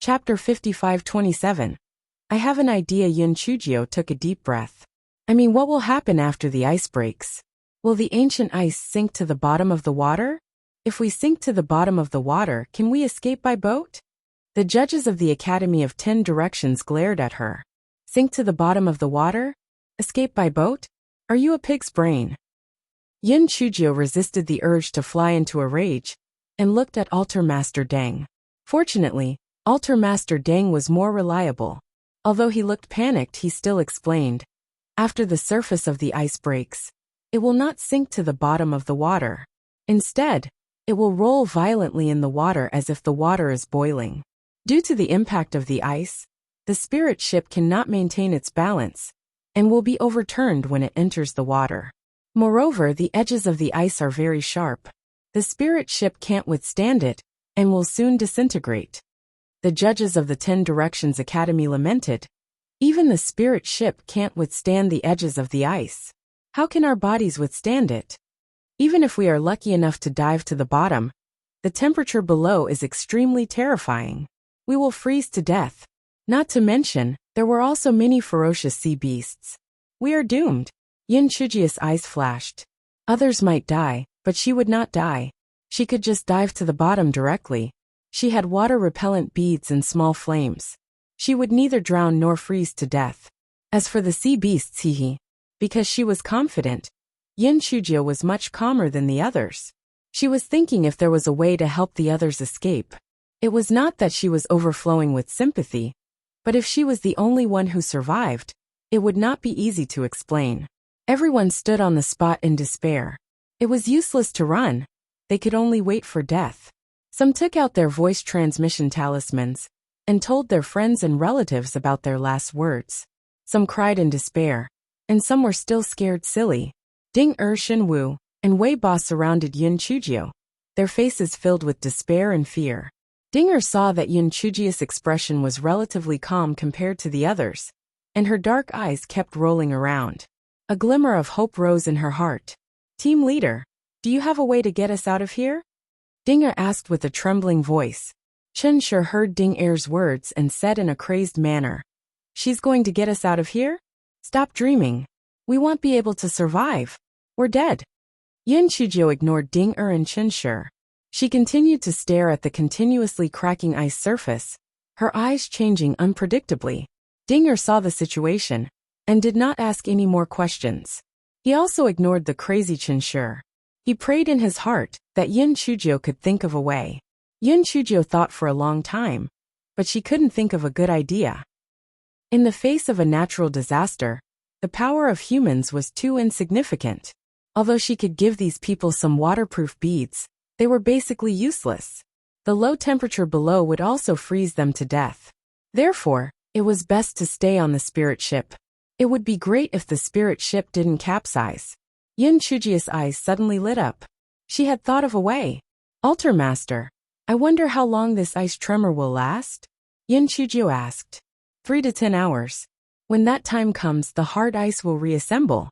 Chapter 55:27. I have an idea. Yun Chujio took a deep breath. What will happen after the ice breaks? Will the ancient ice sink to the bottom of the water? If we sink to the bottom of the water, can we escape by boat? The judges of the Academy of 10 Directions glared at her. Sink to the bottom of the water? Escape by boat? Are you a pig's brain? Yun Chujio resisted the urge to fly into a rage and looked at Altar Master Deng. Fortunately, Altar Master Deng was more reliable. Although he looked panicked, he still explained, after the surface of the ice breaks, it will not sink to the bottom of the water. Instead, it will roll violently in the water as if the water is boiling. Due to the impact of the ice, the spirit ship cannot maintain its balance and will be overturned when it enters the water. Moreover, the edges of the ice are very sharp. The spirit ship can't withstand it and will soon disintegrate. The judges of the 10 Directions Academy lamented, even the spirit ship can't withstand the edges of the ice. How can our bodies withstand it? Even if we are lucky enough to dive to the bottom, the temperature below is extremely terrifying. We will freeze to death. Not to mention, there were also many ferocious sea beasts. We are doomed. Yun Chujio's eyes flashed. Others might die, but she would not die. She could just dive to the bottom directly. She had water-repellent beads and small flames. She would neither drown nor freeze to death. As for the sea beasts, because she was confident, Yun Chujio was much calmer than the others. She was thinking if there was a way to help the others escape. It was not that she was overflowing with sympathy, but if she was the only one who survived, it would not be easy to explain. Everyone stood on the spot in despair. It was useless to run. They could only wait for death. Some took out their voice transmission talismans and told their friends and relatives about their last words. Some cried in despair, and some were still scared silly. Ding Shinwu and Wei Ba surrounded Yun Chujio, their faces filled with despair and fear. Dinger saw that Yun Chujio's expression was relatively calm compared to the others, and her dark eyes kept rolling around. A glimmer of hope rose in her heart. Team leader, do you have a way to get us out of here? Dinger asked with a trembling voice. Chen Shi heard Ding Er's words and said in a crazed manner, "She's going to get us out of here? Stop dreaming. We won't be able to survive. We're dead." Yun Chujio ignored Ding and Chen Shi. She continued to stare at the continuously cracking ice surface, her eyes changing unpredictably. Dinger saw the situation and did not ask any more questions. He also ignored the crazy Chen Shi. He prayed in his heart that Yun Chujio could think of a way. Yun Chujio thought for a long time, but she couldn't think of a good idea. In the face of a natural disaster, the power of humans was too insignificant. Although she could give these people some waterproof beads, they were basically useless. The low temperature below would also freeze them to death. Therefore, it was best to stay on the spirit ship. It would be great if the spirit ship didn't capsize. Yun Chujio's eyes suddenly lit up. She had thought of a way. Altar Master, I wonder how long this ice tremor will last? Yun Chujio asked. 3 to 10 hours. When that time comes, the hard ice will reassemble.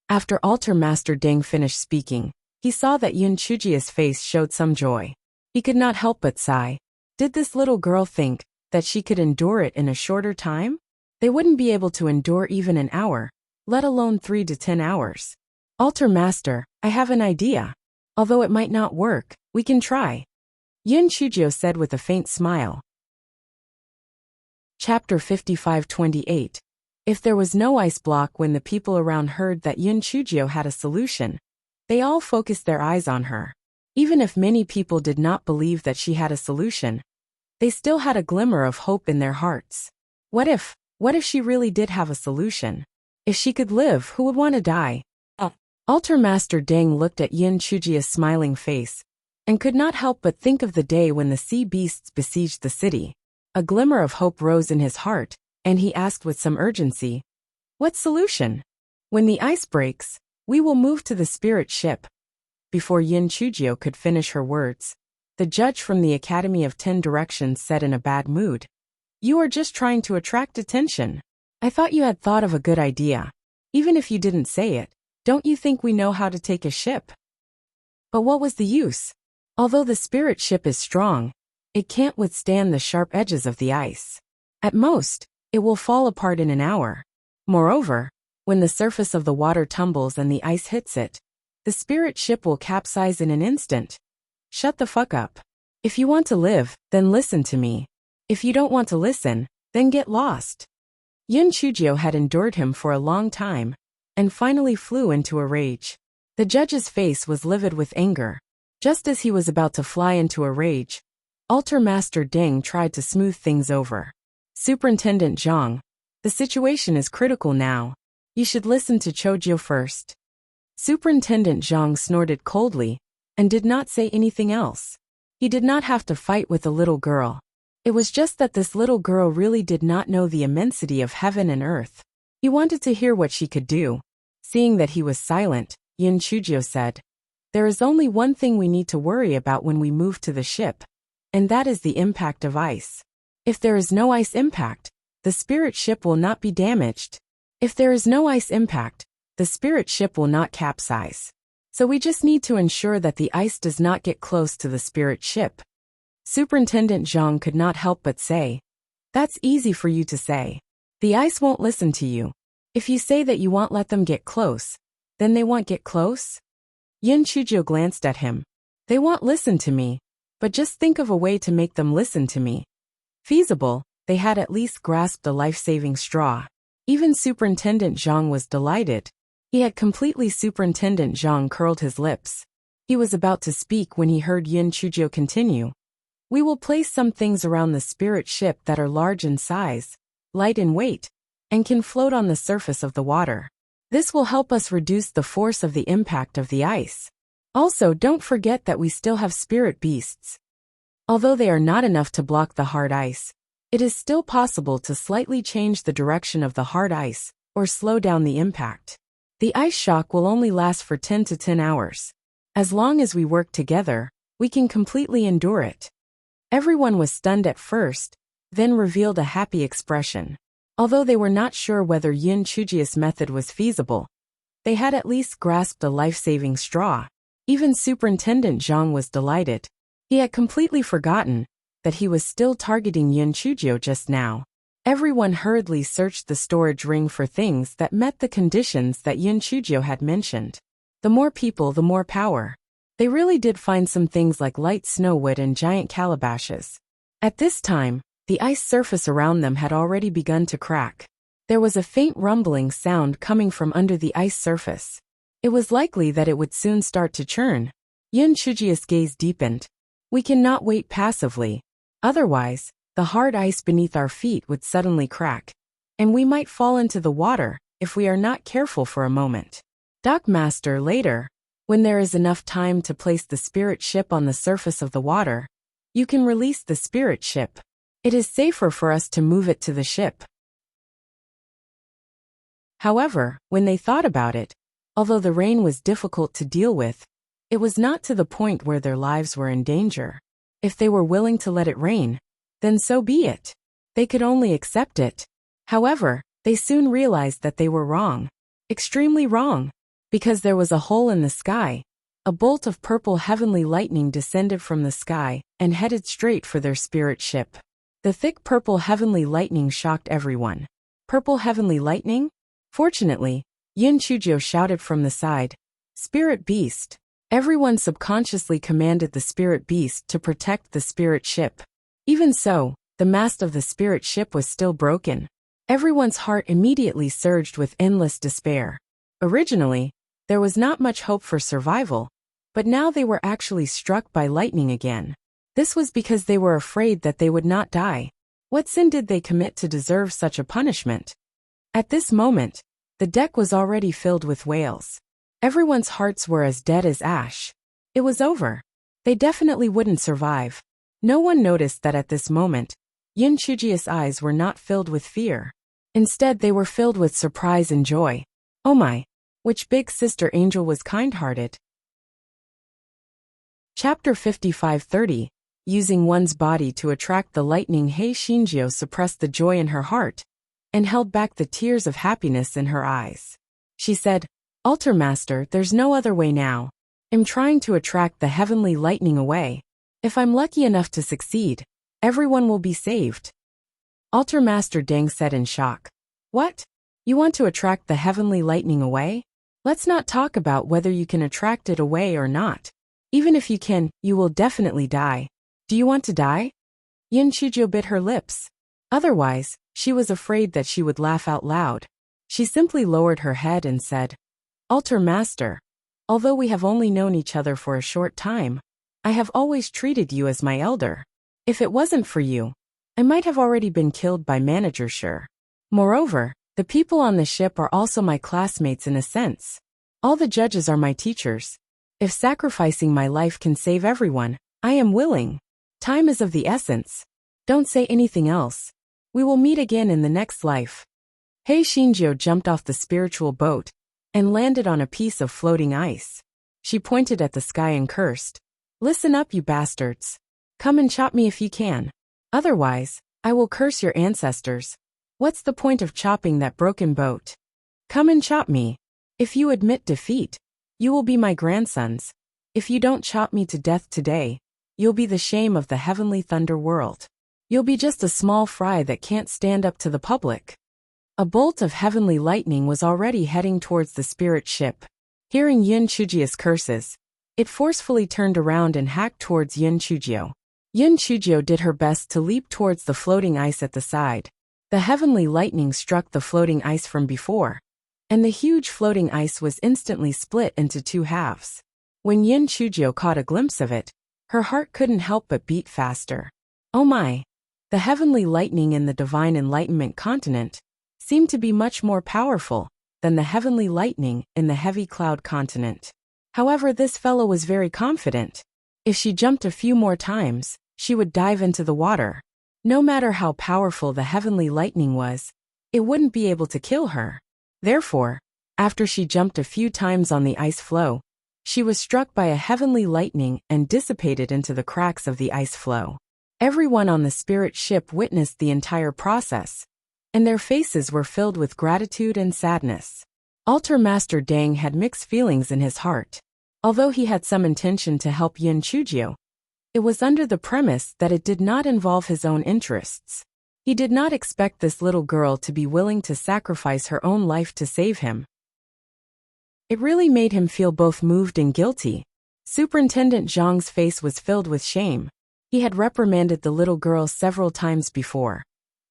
After Altar Master Deng finished speaking, he saw that Yun Chujio's face showed some joy. He could not help but sigh. Did this little girl think that she could endure it in a shorter time? They wouldn't be able to endure even an hour, let alone 3 to 10 hours. Altar Master, I have an idea. Although it might not work, we can try. Yun Chujio said with a faint smile. Chapter 55:28. If there was no ice block. When the people around heard that Yun Chujio had a solution, they all focused their eyes on her. Even if many people did not believe that she had a solution, they still had a glimmer of hope in their hearts. What if she really did have a solution? If she could live, who would want to die? Altar Master Deng looked at Yun Chujio's smiling face and could not help but think of the day when the sea beasts besieged the city. A glimmer of hope rose in his heart, and he asked with some urgency, "What solution?" "When the ice breaks, we will move to the spirit ship." Before Yun Chujio could finish her words, the judge from the Academy of 10 Directions said in a bad mood, "You are just trying to attract attention. I thought you had thought of a good idea. Even if you didn't say it, don't you think we know how to take a ship?" But what was the use? Although the spirit ship is strong, It can't withstand the sharp edges of the ice. At most, it will fall apart in an hour. Moreover, when the surface of the water tumbles and the ice hits it, the spirit ship will capsize in an instant. Shut the fuck up. If you want to live, then listen to me. If you don't want to listen, then get lost. Yun Chujio had endured him for a long time, and finally flew into a rage. The judge's face was livid with anger. Just as he was about to fly into a rage, Altar Master Deng tried to smooth things over. Superintendent Zhang, the situation is critical now. You should listen to Chojio first. Superintendent Zhang snorted coldly, and did not say anything else. He did not have to fight with the little girl. It was just that this little girl really did not know the immensity of heaven and earth. He wanted to hear what she could do. Seeing that he was silent, Yun Chujio said, "There is only one thing we need to worry about when we move to the ship, and that is the impact of ice. If there is no ice impact, the spirit ship will not be damaged. If there is no ice impact, the spirit ship will not capsize. So we just need to ensure that the ice does not get close to the spirit ship." Superintendent Zhang could not help but say, "That's easy for you to say. The ice won't listen to you. If you say that you won't let them get close, then they won't get close?" Yun Chujio glanced at him. "They won't listen to me, but just think of a way to make them listen to me." Feasible, they had at least grasped a life-saving straw. Even Superintendent Zhang was delighted. He had completely. Superintendent Zhang curled his lips. He was about to speak when he heard Yun Chujio continue. "We will place some things around the spirit ship that are large in size, light in weight, and can float on the surface of the water. This will help us reduce the force of the impact of the ice. Also, don't forget that we still have spirit beasts. Although they are not enough to block the hard ice, it is still possible to slightly change the direction of the hard ice, or slow down the impact. The ice shock will only last for 10 to 10 hours. As long as we work together, we can completely endure it." Everyone was stunned at first, then revealed a happy expression. Although they were not sure whether Yun Chujio's method was feasible, they had at least grasped a life-saving straw. Even Superintendent Zhang was delighted. He had completely forgotten that he was still targeting Yun Chujio just now. Everyone hurriedly searched the storage ring for things that met the conditions that Yun Chujio had mentioned. The more people, the more power. They really did find some things like light snowwood and giant calabashes. At this time, the ice surface around them had already begun to crack. There was a faint rumbling sound coming from under the ice surface. It was likely that it would soon start to churn. Yun Chujio's gaze deepened. "We cannot wait passively. Otherwise, the hard ice beneath our feet would suddenly crack, and we might fall into the water if we are not careful for a moment. Dock Master, later, when there is enough time to place the spirit ship on the surface of the water, you can release the spirit ship. It is safer for us to move it to the ship." However, when they thought about it, although the rain was difficult to deal with, it was not to the point where their lives were in danger. If they were willing to let it rain, then so be it. They could only accept it. However, they soon realized that they were wrong. Extremely wrong. Because there was a hole in the sky. A bolt of purple heavenly lightning descended from the sky and headed straight for their spirit ship. The thick purple heavenly lightning shocked everyone. Purple heavenly lightning? Fortunately, Yun Chujio shouted from the side, "Spirit beast." Everyone subconsciously commanded the spirit beast to protect the spirit ship. Even so, the mast of the spirit ship was still broken. Everyone's heart immediately surged with endless despair. Originally, there was not much hope for survival, but now they were actually struck by lightning again. This was because they were afraid that they would not die. What sin did they commit to deserve such a punishment? At this moment, the deck was already filled with whales. Everyone's hearts were as dead as ash. It was over. They definitely wouldn't survive. No one noticed that at this moment, Yun Chujio's eyes were not filled with fear. Instead, they were filled with surprise and joy. Oh my! Which big sister angel was kind-hearted? Chapter 55:30. Using one's body to attract the lightning. Hei Shinjio suppressed the joy in her heart and held back the tears of happiness in her eyes. She said, "Altar Master, there's no other way now. I'm trying to attract the heavenly lightning away. If I'm lucky enough to succeed, everyone will be saved. Altar Master Deng said in shock. What? You want to attract the heavenly lightning away? Let's not talk about whether you can attract it away or not. Even if you can, you will definitely die. Do you want to die? Yin Chujio bit her lips. Otherwise, she was afraid that she would laugh out loud. She simply lowered her head and said, Altar Master, although we have only known each other for a short time, I have always treated you as my elder. If it wasn't for you, I might have already been killed by Manager Sure. Moreover, the people on the ship are also my classmates in a sense. All the judges are my teachers. If sacrificing my life can save everyone, I am willing. Time is of the essence. Don't say anything else. We will meet again in the next life. Hei Shinjio jumped off the spiritual boat and landed on a piece of floating ice. She pointed at the sky and cursed. Listen up, you bastards. Come and chop me if you can. Otherwise, I will curse your ancestors. What's the point of chopping that broken boat? Come and chop me. If you admit defeat, you will be my grandsons. If you don't chop me to death today, you'll be the shame of the heavenly thunder world. You'll be just a small fry that can't stand up to the public. A bolt of heavenly lightning was already heading towards the spirit ship. Hearing Yin Chujio's curses, it forcefully turned around and hacked towards Yin Chujio. Yin Chujio did her best to leap towards the floating ice at the side. The heavenly lightning struck the floating ice from before, and the huge floating ice was instantly split into two halves. When Yin Chujio caught a glimpse of it, her heart couldn't help but beat faster. Oh my! The heavenly lightning in the divine enlightenment continent seemed to be much more powerful than the heavenly lightning in the heavy cloud continent. However, this fellow was very confident. If she jumped a few more times, she would dive into the water. No matter how powerful the heavenly lightning was, it wouldn't be able to kill her. Therefore, after she jumped a few times on the ice floe, she was struck by a heavenly lightning and dissipated into the cracks of the ice floe. Everyone on the spirit ship witnessed the entire process, and their faces were filled with gratitude and sadness. Altar Master Deng had mixed feelings in his heart. Although he had some intention to help Yin Chujio, it was under the premise that it did not involve his own interests. He did not expect this little girl to be willing to sacrifice her own life to save him. It really made him feel both moved and guilty. Superintendent Zhang's face was filled with shame. He had reprimanded the little girl several times before,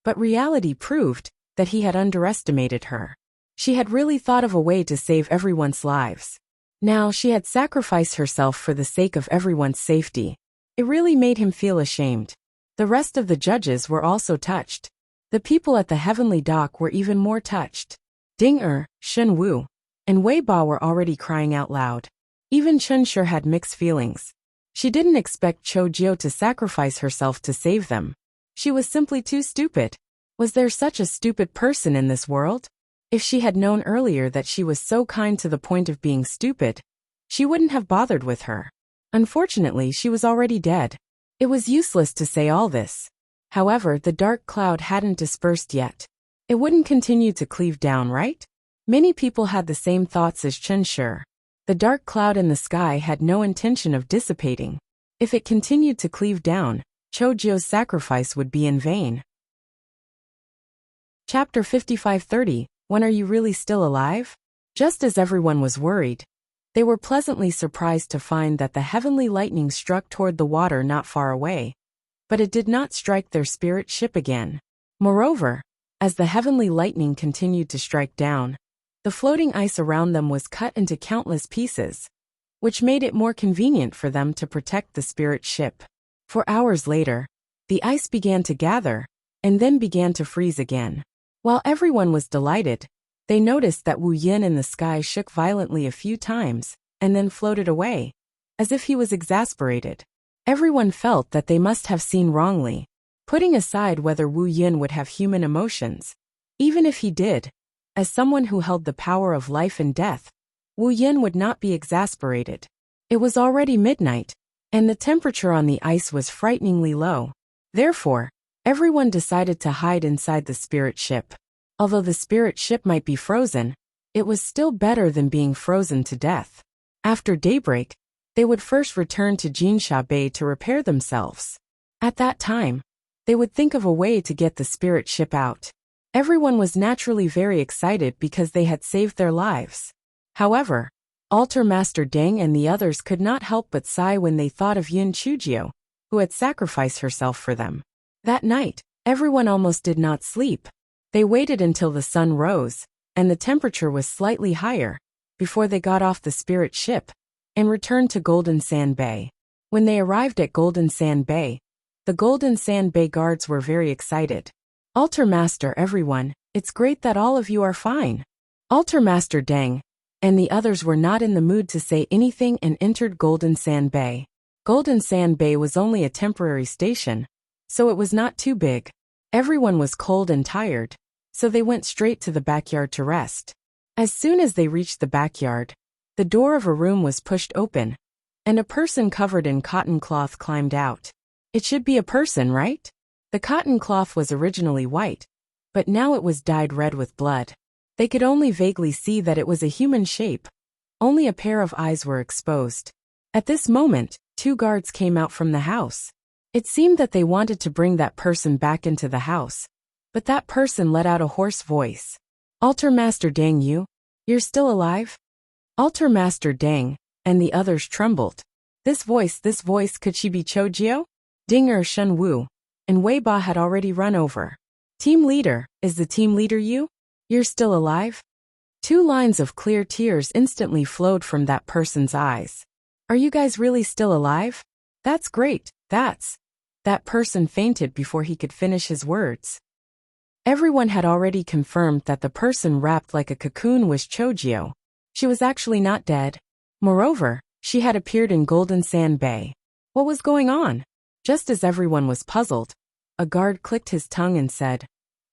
but reality proved that he had underestimated her. She had really thought of a way to save everyone's lives. Now she had sacrificed herself for the sake of everyone's safety. It really made him feel ashamed. The rest of the judges were also touched. The people at the heavenly dock were even more touched. Ding Shen Wu, and Wei Ba were already crying out loud. Even Chen Shi had mixed feelings. She didn't expect Cho Jio to sacrifice herself to save them. She was simply too stupid. Was there such a stupid person in this world? If she had known earlier that she was so kind to the point of being stupid, she wouldn't have bothered with her. Unfortunately, she was already dead. It was useless to say all this. However, the dark cloud hadn't dispersed yet. It wouldn't continue to cleave down, right? Many people had the same thoughts as Chen Shi. The dark cloud in the sky had no intention of dissipating. If it continued to cleave down, Cho Jio's sacrifice would be in vain. Chapter 55:30. When are you really still alive? Just as everyone was worried, they were pleasantly surprised to find that the heavenly lightning struck toward the water not far away, but it did not strike their spirit ship again. Moreover, as the heavenly lightning continued to strike down, the floating ice around them was cut into countless pieces, which made it more convenient for them to protect the spirit ship. For hours later, the ice began to gather, and then began to freeze again. While everyone was delighted, they noticed that Wu Yin in the sky shook violently a few times, and then floated away, as if he was exasperated. Everyone felt that they must have seen wrongly. Putting aside whether Wu Yin would have human emotions, even if he did, as someone who held the power of life and death, Wu Yin would not be exasperated. It was already midnight, and the temperature on the ice was frighteningly low. Therefore, everyone decided to hide inside the spirit ship. Although the spirit ship might be frozen, it was still better than being frozen to death. After daybreak, They would first return to Jinsha Bay to repair themselves. At that time, they would think of a way to get the spirit ship out. Everyone was naturally very excited because they had saved their lives. However, Altar Master Deng and the others could not help but sigh when they thought of Yun Chujio, who had sacrificed herself for them. That night, everyone almost did not sleep. They waited until the sun rose, and the temperature was slightly higher, before they got off the spirit ship and returned to Golden Sand Bay. When they arrived at Golden Sand Bay, the Golden Sand Bay guards were very excited. Altar Master everyone, it's great that all of you are fine. Altar Master Deng and the others were not in the mood to say anything and entered Golden Sand Bay. Golden Sand Bay was only a temporary station, so it was not too big. Everyone was cold and tired, so they went straight to the backyard to rest. As soon as they reached the backyard, the door of a room was pushed open, and a person covered in cotton cloth climbed out. It should be a person, right? The cotton cloth was originally white, but now it was dyed red with blood. They could only vaguely see that it was a human shape. Only a pair of eyes were exposed. At this moment, 2 guards came out from the house. It seemed that they wanted to bring that person back into the house, but that person let out a hoarse voice. Altar Master Deng, you're still alive? Altar Master Deng and the others trembled. This voice, could she be Chojio? Ding Shun Wu and Wei Ba had already run over. Team leader, is the team leader you? You're still alive? 2 lines of clear tears instantly flowed from that person's eyes. Are you guys really still alive? That's great, That person fainted before he could finish his words. Everyone had already confirmed that the person wrapped like a cocoon was Chojio. She was actually not dead. Moreover, she had appeared in Golden Sand Bay. What was going on? Just as everyone was puzzled, a guard clicked his tongue and said,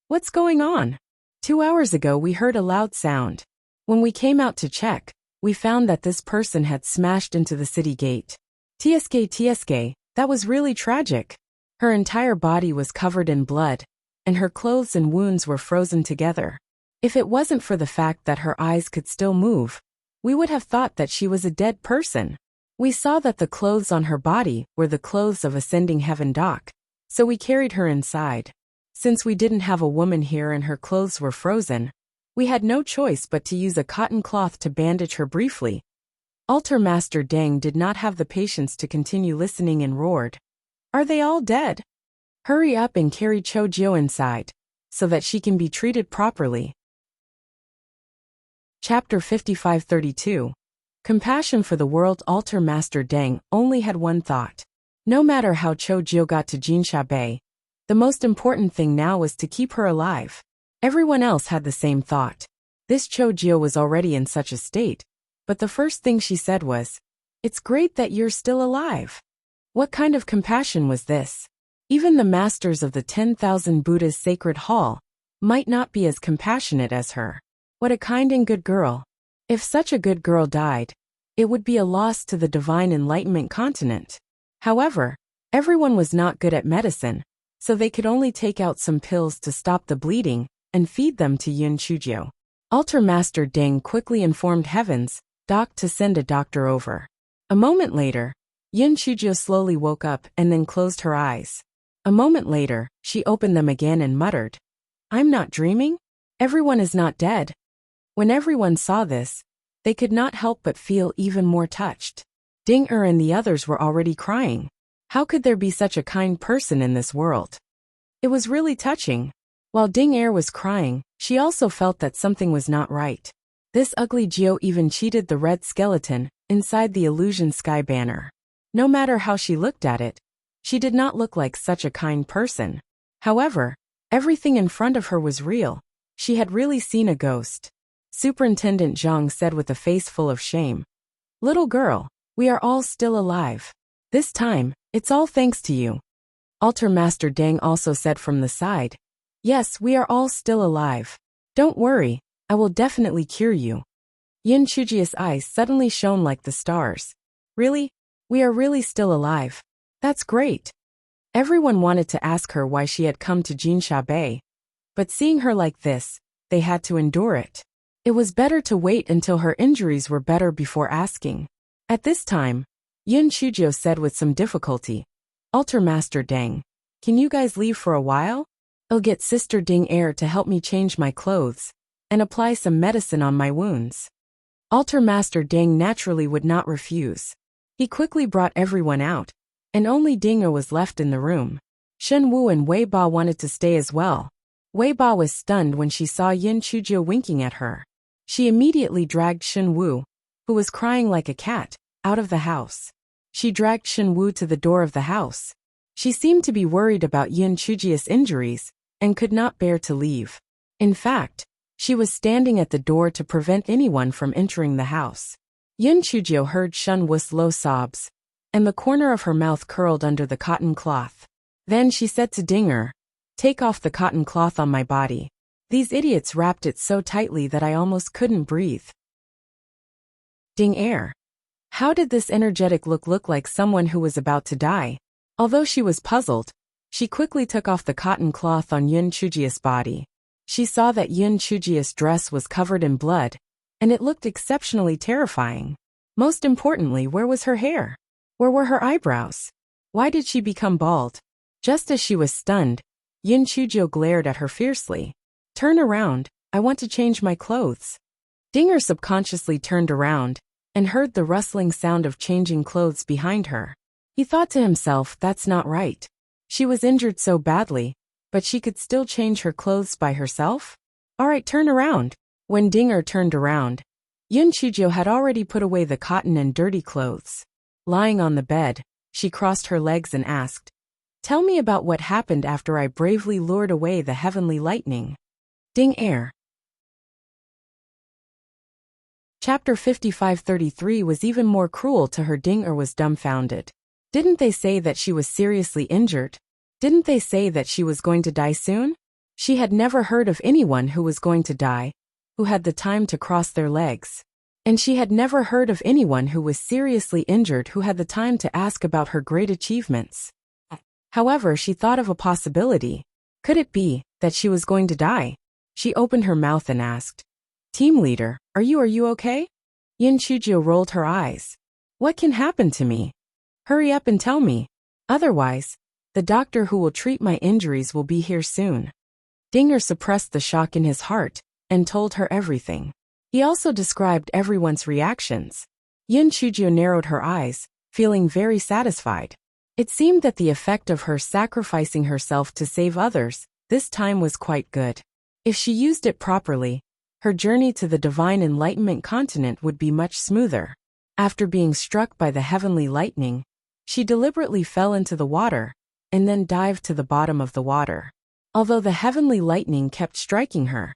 "What's going on? 2 hours ago we heard a loud sound. When we came out to check, we found that this person had smashed into the city gate. TSK, that was really tragic. Her entire body was covered in blood, and her clothes and wounds were frozen together. If it wasn't for the fact that her eyes could still move, we would have thought that she was a dead person. We saw that the clothes on her body were the clothes of Ascending Heaven Doc, so we carried her inside. Since we didn't have a woman here and her clothes were frozen, we had no choice but to use a cotton cloth to bandage her briefly." Altar Master Deng did not have the patience to continue listening and roared, "Are they all dead? Hurry up and carry Chojio inside, so that she can be treated properly." Chapter 5532. Compassion for the world. Altar Master Deng only had one thought. No matter how Chojio got to Jinsha Bay, the most important thing now was to keep her alive. Everyone else had the same thought. This Chojio was already in such a state, but the first thing she said was, "It's great that you're still alive." What kind of compassion was this? Even the masters of the 10,000 Buddha's sacred hall might not be as compassionate as her. What a kind and good girl. If such a good girl died, it would be a loss to the divine enlightenment continent. However, everyone was not good at medicine, so they could only take out some pills to stop the bleeding and feed them to Yun Chujio. Altar Master Deng quickly informed Heaven's Doc to send a doctor over. A moment later, Yun Chujio slowly woke up and then closed her eyes. A moment later, she opened them again and muttered, "I'm not dreaming? Everyone is not dead." When everyone saw this, they could not help but feel even more touched. Ding and the others were already crying. How could there be such a kind person in this world? It was really touching. While Ding was crying, she also felt that something was not right. This ugly Geo even cheated the red skeleton inside the illusion sky banner. No matter how she looked at it, she did not look like such a kind person. However, everything in front of her was real. She had really seen a ghost. Superintendent Zhang said with a face full of shame, "Little girl, we are all still alive. This time, it's all thanks to you." Altar Master Deng also said from the side, "Yes, we are all still alive. Don't worry, I will definitely cure you." Yin Chujio's eyes suddenly shone like the stars. "Really? We are really still alive. That's great." Everyone wanted to ask her why she had come to Jinsha Bay, but seeing her like this, they had to endure it. It was better to wait until her injuries were better before asking. At this time, Yun Chujio said with some difficulty. Altar Master Deng, can you guys leave for a while? I'll get Sister Ding Air to help me change my clothes and apply some medicine on my wounds. Altar Master Deng naturally would not refuse. He quickly brought everyone out, and only Ding was left in the room. Shen Wu and Wei Ba wanted to stay as well. Wei Ba was stunned when she saw Yun Chujio winking at her. She immediately dragged Shen Wu, who was crying like a cat, out of the house. She dragged Shen Wu to the door of the house. She seemed to be worried about Yun Chujio's injuries and could not bear to leave. In fact, she was standing at the door to prevent anyone from entering the house. Yun Chujio heard Shen Wu's low sobs, and the corner of her mouth curled under the cotton cloth. Then she said to Dinger, "Take off the cotton cloth on my body. These idiots wrapped it so tightly that I almost couldn't breathe." Ding Air. How did this energetic look like someone who was about to die? Although she was puzzled, she quickly took off the cotton cloth on Yun Chujio's body. She saw that Yun Chujio's dress was covered in blood, and it looked exceptionally terrifying. Most importantly, where was her hair? Where were her eyebrows? Why did she become bald? Just as she was stunned, Yun Chujio glared at her fiercely. "Turn around, I want to change my clothes." Dinger subconsciously turned around and heard the rustling sound of changing clothes behind her. He thought to himself, that's not right. She was injured so badly, but she could still change her clothes by herself? Alright, turn around. When Dinger turned around, Yun Chujio had already put away the cotton and dirty clothes. Lying on the bed, she crossed her legs and asked, "Tell me about what happened after I bravely lured away the heavenly lightning." Ding Air. Chapter 5533 was even more cruel to her. Dinger was dumbfounded. Didn't they say that she was seriously injured? Didn't they say that she was going to die soon? She had never heard of anyone who was going to die, who had the time to cross their legs. And she had never heard of anyone who was seriously injured who had the time to ask about her great achievements. However, she thought of a possibility. Could it be that she was going to die? She opened her mouth and asked, "Team leader, are you okay?" Yun Chujio rolled her eyes. "What can happen to me? Hurry up and tell me. Otherwise, the doctor who will treat my injuries will be here soon." Dinger suppressed the shock in his heart and told her everything. He also described everyone's reactions. Yun Chujio narrowed her eyes, feeling very satisfied. It seemed that the effect of her sacrificing herself to save others this time was quite good. If she used it properly, her journey to the Divine Enlightenment continent would be much smoother. After being struck by the heavenly lightning, she deliberately fell into the water and then dived to the bottom of the water. Although the heavenly lightning kept striking her,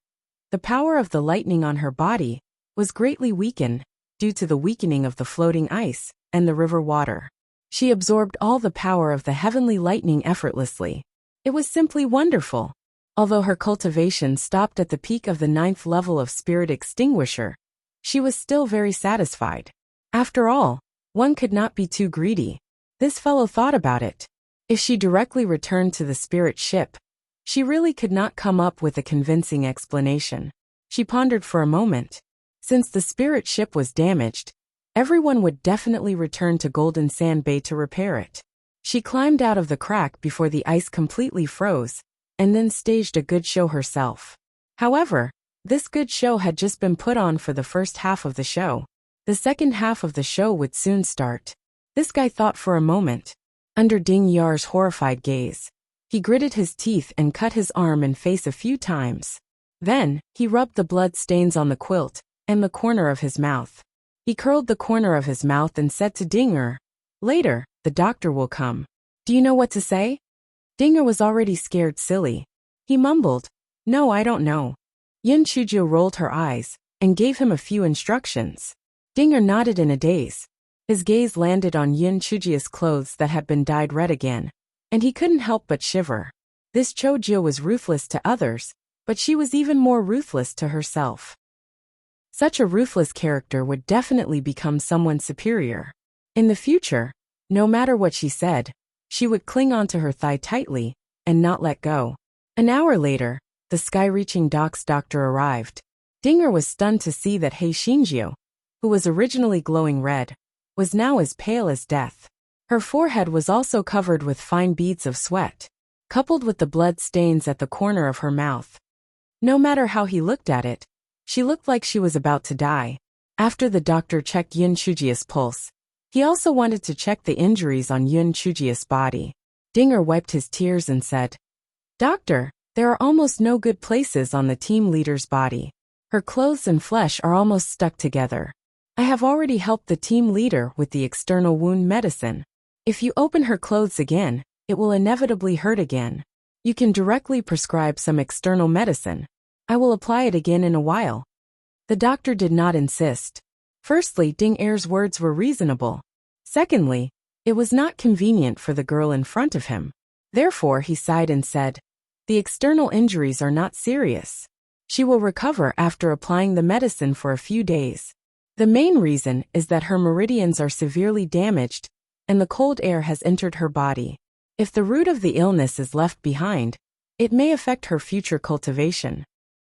the power of the lightning on her body was greatly weakened due to the weakening of the floating ice and the river water. She absorbed all the power of the heavenly lightning effortlessly. It was simply wonderful. Although her cultivation stopped at the peak of the 9th level of Spirit Extinguisher, she was still very satisfied. After all, one could not be too greedy. This fellow thought about it. If she directly returned to the spirit ship, she really could not come up with a convincing explanation. She pondered for a moment. Since the spirit ship was damaged, everyone would definitely return to Golden Sand Bay to repair it. She climbed out of the crack before the ice completely froze, and then staged a good show herself. However, this good show had just been put on for the first half of the show. The second half of the show would soon start. This guy thought for a moment. Under Ding Yar's horrified gaze, he gritted his teeth and cut his arm and face a few times. Then, he rubbed the blood stains on the quilt and the corner of his mouth. He curled the corner of his mouth and said to Dinger, "Later, the doctor will come. Do you know what to say?" Dinger was already scared silly. He mumbled, "No, I don't know." Yun Chujio rolled her eyes and gave him a few instructions. Dinger nodded in a daze. His gaze landed on Yun Chujio's clothes that had been dyed red again, and he couldn't help but shiver. This Chojio was ruthless to others, but she was even more ruthless to herself. Such a ruthless character would definitely become someone superior. In the future, no matter what she said, she would cling onto her thigh tightly and not let go. An hour later, the sky-reaching doc's doctor arrived. Dinger was stunned to see that Hei Shinjio, who was originally glowing red, was now as pale as death. Her forehead was also covered with fine beads of sweat, coupled with the blood stains at the corner of her mouth. No matter how he looked at it, she looked like she was about to die. After the doctor checked Yun Chujie's pulse, he also wanted to check the injuries on Yun Chujie's body. Dinger wiped his tears and said, "Doctor, there are almost no good places on the team leader's body. Her clothes and flesh are almost stuck together. I have already helped the team leader with the external wound medicine. If you open her clothes again, it will inevitably hurt again. You can directly prescribe some external medicine. I will apply it again in a while." The doctor did not insist. Firstly, Ding Er's words were reasonable. Secondly, it was not convenient for the girl in front of him. Therefore, he sighed and said, "The external injuries are not serious. She will recover after applying the medicine for a few days. The main reason is that her meridians are severely damaged and the cold air has entered her body. If the root of the illness is left behind, it may affect her future cultivation."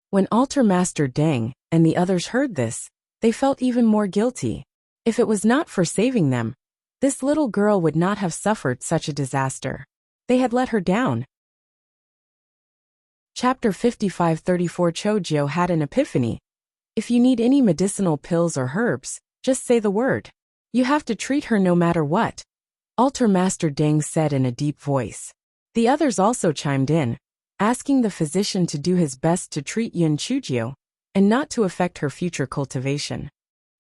When Altar Master Deng and the others heard this, they felt even more guilty. If it was not for saving them, this little girl would not have suffered such a disaster. They had let her down. Chapter 55-34 Chojiao had an epiphany. If you need any medicinal pills or herbs, just say the word. You have to treat her no matter what, Altar Master Deng said in a deep voice. The others also chimed in, asking the physician to do his best to treat Yun Chujio and not to affect her future cultivation.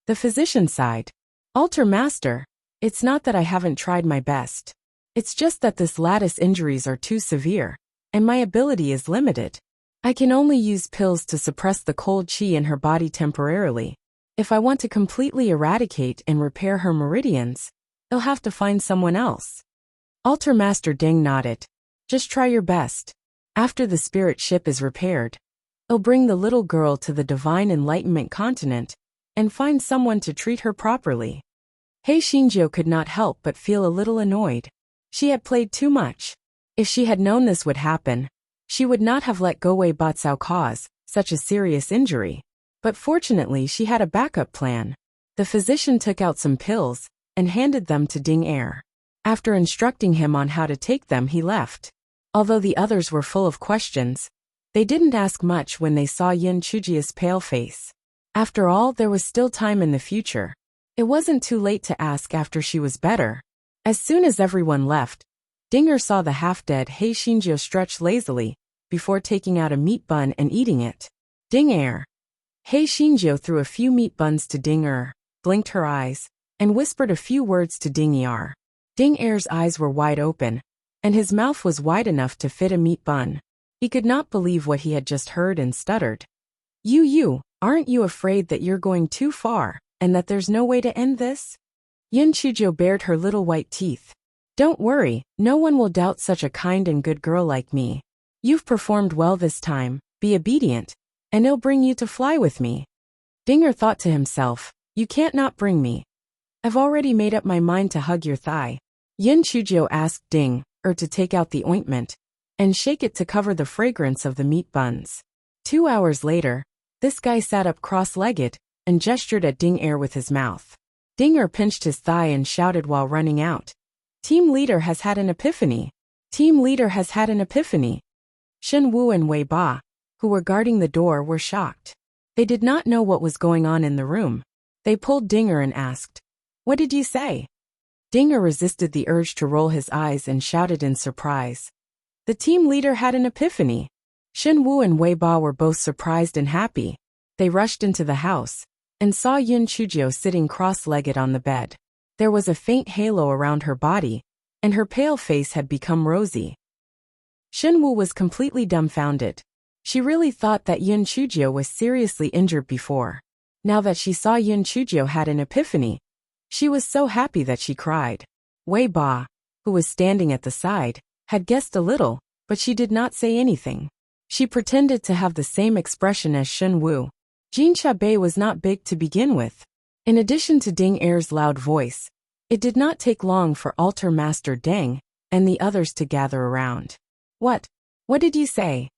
The physician sighed. "Altar Master, it's not that I haven't tried my best. It's just that this lattice injuries are too severe, and my ability is limited. I can only use pills to suppress the cold qi in her body temporarily. If I want to completely eradicate and repair her meridians, I'll have to find someone else." Altar Master Deng nodded. "Just try your best. After the spirit ship is repaired, I'll bring the little girl to the Divine Enlightenment continent and find someone to treat her properly." Hei Xinjiu could not help but feel a little annoyed. She had played too much. If she had known this would happen, she would not have let Gowei Batsao cause such a serious injury. But fortunately she had a backup plan. The physician took out some pills and handed them to Ding Er. After instructing him on how to take them, he left. Although the others were full of questions, they didn't ask much when they saw Yun Chujie's pale face. After all, there was still time in the future. It wasn't too late to ask after she was better. As soon as everyone left, Dinger saw the half-dead Hei Xinjiu stretch lazily before taking out a meat bun and eating it. "Ding Er." Hei Xinjiu threw a few meat buns to Ding Er, blinked her eyes, and whispered a few words to Ding Er. Ding Er's eyes were wide open, and his mouth was wide enough to fit a meat bun. He could not believe what he had just heard and stuttered. You, aren't you afraid that you're going too far, and that there's no way to end this?" Yun Chujio bared her little white teeth. "Don't worry, no one will doubt such a kind and good girl like me. You've performed well this time, be obedient, and I'll bring you to fly with me." Dinger thought to himself, "You can't not bring me. I've already made up my mind to hug your thigh." Yun Chujio asked Ding Er to take out the ointment and shake it to cover the fragrance of the meat buns. 2 hours later, this guy sat up cross-legged and gestured at Ding Er with his mouth. Ding Er pinched his thigh and shouted while running out, "Team leader has had an epiphany! Team leader has had an epiphany!" Shen Wu and Wei Ba, who were guarding the door, were shocked. They did not know what was going on in the room. They pulled Dinger and asked, "What did you say?" Dinger resisted the urge to roll his eyes and shouted in surprise, "The team leader had an epiphany!" Shen Wu and Wei Ba were both surprised and happy. They rushed into the house and saw Yun Chujio sitting cross-legged on the bed. There was a faint halo around her body, and her pale face had become rosy. Shen Wu was completely dumbfounded. She really thought that Yun Chujio was seriously injured before. Now that she saw Yun Chujio had an epiphany, she was so happy that she cried. Wei Ba, who was standing at the side, had guessed a little, but she did not say anything. She pretended to have the same expression as Shen Wu. Jin Bei was not big to begin with. In addition to Ding Er's loud voice, it did not take long for Altar Master Deng and the others to gather around. What did you say?"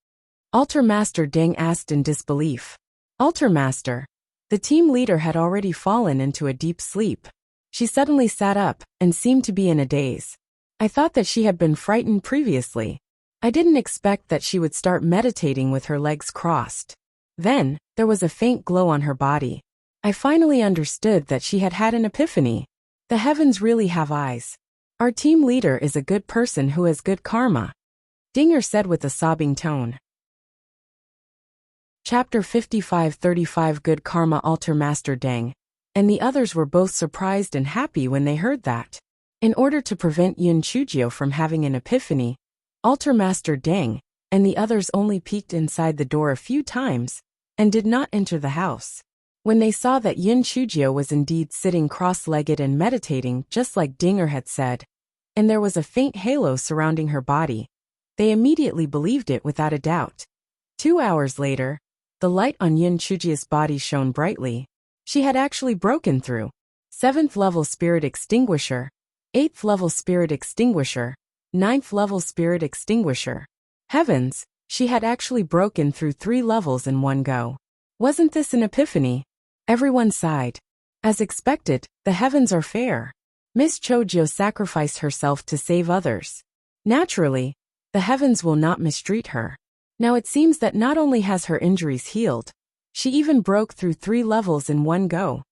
Altar Master Deng asked in disbelief. "Altar Master." The team leader had already fallen into a deep sleep. She suddenly sat up and seemed to be in a daze. I thought that she had been frightened previously. I didn't expect that she would start meditating with her legs crossed. Then, there was a faint glow on her body. I finally understood that she had had an epiphany. The heavens really have eyes. Our team leader is a good person who has good karma, Dinger said with a sobbing tone. Chapter 55-35 Good Karma. Altar Master Deng and the others were both surprised and happy when they heard that. In order to prevent Yun Chujio from having an epiphany, Altar Master Deng and the others only peeked inside the door a few times and did not enter the house. When they saw that Yun Chujio was indeed sitting cross-legged and meditating just like Dinger had said, and there was a faint halo surrounding her body, they immediately believed it without a doubt. 2 hours later, the light on Yun Chujio's body shone brightly. She had actually broken through 7th level Spirit Extinguisher, 8th level Spirit Extinguisher, 9th level Spirit Extinguisher. Heavens, she had actually broken through 3 levels in one go. Wasn't this an epiphany? Everyone sighed. As expected, the heavens are fair. Miss Chojio sacrificed herself to save others. Naturally, the heavens will not mistreat her. Now it seems that not only has her injuries healed, she even broke through 3 levels in one go.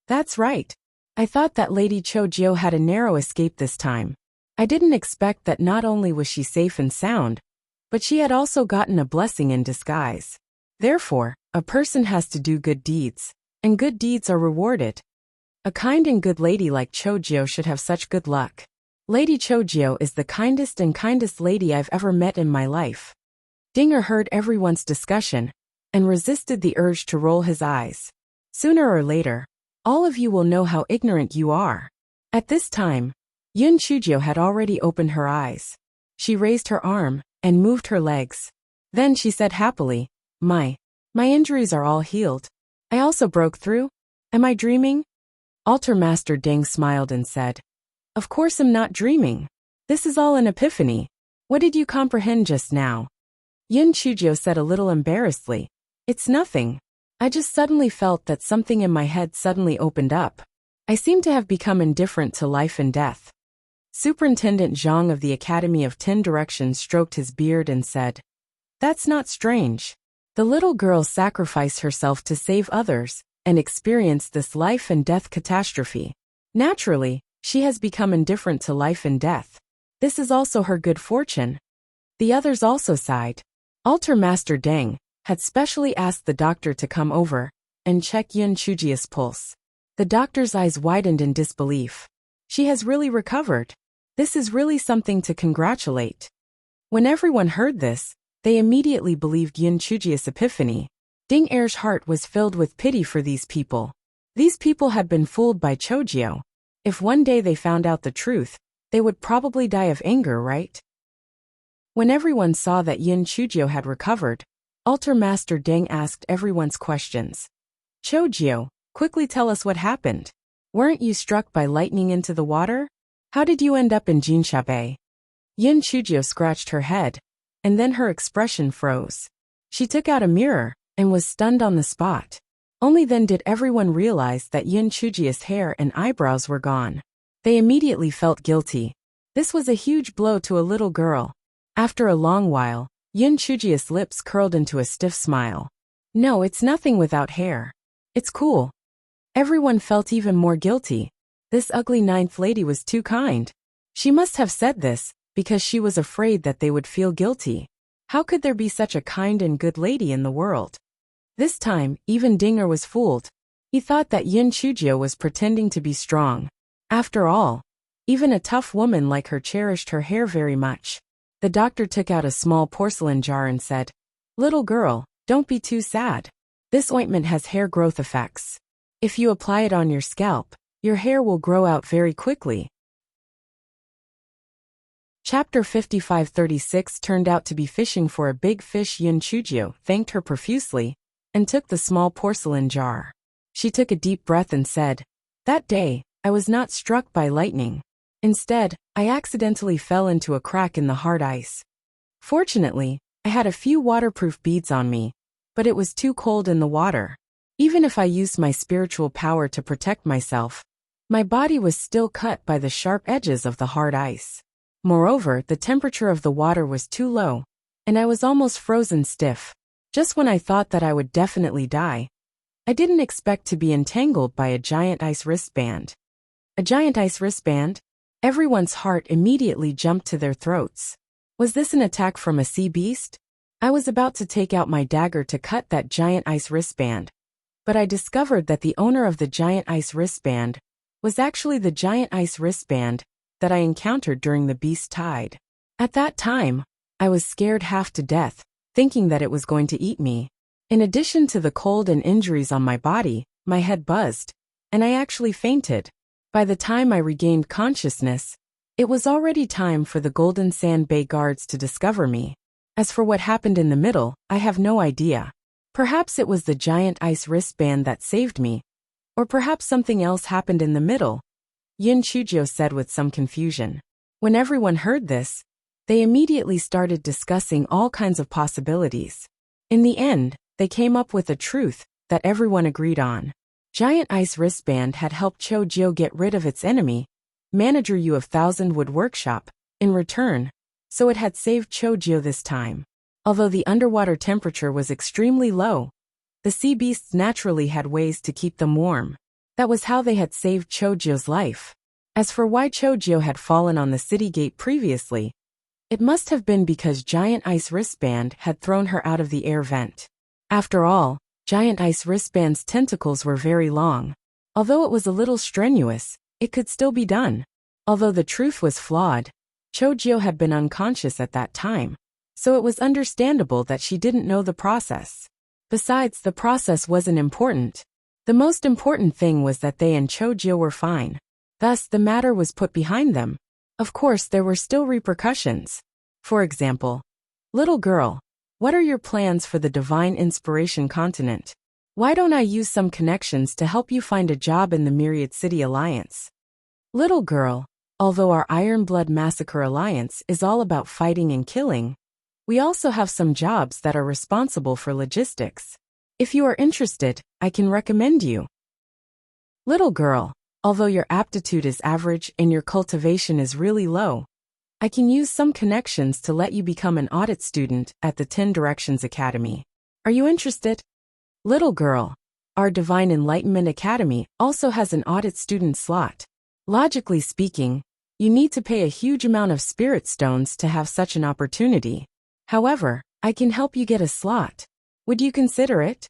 That's right. I thought that Lady Chojio had a narrow escape this time. I didn't expect that not only was she safe and sound, but she had also gotten a blessing in disguise. Therefore, a person has to do good deeds, and good deeds are rewarded. A kind and good lady like Chojio should have such good luck. Lady Chojio is the kindest lady I've ever met in my life. Dinger heard everyone's discussion and resisted the urge to roll his eyes. Sooner or later, all of you will know how ignorant you are. At this time, Yun Chujio had already opened her eyes. She raised her arm and moved her legs. Then she said happily, My injuries are all healed. I also broke through. Am I dreaming? Altar Master Deng smiled and said, Of course I'm not dreaming. This is all an epiphany. What did you comprehend just now? Yun Chujio said a little embarrassedly, It's nothing. I just suddenly felt that something in my head suddenly opened up. I seem to have become indifferent to life and death. Superintendent Zhang of the Academy of 10 Directions stroked his beard and said, That's not strange. The little girl sacrificed herself to save others and experienced this life and death catastrophe. Naturally, she has become indifferent to life and death. This is also her good fortune. The others also sighed. Altar Master Deng had specially asked the doctor to come over and check Yun Chujio's pulse. The doctor's eyes widened in disbelief. She has really recovered. This is really something to congratulate. When everyone heard this, they immediately believed Yun Chujio's epiphany. Ding Er's heart was filled with pity for these people. These people had been fooled by Chojio. If one day they found out the truth, they would probably die of anger, right? When everyone saw that Yun Chujio had recovered, Altar Master Deng asked everyone's questions. Chojio, quickly tell us what happened. Weren't you struck by lightning into the water? How did you end up in Jinsha Bay? Yun Chujio scratched her head, and then her expression froze. She took out a mirror and was stunned on the spot. Only then did everyone realize that Yun Chujio's hair and eyebrows were gone. They immediately felt guilty. This was a huge blow to a little girl. After a long while, Yun Chujio's lips curled into a stiff smile. No, it's nothing without hair. It's cool. Everyone felt even more guilty. This ugly ninth lady was too kind. She must have said this because she was afraid that they would feel guilty. How could there be such a kind and good lady in the world? This time, even Dinger was fooled. He thought that Yun Chujio was pretending to be strong. After all, even a tough woman like her cherished her hair very much. The doctor took out a small porcelain jar and said, Little girl, don't be too sad. This ointment has hair growth effects. If you apply it on your scalp, your hair will grow out very quickly. Chapter 55-36 turned out to be fishing for a big fish. Yun Chujio thanked her profusely and took the small porcelain jar. She took a deep breath and said, That day, I was not struck by lightning. Instead, I accidentally fell into a crack in the hard ice. Fortunately, I had a few waterproof beads on me, but it was too cold in the water. Even if I used my spiritual power to protect myself, My body was still cut by the sharp edges of the hard ice. Moreover, the temperature of the water was too low, and I was almost frozen stiff. Just when I thought that I would definitely die, I didn't expect to be entangled by a giant ice wristband. A giant ice wristband? Everyone's heart immediately jumped to their throats. Was this an attack from a sea beast? I was about to take out my dagger to cut that giant ice wristband, but I discovered that the owner of the giant ice wristband was actually the giant ice wristband that I encountered during the beast tide. At that time, I was scared half to death, thinking that it was going to eat me. In addition to the cold and injuries on my body, my head buzzed, and I actually fainted. By the time I regained consciousness, it was already time for the Golden Sand Bay guards to discover me. As for what happened in the middle, I have no idea. Perhaps it was the giant ice wristband that saved me, or perhaps something else happened in the middle, Yun Chujio said with some confusion. When everyone heard this, they immediately started discussing all kinds of possibilities. In the end, they came up with a truth that everyone agreed on. Giant Ice Wristband had helped Chojio get rid of its enemy, Manager Yu of Thousandwood Workshop, in return, so it had saved Chojio this time. Although the underwater temperature was extremely low, the sea beasts naturally had ways to keep them warm. That was how they had saved Chojio's life. As for why Chojio had fallen on the city gate previously, it must have been because Giant Ice Wristband had thrown her out of the air vent. After all, Giant Ice Wristband's tentacles were very long. Although it was a little strenuous, it could still be done. Although the truth was flawed, Chojio had been unconscious at that time, so it was understandable that she didn't know the process. Besides, the process wasn't important. The most important thing was that they and Chojio were fine. Thus, the matter was put behind them. Of course, there were still repercussions. For example, little girl, what are your plans for the Divine Inspiration Continent? Why don't I use some connections to help you find a job in the Myriad City Alliance? Little girl, although our Iron Blood Massacre Alliance is all about fighting and killing, we also have some jobs that are responsible for logistics. If you are interested, I can recommend you. Little girl, although your aptitude is average and your cultivation is really low, I can use some connections to let you become an audit student at the 10 Directions Academy. Are you interested? Little girl, our Divine Enlightenment Academy also has an audit student slot. Logically speaking, you need to pay a huge amount of spirit stones to have such an opportunity. However, I can help you get a slot. Would you consider it?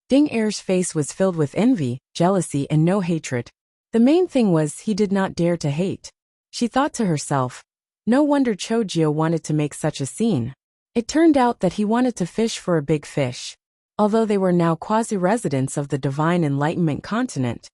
Ding Er's face was filled with envy, jealousy, and no hatred. The main thing was he did not dare to hate. She thought to herself, no wonder Chojio wanted to make such a scene. It turned out that he wanted to fish for a big fish. Although they were now quasi-residents of the Divine Enlightenment Continent,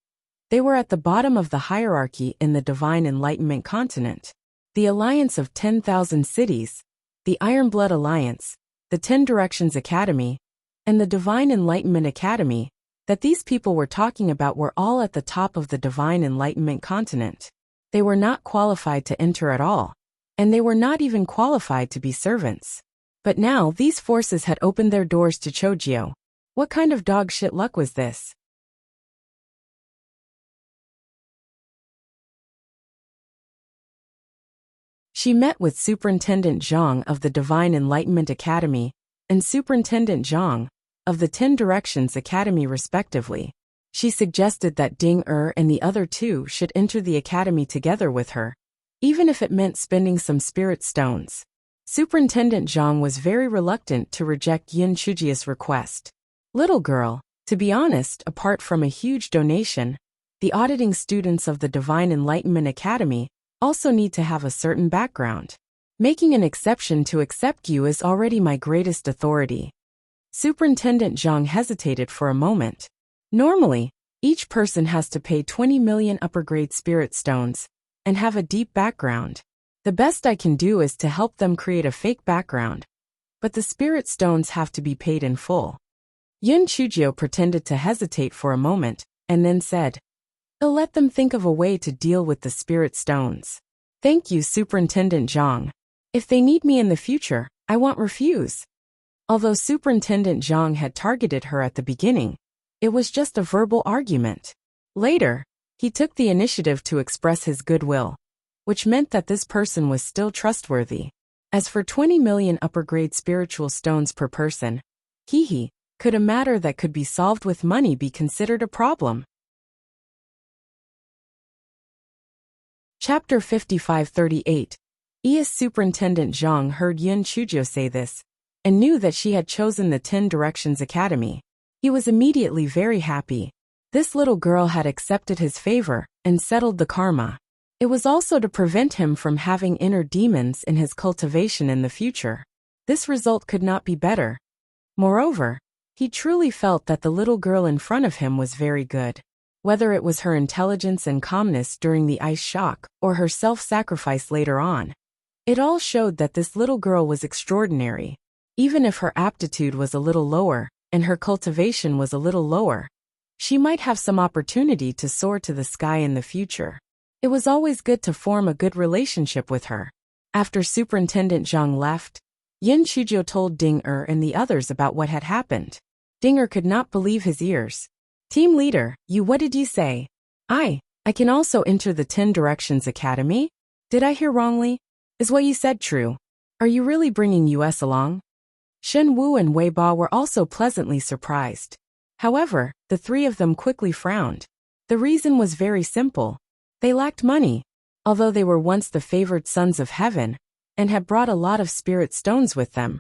they were at the bottom of the hierarchy in the Divine Enlightenment Continent. The Alliance of 10,000 Cities, the Iron Blood Alliance, the 10 Directions Academy, and the Divine Enlightenment Academy, that these people were talking about were all at the top of the Divine Enlightenment Continent. They were not qualified to enter at all, and they were not even qualified to be servants. But now these forces had opened their doors to Chojio. What kind of dog shit luck was this? She met with Superintendent Zhang of the Divine Enlightenment Academy and Superintendent Zhang of the 10 Directions Academy respectively. She suggested that Ding Er and the other two should enter the academy together with her, even if it meant spending some spirit stones. Superintendent Zhang was very reluctant to reject Yin Chujio's request. Little girl, to be honest, apart from a huge donation, the auditing students of the Divine Enlightenment Academy also need to have a certain background. Making an exception to accept you is already my greatest authority. Superintendent Zhang hesitated for a moment. Normally, each person has to pay 20 million upper-grade spirit stones and have a deep background. The best I can do is to help them create a fake background, but the spirit stones have to be paid in full. Yun Chujio pretended to hesitate for a moment, and then said, I'll let them think of a way to deal with the spirit stones. Thank you, Superintendent Zhang. If they need me in the future, I won't refuse. Although Superintendent Zhang had targeted her at the beginning, it was just a verbal argument. Later, He took the initiative to express his goodwill, which meant that this person was still trustworthy. As for 20 million upper-grade spiritual stones per person, could a matter that could be solved with money be considered a problem? Chapter 5538. ES Superintendent Zhang heard Yun Chujio say this, and knew that she had chosen the 10 Directions Academy. He was immediately very happy. This little girl had accepted his favor and settled the karma. It was also to prevent him from having inner demons in his cultivation in the future. This result could not be better. Moreover, he truly felt that the little girl in front of him was very good. Whether it was her intelligence and calmness during the ice shock or her self-sacrifice later on, it all showed that this little girl was extraordinary. Even if her aptitude was a little lower and her cultivation was a little lower, she might have some opportunity to soar to the sky in the future. It was always good to form a good relationship with her. After Superintendent Zhang left, Yun Chujio told Ding and the others about what had happened. Ding could not believe his ears. Team leader, what did you say? I can also enter the 10 Directions Academy? Did I hear wrongly? Is what you said true? Are you really bringing us along? Shen Wu and Wei Ba were also pleasantly surprised. However, the three of them quickly frowned. The reason was very simple. They lacked money, although they were once the favored sons of heaven, and had brought a lot of spirit stones with them.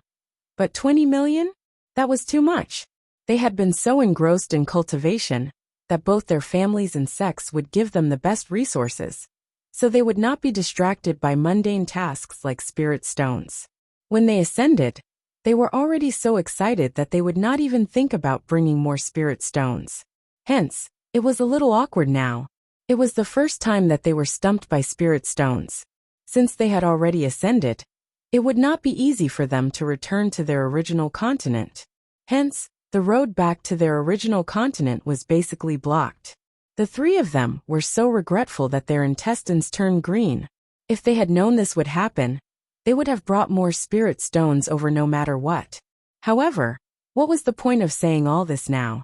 But 20 million? That was too much. They had been so engrossed in cultivation that both their families and sects would give them the best resources, so they would not be distracted by mundane tasks like spirit stones. When they ascended, they were already so excited that they would not even think about bringing more spirit stones. Hence, it was a little awkward now. It was the first time that they were stumped by spirit stones. Since they had already ascended, it would not be easy for them to return to their original continent. Hence, the road back to their original continent was basically blocked. The three of them were so regretful that their intestines turned green. If they had known this would happen, they would have brought more spirit stones over no matter what. However, what was the point of saying all this now?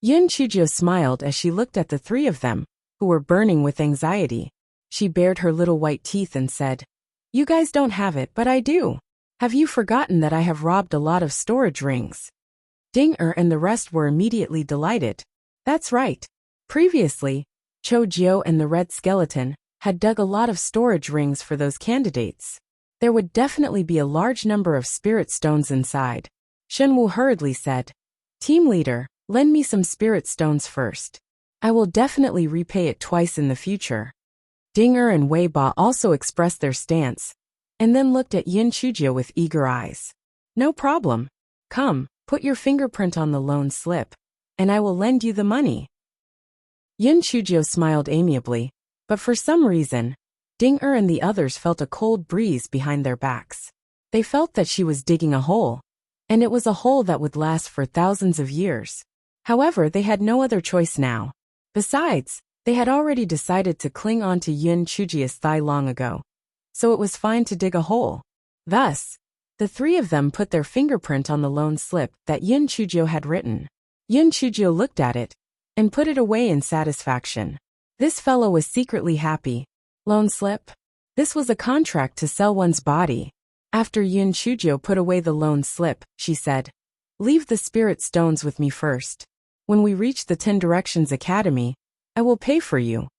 Yun Chujio smiled as she looked at the three of them, who were burning with anxiety. She bared her little white teeth and said, "You guys don't have it, but I do. Have you forgotten that I have robbed a lot of storage rings?" Ding and the rest were immediately delighted. That's right. Previously, Cho Jiao and the Red Skeleton had dug a lot of storage rings for those candidates. There would definitely be a large number of spirit stones inside. Shen Wu hurriedly said, "Team leader, lend me some spirit stones first. I will definitely repay it twice in the future." Ding and Wei Ba also expressed their stance, and then looked at Yun Chujio with eager eyes. "No problem. Come, put your fingerprint on the loan slip, and I will lend you the money." Yun Chujio smiled amiably, but for some reason, Ding and the others felt a cold breeze behind their backs. They felt that she was digging a hole, and it was a hole that would last for thousands of years. However, they had no other choice now. Besides, they had already decided to cling on to Yun Chujio's thigh long ago, so it was fine to dig a hole. Thus, the three of them put their fingerprint on the loan slip that Yun Chujio had written. Yun Chujio looked at it and put it away in satisfaction. This fellow was secretly happy. Loan slip? This was a contract to sell one's body. After Yun Chujio put away the loan slip, she said, "Leave the spirit stones with me first. When we reach the 10 Directions Academy, I will pay for you."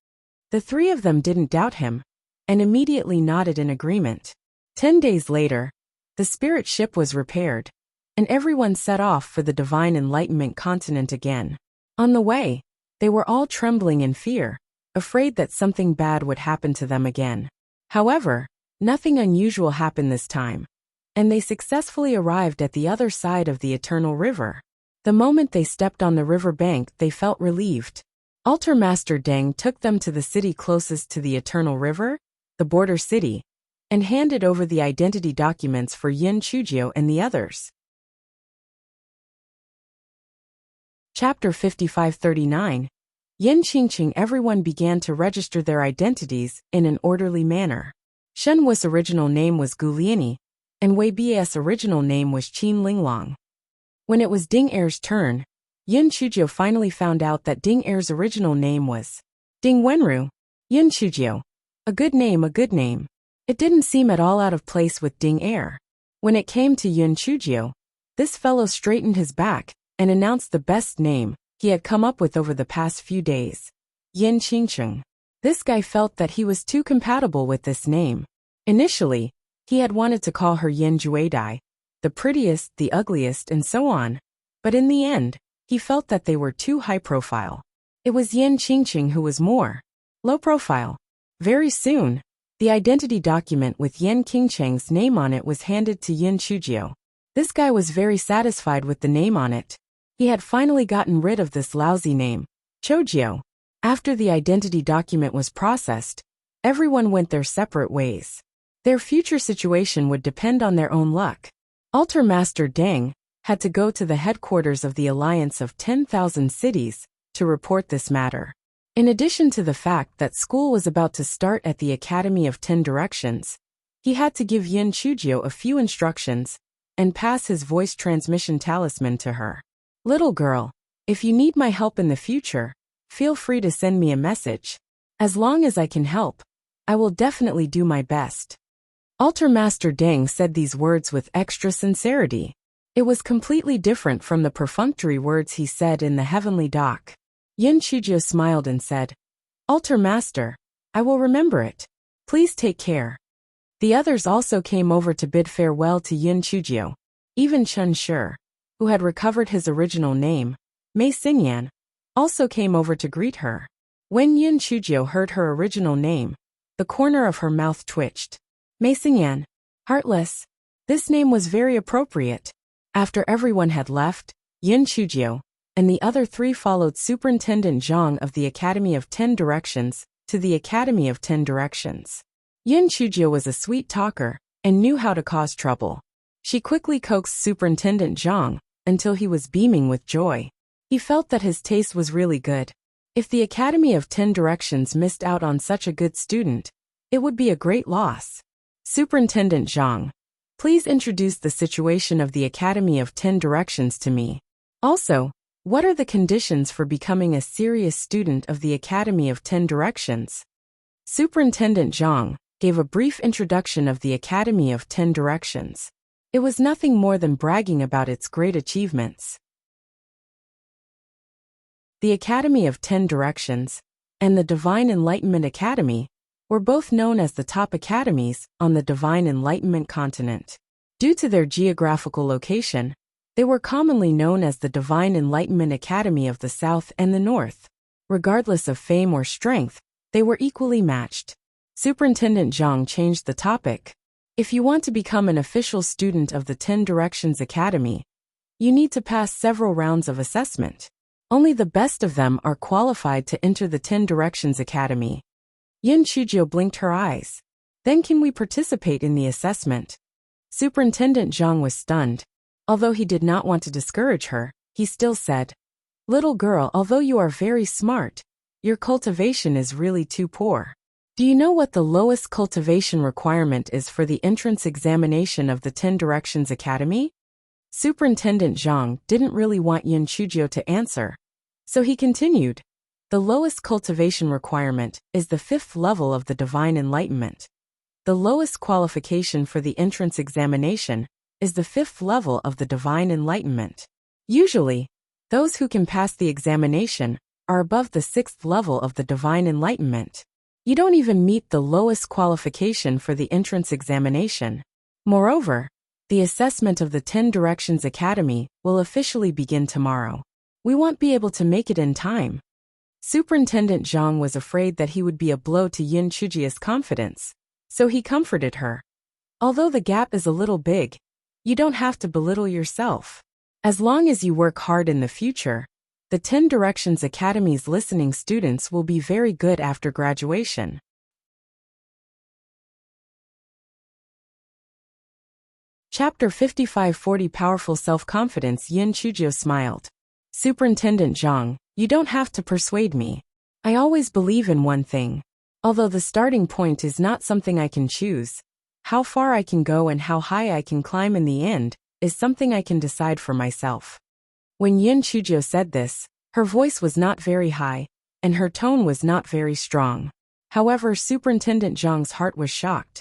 The three of them didn't doubt him, and immediately nodded in agreement. 10 days later, the spirit ship was repaired, and everyone set off for the Divine Enlightenment continent again. On the way, they were all trembling in fear, afraid that something bad would happen to them again. However, nothing unusual happened this time, and they successfully arrived at the other side of the Eternal River. The moment they stepped on the river bank, they felt relieved. Altar Master Deng took them to the city closest to the Eternal River, the border city, and handed over the identity documents for Yun Chujio and the others. Chapter 5539. Yin Qingqing. Everyone began to register their identities in an orderly manner. Shen Wu's original name was Gu Liani, and Wei Ba's original name was Qin Linglong. When it was Ding Er's turn, Yun Chujio finally found out that Ding Er's original name was Ding Wenru. Yun Chujio. A good name, a good name. It didn't seem at all out of place with Ding Air. When it came to Yun Chujio, this fellow straightened his back and announced the best name he had come up with over the past few days. Yin Qingcheng. This guy felt that he was too compatible with this name. Initially, he had wanted to call her Yin Juedai, the prettiest, the ugliest, and so on. But in the end, he felt that they were too high profile. It was Yin Qingcheng who was more low profile. Very soon, the identity document with Yin Qingcheng's name on it was handed to Yin Chujio. This guy was very satisfied with the name on it. He had finally gotten rid of this lousy name, Chojio. After the identity document was processed, everyone went their separate ways. Their future situation would depend on their own luck. Altar Master Deng had to go to the headquarters of the Alliance of 10,000 Cities to report this matter. In addition to the fact that school was about to start at the Academy of 10 Directions, he had to give Yin Chujio a few instructions and pass his voice transmission talisman to her. Little girl, if you need my help in the future, feel free to send me a message. As long as I can help, I will definitely do my best. Altar Master Deng said these words with extra sincerity. It was completely different from the perfunctory words he said in the heavenly dock. Yin Chujio smiled and said, Altar Master, I will remember it. Please take care. The others also came over to bid farewell to Yin Chujio. Even Chen Shi, who had recovered his original name, Mei Xingyan, also came over to greet her. When Yin Chujio heard her original name, the corner of her mouth twitched. Mei Xingyan. Heartless. This name was very appropriate. After everyone had left, Yin Chujio and the other three followed Superintendent Zhang of the Academy of 10 Directions to the Academy of 10 Directions. Yin Chujio was a sweet talker and knew how to cause trouble. She quickly coaxed Superintendent Zhang until he was beaming with joy. He felt that his taste was really good. If the Academy of 10 Directions missed out on such a good student, it would be a great loss. Superintendent Zhang, please introduce the situation of the Academy of 10 Directions to me. Also, what are the conditions for becoming a serious student of the Academy of 10 Directions? Superintendent Zhang gave a brief introduction of the Academy of 10 Directions. It was nothing more than bragging about its great achievements. The Academy of 10 Directions and the Divine Enlightenment Academy were both known as the top academies on the Divine Enlightenment continent. Due to their geographical location, they were commonly known as the Divine Enlightenment Academy of the South and the North. Regardless of fame or strength, they were equally matched. Superintendent Zhang changed the topic. If you want to become an official student of the 10 Directions Academy, you need to pass several rounds of assessment. Only the best of them are qualified to enter the 10 Directions Academy. Yin Chujio blinked her eyes. Then can we participate in the assessment? Superintendent Zhang was stunned. Although he did not want to discourage her, he still said, Little girl, although you are very smart, your cultivation is really too poor. Do you know what the lowest cultivation requirement is for the entrance examination of the 10 Directions Academy? Superintendent Zhang didn't really want Yin Chujio to answer, so he continued. The lowest cultivation requirement is the 5th level of the Divine Enlightenment. The lowest qualification for the entrance examination is the 5th level of the Divine Enlightenment. Usually, those who can pass the examination are above the 6th level of the Divine Enlightenment. You don't even meet the lowest qualification for the entrance examination. Moreover, the assessment of the 10 Directions Academy will officially begin tomorrow. We won't be able to make it in time. Superintendent Zhang was afraid that he would be a blow to Yin Chujio's confidence, so he comforted her. Although the gap is a little big, you don't have to belittle yourself. As long as you work hard in the future, the 10 Directions Academy's listening students will be very good after graduation. Chapter 55-40 Powerful Self-Confidence. Yin Chujio smiled. Superintendent Zhang, you don't have to persuade me. I always believe in one thing. Although the starting point is not something I can choose, how far I can go and how high I can climb in the end is something I can decide for myself. When Yin Chujio said this, her voice was not very high, and her tone was not very strong. However, Superintendent Zhang's heart was shocked.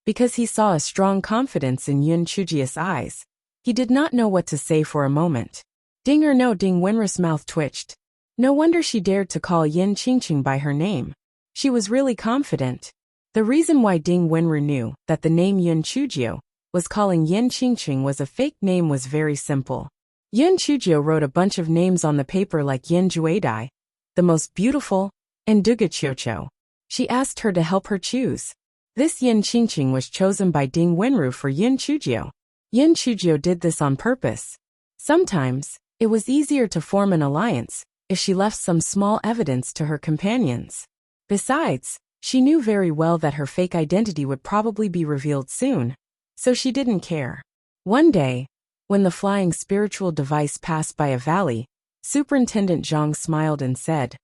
Because he saw a strong confidence in Yun Chujia's eyes, he did not know what to say for a moment. Ding or no, Ding Wenru's mouth twitched. No wonder she dared to call Yin Qingqing by her name. She was really confident. The reason why Ding Wenru knew that the name Yun Chujio was calling Yin Qingqing was a fake name was very simple. Yun Chujio wrote a bunch of names on the paper like Yin Juedai, the most beautiful, and Duga Chiocho. She asked her to help her choose. This Yin Qingqing was chosen by Ding Wenru for Yin Chujio. Yin Chujio did this on purpose. Sometimes, it was easier to form an alliance if she left some small evidence to her companions. Besides, she knew very well that her fake identity would probably be revealed soon, so she didn't care. One day, when the flying spiritual device passed by a valley, Superintendent Zhang smiled and said,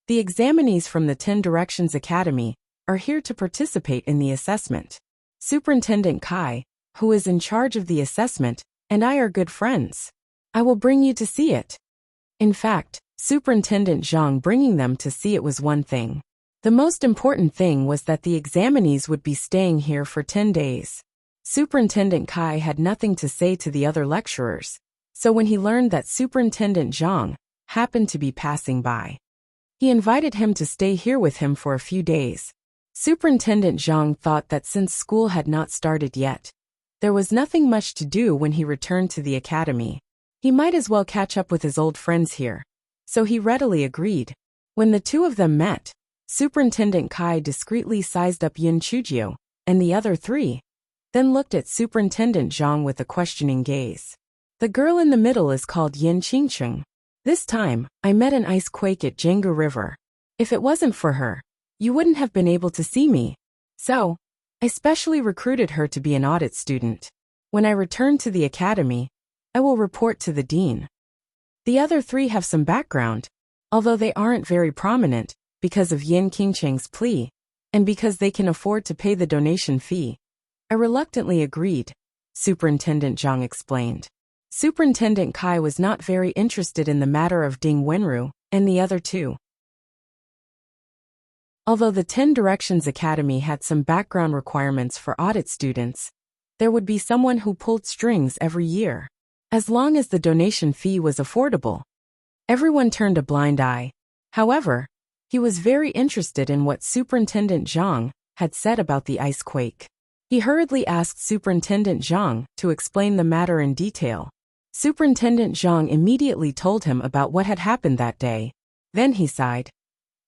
"The examinees from the 10 Directions Academy are here to participate in the assessment. Superintendent Kai, who is in charge of the assessment, and I are good friends. I will bring you to see it." In fact, Superintendent Zhang bringing them to see it was one thing. The most important thing was that the examinees would be staying here for 10 days. Superintendent Kai had nothing to say to the other lecturers, so when he learned that Superintendent Zhang happened to be passing by, he invited him to stay here with him for a few days. Superintendent Zhang thought that since school had not started yet, there was nothing much to do when he returned to the academy. He might as well catch up with his old friends here. So he readily agreed. When the two of them met, Superintendent Kai discreetly sized up Yin Chujio and the other three, then looked at Superintendent Zhang with a questioning gaze. The girl in the middle is called Yin Qingqing. This time, I met an ice quake at Jinggu River. If it wasn't for her, you wouldn't have been able to see me. So, I specially recruited her to be an audit student. When I return to the academy, I will report to the dean. The other three have some background, although they aren't very prominent, because of Yin Qingqing's plea, and because they can afford to pay the donation fee. I reluctantly agreed, Superintendent Zhang explained. Superintendent Kai was not very interested in the matter of Ding Wenru and the other two. Although the 10 Directions Academy had some background requirements for audit students, there would be someone who pulled strings every year. As long as the donation fee was affordable, everyone turned a blind eye. However, he was very interested in what Superintendent Zhang had said about the ice quake. He hurriedly asked Superintendent Zhang to explain the matter in detail. Superintendent Zhang immediately told him about what had happened that day. Then he sighed.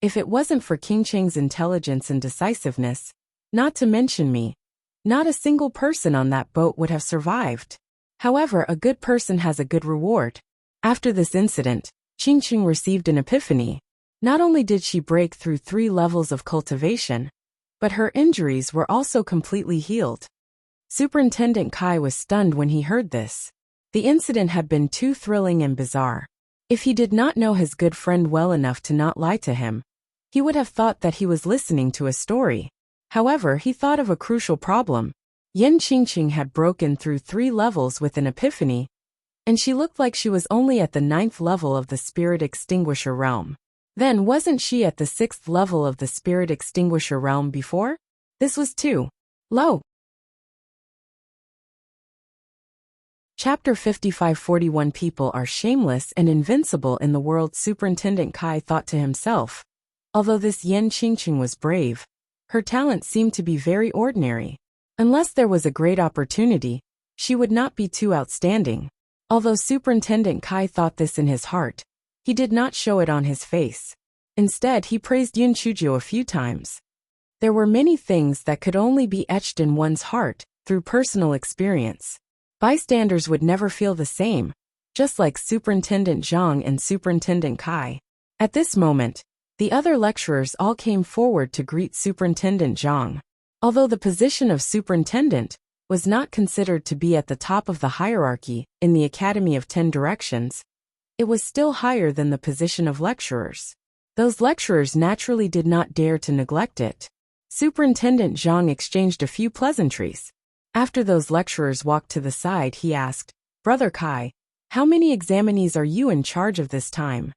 If it wasn't for Qingqing's intelligence and decisiveness, not to mention me, not a single person on that boat would have survived. However, a good person has a good reward. After this incident, Qingqing received an epiphany. Not only did she break through 3 levels of cultivation, but her injuries were also completely healed. Superintendent Kai was stunned when he heard this. The incident had been too thrilling and bizarre. If he did not know his good friend well enough to not lie to him, he would have thought that he was listening to a story. However, he thought of a crucial problem. Yin Qingqing had broken through 3 levels with an epiphany, and she looked like she was only at the 9th level of the Spirit Extinguisher realm. Then wasn't she at the 6th level of the Spirit Extinguisher realm before? This was too low. Chapter 55-41 People are shameless and invincible in the world. Superintendent Kai thought to himself. Although this Yin Qingqing was brave, her talent seemed to be very ordinary. Unless there was a great opportunity, she would not be too outstanding. Although Superintendent Kai thought this in his heart, he did not show it on his face. Instead, he praised Yun Chujio a few times. There were many things that could only be etched in one's heart through personal experience. Bystanders would never feel the same, just like Superintendent Zhang and Superintendent Kai. At this moment, the other lecturers all came forward to greet Superintendent Zhang. Although the position of superintendent was not considered to be at the top of the hierarchy in the Academy of 10 Directions, it was still higher than the position of lecturers. Those lecturers naturally did not dare to neglect it. Superintendent Zhang exchanged a few pleasantries. After those lecturers walked to the side, he asked, "Brother Kai, how many examinees are you in charge of this time?"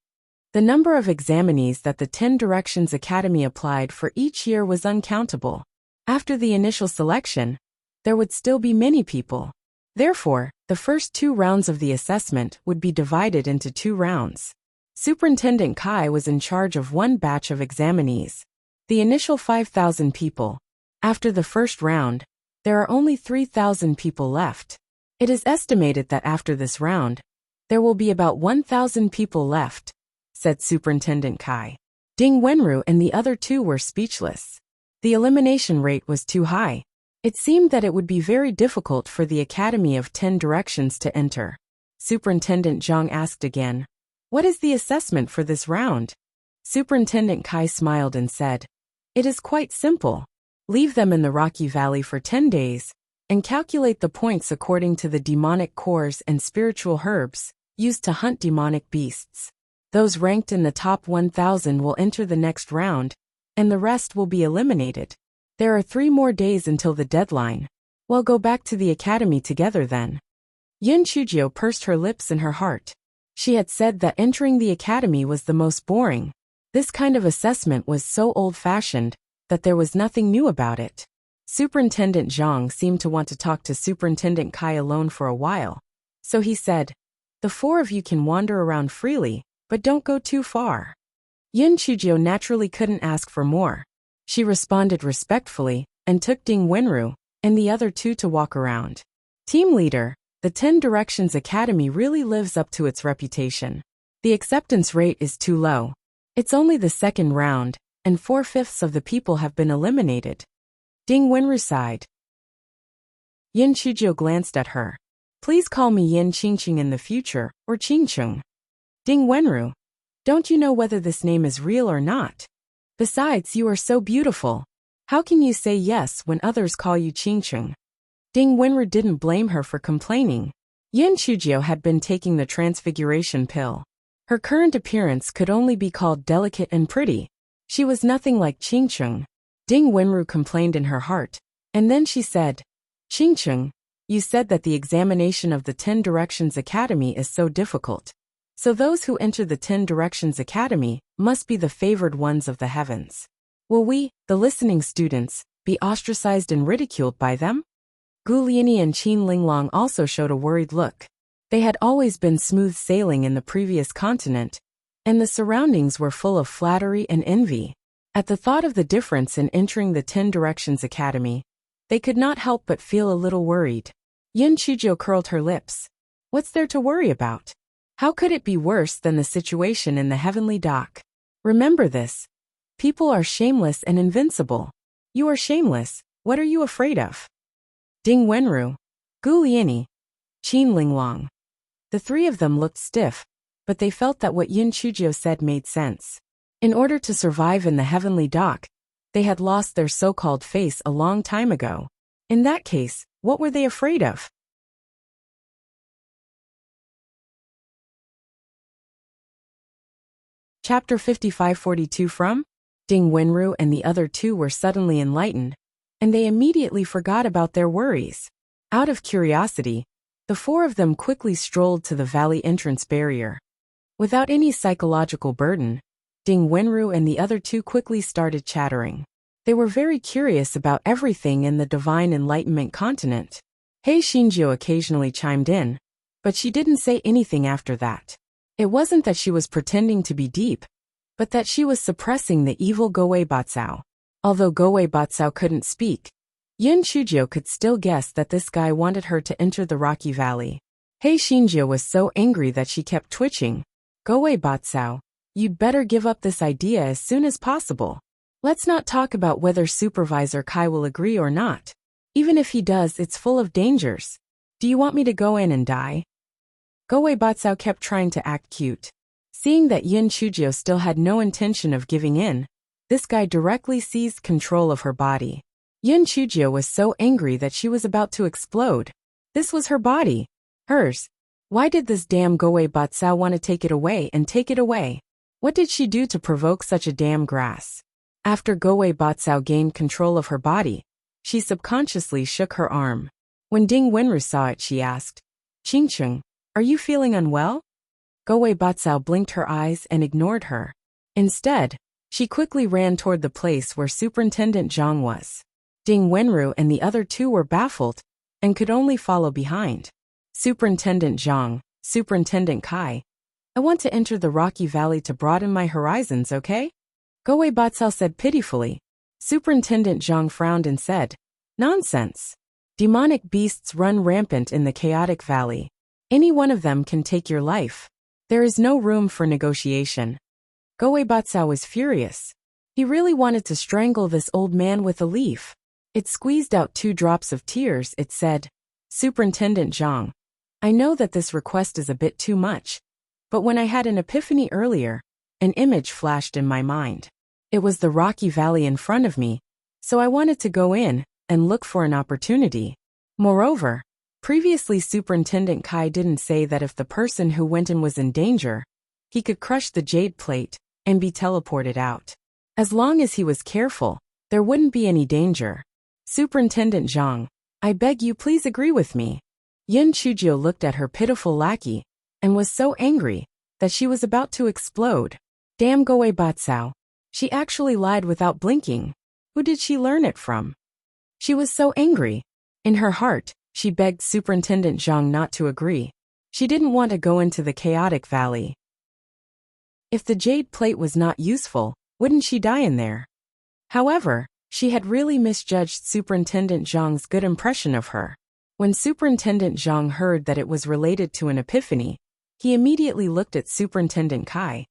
The number of examinees that the 10 Directions Academy applied for each year was uncountable. After the initial selection, there would still be many people. Therefore, the first 2 rounds of the assessment would be divided into 2 rounds. Superintendent Kai was in charge of one batch of examinees. The initial 5,000 people. After the first round, there are only 3,000 people left. It is estimated that after this round, there will be about 1,000 people left, said Superintendent Kai. Ding Wenru and the other 2 were speechless. The elimination rate was too high. It seemed that it would be very difficult for the Academy of 10 Directions to enter. Superintendent Zhang asked again, "What is the assessment for this round?" Superintendent Kai smiled and said, "It is quite simple. Leave them in the Rocky Valley for 10 days, and calculate the points according to the demonic cores and spiritual herbs used to hunt demonic beasts. Those ranked in the top 1,000 will enter the next round, and the rest will be eliminated. There are 3 more days until the deadline. We'll go back to the academy together then." Yun Chujio pursed her lips in her heart. She had said that entering the academy was the most boring. This kind of assessment was so old-fashioned that there was nothing new about it. Superintendent Zhang seemed to want to talk to Superintendent Kai alone for a while. So he said, "The 4 of you can wander around freely, but don't go too far." Yun Chujio naturally couldn't ask for more. She responded respectfully and took Ding Wenru and the other 2 to walk around. Team leader, the 10 Directions Academy really lives up to its reputation. The acceptance rate is too low. It's only the second round, and 4/5 of the people have been eliminated. Ding Wenru sighed. Yin Chujio glanced at her. "Please call me Yin Qingqing in the future, or Qingqing." Ding Wenru, "Don't you know whether this name is real or not? Besides, you are so beautiful. How can you say yes when others call you Qingqing?" Ding Wenru didn't blame her for complaining. Yin Chujio had been taking the transfiguration pill. Her current appearance could only be called delicate and pretty. She was nothing like Qingqing. Ding Wenru complained in her heart, and then she said, "Qingqing, you said that the examination of the 10 Directions Academy is so difficult. So those who enter the 10 Directions Academy must be the favored ones of the heavens. Will we, the listening students, be ostracized and ridiculed by them?" Gu Liani and Qin Linglong also showed a worried look. They had always been smooth sailing in the previous continent, and the surroundings were full of flattery and envy. At the thought of the difference in entering the 10 Directions Academy, they could not help but feel a little worried. Yin Chujio curled her lips. What's there to worry about? How could it be worse than the situation in the heavenly dock? Remember this. People are shameless and invincible. You are shameless. What are you afraid of? Ding Wenru, Gu Liani, Qin Linglong. The 3 of them looked stiff, but they felt that what Yin Chujio said made sense. In order to survive in the heavenly dock, they had lost their so-called face a long time ago. In that case, what were they afraid of? Chapter 5542 From Ding Wenru and the other 2 were suddenly enlightened, and they immediately forgot about their worries. Out of curiosity, the 4 of them quickly strolled to the valley entrance barrier. Without any psychological burden, Ding Wenru and the other 2 quickly started chattering. They were very curious about everything in the divine enlightenment continent. Hei Xinjiu occasionally chimed in, but she didn't say anything after that. It wasn't that she was pretending to be deep, but that she was suppressing the evil Gowei Batsao. Although Gowei Batsao couldn't speak, Yin Chujio could still guess that this guy wanted her to enter the Rocky Valley. Hei Xinjiu was so angry that she kept twitching. "Gowei Batsao, you'd better give up this idea as soon as possible. Let's not talk about whether Supervisor Kai will agree or not. Even if he does, it's full of dangers. Do you want me to go in and die?" Gowei Batsao kept trying to act cute. Seeing that Yin Chujio still had no intention of giving in, this guy directly seized control of her body. Yin Chujio was so angry that she was about to explode. This was her body. Hers. Why did this damn Gowei Batsao want to take it away and take it away? What did she do to provoke such a damn grass? After Gowei Batsao gained control of her body, she subconsciously shook her arm. When Ding Wenru saw it, she asked, "Qingqing, are you feeling unwell?" Go-Wei Batsao blinked her eyes and ignored her. Instead, she quickly ran toward the place where Superintendent Zhang was. Ding Wenru and the other two were baffled and could only follow behind. Superintendent Zhang, Superintendent Kai, I want to enter the Rocky Valley to broaden my horizons, okay? Go-Wei Batsao said pitifully. Superintendent Zhang frowned and said, Nonsense. Demonic beasts run rampant in the chaotic valley. Any one of them can take your life. There is no room for negotiation. Go-Wei Batsao was furious. He really wanted to strangle this old man with a leaf. It squeezed out 2 drops of tears. It said, Superintendent Zhang, I know that this request is a bit too much, but when I had an epiphany earlier, an image flashed in my mind. It was the Rocky Valley in front of me, so I wanted to go in and look for an opportunity. Moreover, previously Superintendent Kai didn't say that if the person who went in was in danger, he could crush the jade plate and be teleported out. As long as he was careful, there wouldn't be any danger. Superintendent Zhang, I beg you please agree with me. Yin Chujio looked at her pitiful lackey and was so angry that she was about to explode. Damn Go-Wei Batsao. She actually lied without blinking. Who did she learn it from? She was so angry. In her heart, she begged Superintendent Zhang not to agree. She didn't want to go into the chaotic valley. If the jade plate was not useful, wouldn't she die in there? However, she had really misjudged Superintendent Zhang's good impression of her. When Superintendent Zhang heard that it was related to an epiphany, he immediately looked at Superintendent Kai.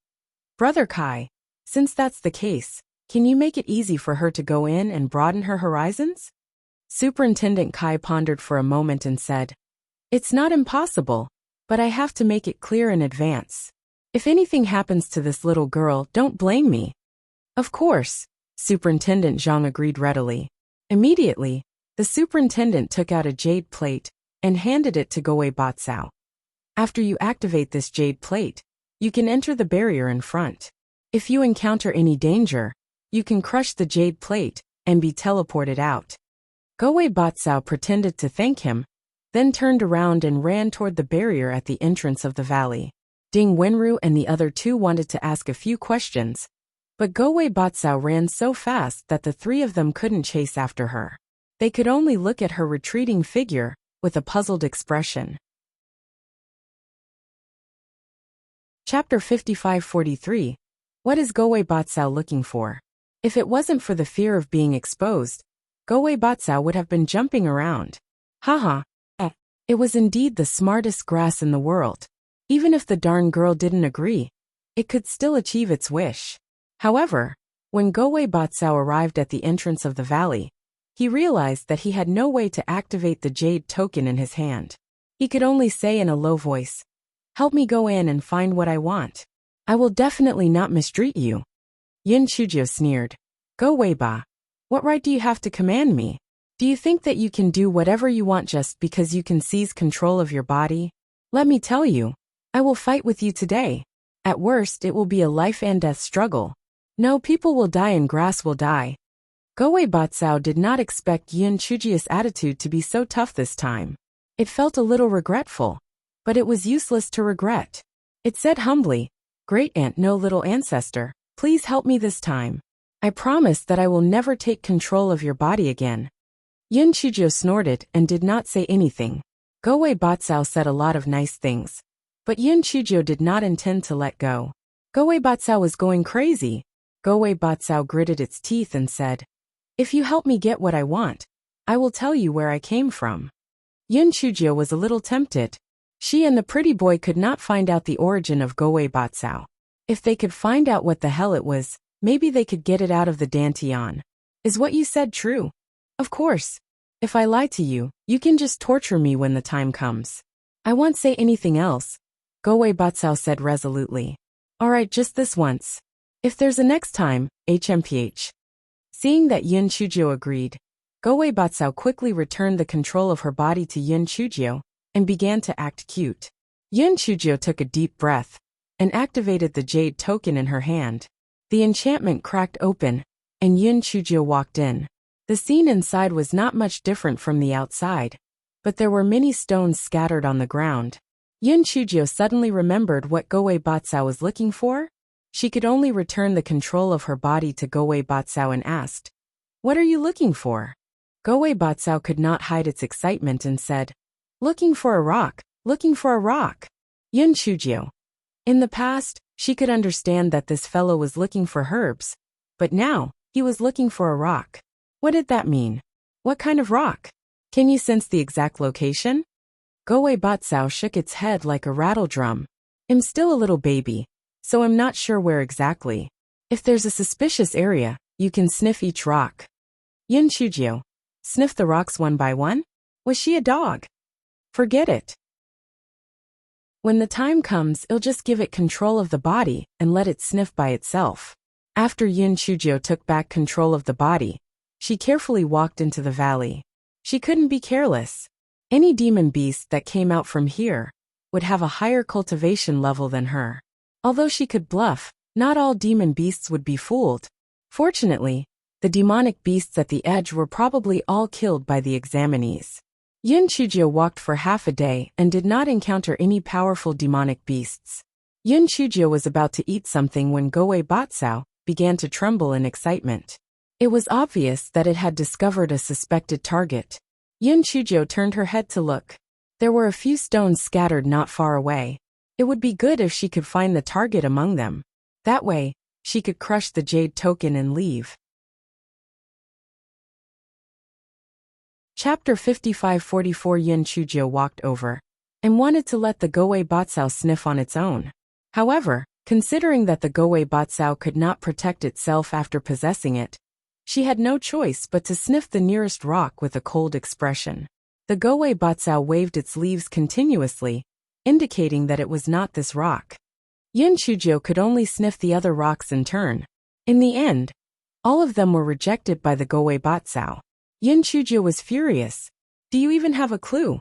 Brother Kai, since that's the case, can you make it easy for her to go in and broaden her horizons? Superintendent Kai pondered for a moment and said, It's not impossible, but I have to make it clear in advance. If anything happens to this little girl, don't blame me. Of course, Superintendent Zhang agreed readily. Immediately, the superintendent took out a jade plate and handed it to Go-Wei Batsao. After you activate this jade plate, you can enter the barrier in front. If you encounter any danger, you can crush the jade plate and be teleported out. Go-Wei Batsao pretended to thank him, then turned around and ran toward the barrier at the entrance of the valley. Ding Wenru and the other two wanted to ask a few questions, but Go-Wei Batsao ran so fast that the 3 of them couldn't chase after her. They could only look at her retreating figure with a puzzled expression. Chapter 55-43. What is Go-Wei Batsao looking for? If it wasn't for the fear of being exposed, Go-Wei Batsao would have been jumping around. Haha. It was indeed the smartest grass in the world. Even if the darn girl didn't agree, it could still achieve its wish. However, when Go-Wei Batsao arrived at the entrance of the valley, he realized that he had no way to activate the jade token in his hand. He could only say in a low voice, Help me go in and find what I want. I will definitely not mistreat you. Yin Chujio sneered. Go-Wei Ba. What right do you have to command me? Do you think that you can do whatever you want just because you can seize control of your body? Let me tell you, I will fight with you today. At worst, it will be a life and death struggle. No, people will die and grass will die. Go-Wei Batsao did not expect Yin Chujio's attitude to be so tough this time. It felt a little regretful, but it was useless to regret. It said humbly, Great Aunt, no little ancestor, please help me this time. I promise that I will never take control of your body again. Yin Chujio snorted and did not say anything. Go-Wei Batsao said a lot of nice things, but Yin Chujio did not intend to let go. Go-Wei Batsao was going crazy. Go-Wei Batsao gritted its teeth and said, If you help me get what I want, I will tell you where I came from. Yin Chujio was a little tempted. She and the pretty boy could not find out the origin of Go-Wei Batsao. If they could find out what the hell it was, maybe they could get it out of the Dantian. Is what you said true? Of course. If I lie to you, you can just torture me when the time comes. I won't say anything else, Go-Wei Batsao said resolutely. Alright, just this once. If there's a next time, HMPH. Seeing that Yin Chujio agreed, Go-Wei Batsao quickly returned the control of her body to Yin Chujio and began to act cute. Yin Chujio took a deep breath and activated the jade token in her hand. The enchantment cracked open, and Yin Chujio walked in. The scene inside was not much different from the outside, but there were many stones scattered on the ground. Yun Chujio suddenly remembered what Goei Batsao was looking for. She could only return the control of her body to Goei Batsao and asked, "What are you looking for?" Goei Batsao could not hide its excitement and said, "Looking for a rock, looking for a rock." Yun Chujio. In the past, she could understand that this fellow was looking for herbs, but now, he was looking for a rock. What did that mean? What kind of rock? Can you sense the exact location? Goei Batsao shook its head like a rattle drum. "I'm still a little baby, so I'm not sure where exactly. If there's a suspicious area, you can sniff each rock." Yun Chujio. Sniff the rocks one by one? Was she a dog? Forget it. When the time comes, I'll just give it control of the body and let it sniff by itself. After Yun Chujio took back control of the body, she carefully walked into the valley. She couldn't be careless. Any demon beast that came out from here would have a higher cultivation level than her. Although she could bluff, not all demon beasts would be fooled. Fortunately, the demonic beasts at the edge were probably all killed by the examinees. Yun Chujio walked for half a day and did not encounter any powerful demonic beasts. Yun Chujio was about to eat something when Goei Batsao began to tremble in excitement. It was obvious that it had discovered a suspected target. Yun Chujio turned her head to look. There were a few stones scattered not far away. It would be good if she could find the target among them. That way, she could crush the jade token and leave. Chapter 55-44 Yun Chujio walked over and wanted to let the Goei Batsao sniff on its own. However, considering that the Goei Batsao could not protect itself after possessing it, she had no choice but to sniff the nearest rock with a cold expression. The Goei Batsao waved its leaves continuously, indicating that it was not this rock. Yun Chujio could only sniff the other rocks in turn. In the end, all of them were rejected by the Goei Batsao. Yun Chujio was furious. "Do you even have a clue?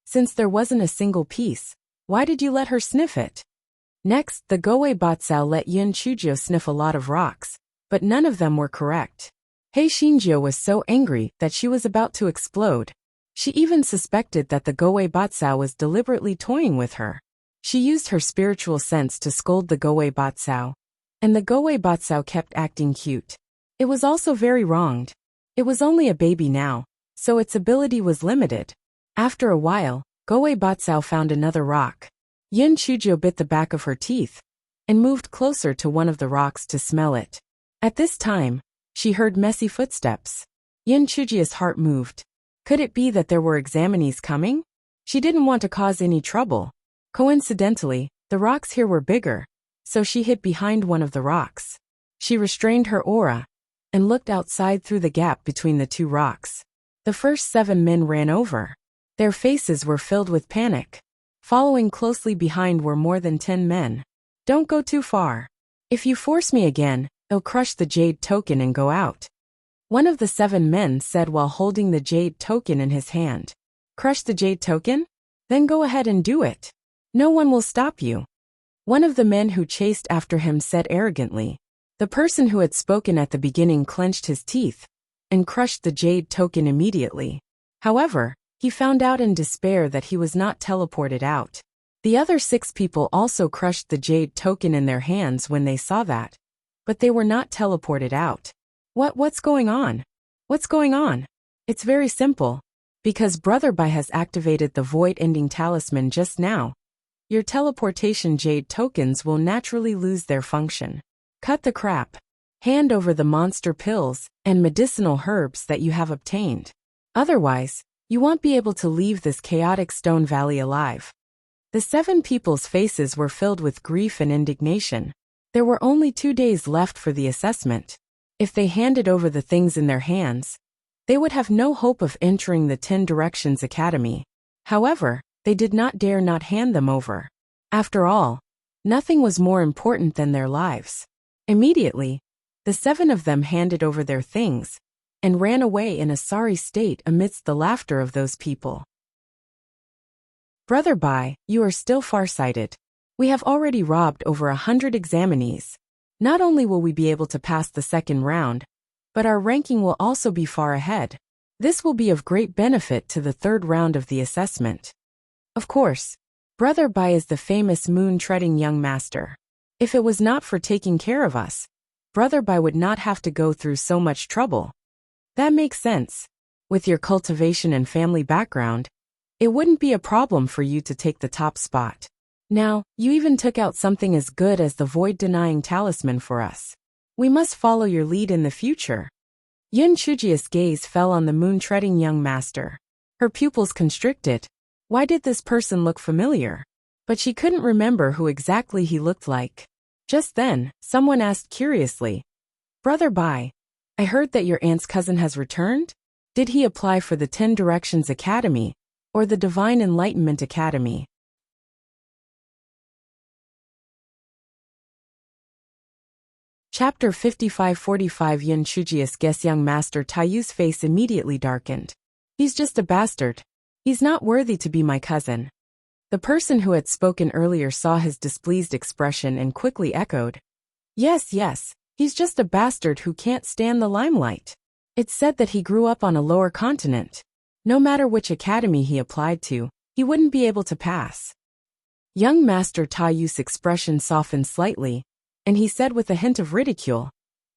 Since there wasn't a single piece, why did you let her sniff it?" Next, the Goei Batsao let Yun Chujio sniff a lot of rocks, but none of them were correct. Hei Shinjio was so angry that she was about to explode. She even suspected that the Goei Batsao was deliberately toying with her. She used her spiritual sense to scold the Goei Batsao, and the Goei Batsao kept acting cute. It was also very wronged. It was only a baby now, so its ability was limited. After a while, Goei Batsao found another rock. Yun Chujio bit the back of her teeth and moved closer to one of the rocks to smell it. At this time, she heard messy footsteps. Yun Chujio's heart moved. Could it be that there were examinees coming? She didn't want to cause any trouble. Coincidentally, the rocks here were bigger, so she hid behind one of the rocks. She restrained her aura and looked outside through the gap between the two rocks. The first 7 men ran over. Their faces were filled with panic. Following closely behind were more than 10 men. "Don't go too far. If you force me again, I'll crush the jade token and go out," one of the 7 men said while holding the jade token in his hand. "Crush the jade token? Then go ahead and do it. No one will stop you," one of the men who chased after him said arrogantly. The person who had spoken at the beginning clenched his teeth and crushed the jade token immediately. However, he found out in despair that he was not teleported out. The other 6 people also crushed the jade token in their hands when they saw that, but they were not teleported out. What's going on? What's going on? It's very simple. Because Brother Bai has activated the void-ending talisman just now, your teleportation jade tokens will naturally lose their function. Cut the crap. Hand over the monster pills and medicinal herbs that you have obtained. Otherwise, you won't be able to leave this chaotic stone valley alive. The 7 people's faces were filled with grief and indignation. There were only 2 days left for the assessment. If they handed over the things in their hands, they would have no hope of entering the 10 Directions Academy. However, they did not dare not hand them over. After all, nothing was more important than their lives. Immediately, the 7 of them handed over their things and ran away in a sorry state amidst the laughter of those people. Brother Bai, you are still farsighted. We have already robbed over 100 examinees. Not only will we be able to pass the second round, but our ranking will also be far ahead. This will be of great benefit to the third round of the assessment. Of course, Brother Bai is the famous moon-treading young master. If it was not for taking care of us, Brother Bai would not have to go through so much trouble. That makes sense. With your cultivation and family background, it wouldn't be a problem for you to take the top spot. Now, you even took out something as good as the void-denying talisman for us. We must follow your lead in the future. Yun Chujia's gaze fell on the moon-treading young master. Her pupils constricted. Why did this person look familiar? But she couldn't remember who exactly he looked like. Just then, someone asked curiously, Brother Bai, I heard that your aunt's cousin has returned? Did he apply for the 10 Directions Academy, or the Divine Enlightenment Academy? Chapter 55-45 Yun Chujia's guess young master Taiyu's face immediately darkened. He's just a bastard. He's not worthy to be my cousin. The person who had spoken earlier saw his displeased expression and quickly echoed. Yes, he's just a bastard who can't stand the limelight. It's said that he grew up on a lower continent. No matter which academy he applied to, he wouldn't be able to pass. Young Master Taiyu's expression softened slightly, and he said with a hint of ridicule,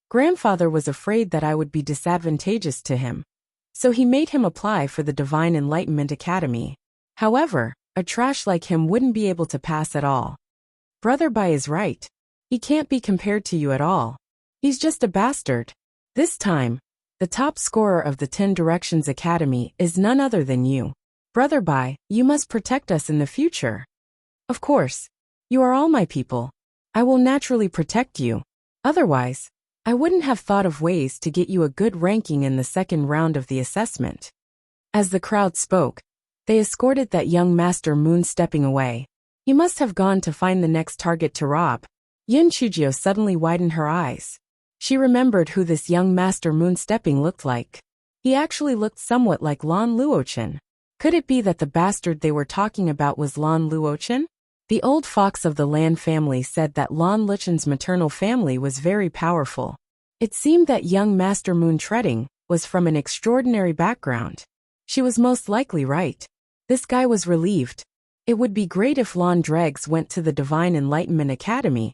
Grandfather was afraid that I would be disadvantageous to him, so he made him apply for the Divine Enlightenment Academy. However, a trash like him wouldn't be able to pass at all. Brother Bai is right. He can't be compared to you at all. He's just a bastard. This time, the top scorer of the 10 Directions Academy is none other than you. Brother Bai, you must protect us in the future. Of course. You are all my people. I will naturally protect you. Otherwise, I wouldn't have thought of ways to get you a good ranking in the second round of the assessment. As the crowd spoke, they escorted that young Master Moon stepping away. He must have gone to find the next target to rob. Yun Chujio suddenly widened her eyes. She remembered who this young Master Moon stepping looked like. He actually looked somewhat like Lan Luochen. Could it be that the bastard they were talking about was Lan Luochen? The old fox of the Lan family said that Lan Luchen's maternal family was very powerful. It seemed that young Master Moon treading was from an extraordinary background. She was most likely right. This guy was relieved. It would be great if Lan Dregs went to the Divine Enlightenment Academy,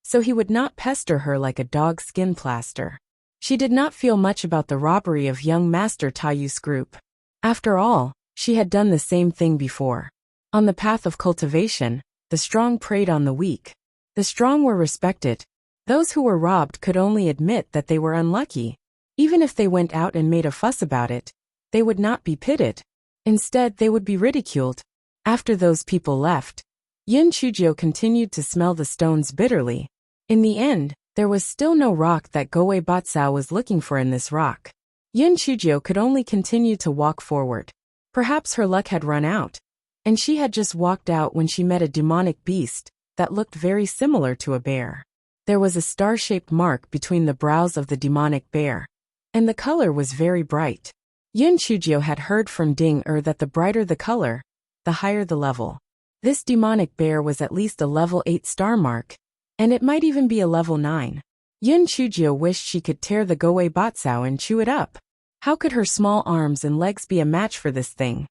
so he would not pester her like a dog's skin plaster. She did not feel much about the robbery of young Master Taiyu's group. After all, she had done the same thing before. On the path of cultivation, the strong preyed on the weak. The strong were respected. Those who were robbed could only admit that they were unlucky. Even if they went out and made a fuss about it, they would not be pitied. Instead, they would be ridiculed. After those people left, Yun Chujio continued to smell the stones bitterly. In the end, there was still no rock that Goei Batsao was looking for in this rock. Yun Chujio could only continue to walk forward. Perhaps her luck had run out, and she had just walked out when she met a demonic beast that looked very similar to a bear. There was a star-shaped mark between the brows of the demonic bear, and the color was very bright. Yun Chujio had heard from Ding that the brighter the color, the higher the level. This demonic bear was at least a level 8 star mark, and it might even be a level 9. Yun Chujio wished she could tear the Goei Batsao and chew it up. How could her small arms and legs be a match for this thing?